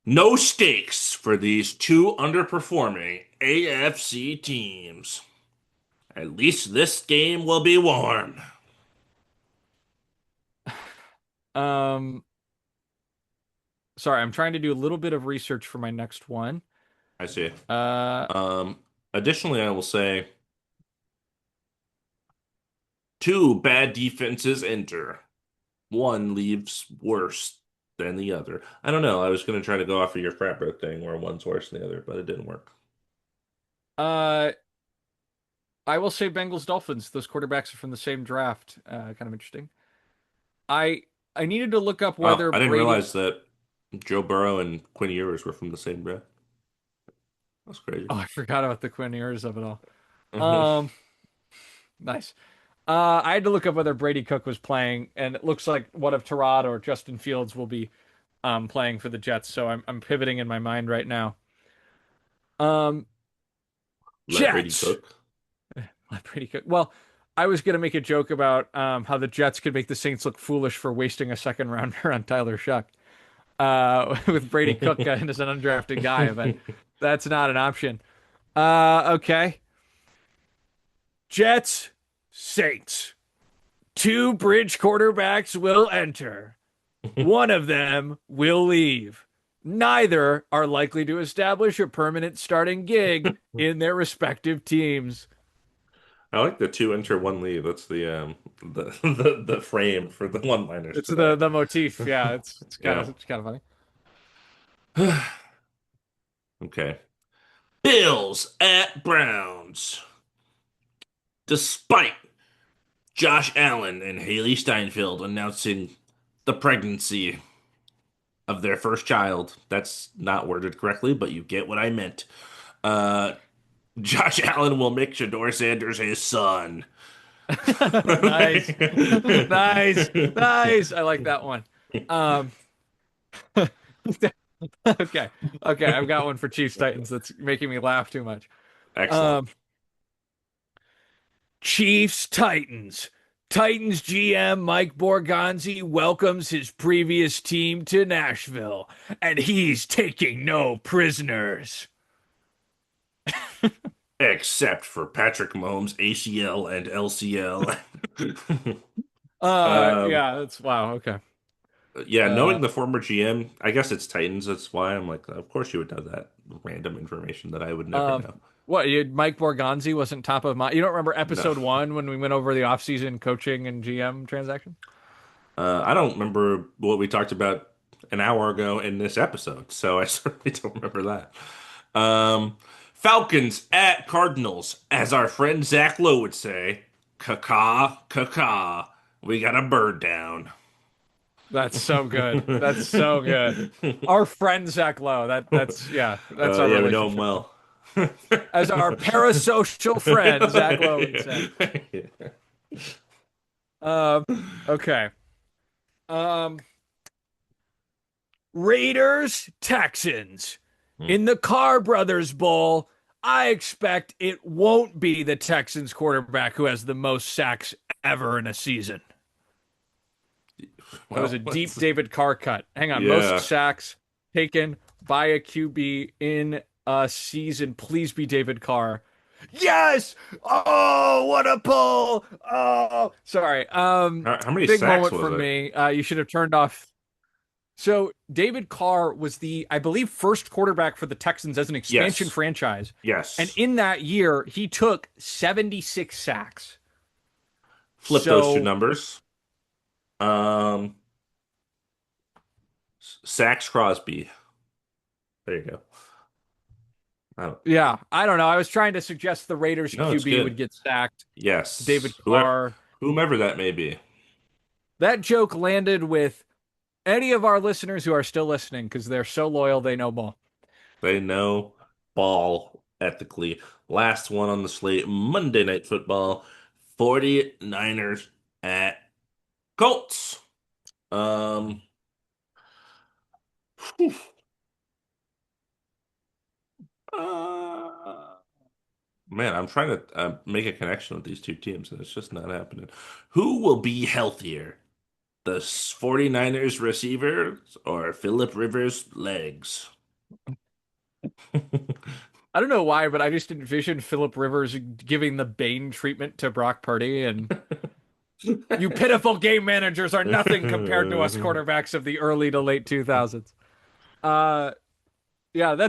Speaker 2: No stakes for these two underperforming AFC teams. At least this game will be warm.
Speaker 1: Um Sorry, I'm trying to do a little bit of research for my next one.
Speaker 2: I see.
Speaker 1: Uh,
Speaker 2: Um, Additionally, I will say two bad defenses enter. One leaves worse than the other. I don't know. I was going to try to go off of your frat bro thing where one's worse than the other, but it didn't work.
Speaker 1: uh, I will say Bengals Dolphins. Those quarterbacks are from the same draft. Kind of interesting. I I needed to look up
Speaker 2: Oh,
Speaker 1: whether
Speaker 2: I didn't
Speaker 1: Brady.
Speaker 2: realize that Joe Burrow and Quinn Ewers were from the same draft. That's crazy.
Speaker 1: Oh, I forgot about the Quinn ears of it all.
Speaker 2: hmm
Speaker 1: Um, nice. I had to look up whether Brady Cook was playing, and it looks like one of Terod or Justin Fields will be playing for the Jets. So I'm pivoting in my mind right now. Um,
Speaker 2: Let Brady
Speaker 1: Jets.
Speaker 2: cook.
Speaker 1: Pretty good. Well, I was gonna make a joke about how the Jets could make the Saints look foolish for wasting a second rounder on Tyler Shuck with Brady Cook as an undrafted guy, but that's not an option. Okay. Jets, Saints. Two bridge quarterbacks will enter. One of them will leave. Neither are likely to establish a permanent starting gig in their respective teams.
Speaker 2: I like the two enter one lead. That's the frame for the one-liners
Speaker 1: It's
Speaker 2: today.
Speaker 1: the motif. Yeah, it's kind
Speaker 2: Yeah.
Speaker 1: of funny.
Speaker 2: Okay. Bills at Browns. Despite Josh Allen and Haley Steinfeld announcing the pregnancy of their first child. That's not worded correctly, but you get what I meant. Uh, Josh Allen will make Shador Sanders his son.
Speaker 1: Nice. Nice. Nice. I like that one. Um okay. Okay, I've got one for Chiefs Titans that's making me laugh too much.
Speaker 2: Excellent.
Speaker 1: Um Chiefs Titans. Titans GM Mike Borgonzi welcomes his previous team to Nashville, and he's taking no prisoners.
Speaker 2: Except for Patrick Mahomes' ACL and LCL.
Speaker 1: Yeah, that's wow, okay.
Speaker 2: Yeah,
Speaker 1: Uh
Speaker 2: knowing the former GM, I guess it's Titans. That's why I'm like, of course you would know that random information that I would never
Speaker 1: um
Speaker 2: know.
Speaker 1: what you Mike Borgonzi wasn't top of mind. You don't remember
Speaker 2: No.
Speaker 1: episode 1 when we went over the offseason coaching and GM transaction?
Speaker 2: I don't remember what we talked about an hour ago in this episode, so I certainly don't remember that. Falcons at Cardinals, as our friend Zach Lowe would say, caca, caca. We got a bird down.
Speaker 1: That's so good. That's so good. Our friend Zach Lowe. That's yeah, that's our
Speaker 2: Yeah, we know him
Speaker 1: relationship.
Speaker 2: well.
Speaker 1: As our parasocial friend, Zach Lowe would say.
Speaker 2: Yeah.
Speaker 1: Um, okay. Um, Raiders, Texans.
Speaker 2: Hmm.
Speaker 1: In the Carr Brothers Bowl, I expect it won't be the Texans quarterback who has the most sacks ever in a season. That was
Speaker 2: Well,
Speaker 1: a deep David Carr cut. Hang on. Most
Speaker 2: yeah.
Speaker 1: sacks taken by a QB in a season. Please be David Carr. Yes! Oh, what a pull! Oh, sorry.
Speaker 2: How many
Speaker 1: Big
Speaker 2: sacks
Speaker 1: moment
Speaker 2: was
Speaker 1: for
Speaker 2: it?
Speaker 1: me. You should have turned off. So David Carr was the, I believe, first quarterback for the Texans as an expansion
Speaker 2: Yes.
Speaker 1: franchise. And
Speaker 2: Yes.
Speaker 1: in that year, he took 76 sacks.
Speaker 2: Flip those two
Speaker 1: So
Speaker 2: numbers. Um, Sax Crosby. There you go. I don't,
Speaker 1: yeah, I don't know. I was trying to suggest the Raiders
Speaker 2: no, it's
Speaker 1: QB would
Speaker 2: good.
Speaker 1: get sacked. David
Speaker 2: Yes.
Speaker 1: Carr.
Speaker 2: Whomever that may be,
Speaker 1: That joke landed with any of our listeners who are still listening because they're so loyal, they know ball.
Speaker 2: they know ball ethically. Last one on the slate, Monday Night Football, 49ers at Colts. Um, whew, uh, man, I'm trying to make a connection with these two teams, and it's just not happening. Who will be healthier? The 49ers receivers or Philip Rivers legs?
Speaker 1: I don't know why, but I just envisioned Philip Rivers giving the Bane treatment to Brock Purdy, and you pitiful game managers are nothing compared to us quarterbacks of the early to late 2000s. Uh, yeah,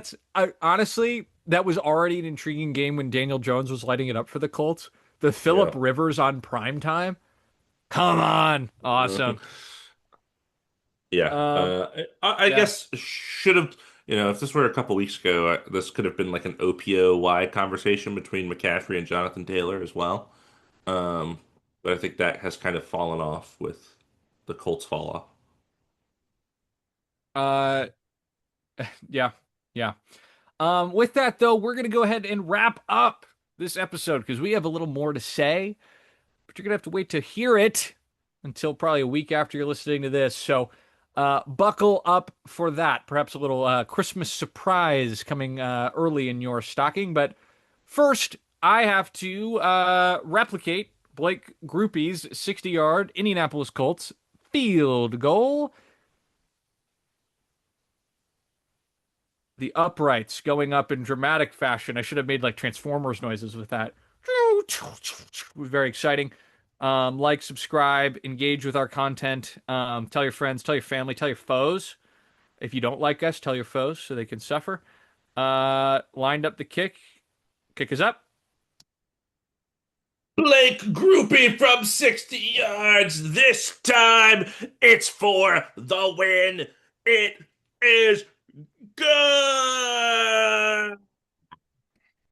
Speaker 1: honestly, that was already an intriguing game when Daniel Jones was lighting it up for the Colts. The Philip
Speaker 2: Yeah.
Speaker 1: Rivers on prime time. Come on. Awesome.
Speaker 2: Yeah.
Speaker 1: Um,
Speaker 2: I
Speaker 1: yeah.
Speaker 2: guess should have, if this were a couple weeks ago, this could have been like an OPO-wide conversation between McCaffrey and Jonathan Taylor as well. Um, but I think that has kind of fallen off with the Colts fall off.
Speaker 1: Uh, yeah. Yeah. With that though, we're gonna go ahead and wrap up this episode because we have a little more to say, but you're gonna have to wait to hear it until probably a week after you're listening to this. So, buckle up for that. Perhaps a little Christmas surprise coming early in your stocking. But first, I have to replicate Blake Groupie's 60-yard Indianapolis Colts field goal. The uprights going up in dramatic fashion. I should have made like Transformers noises with that. Very exciting. Like, subscribe, engage with our content. Tell your friends, tell your family, tell your foes. If you don't like us, tell your foes so they can suffer. Lined up the kick. Kick is up.
Speaker 2: Blake groupie from 60 yards. This time it's for the win. It is good.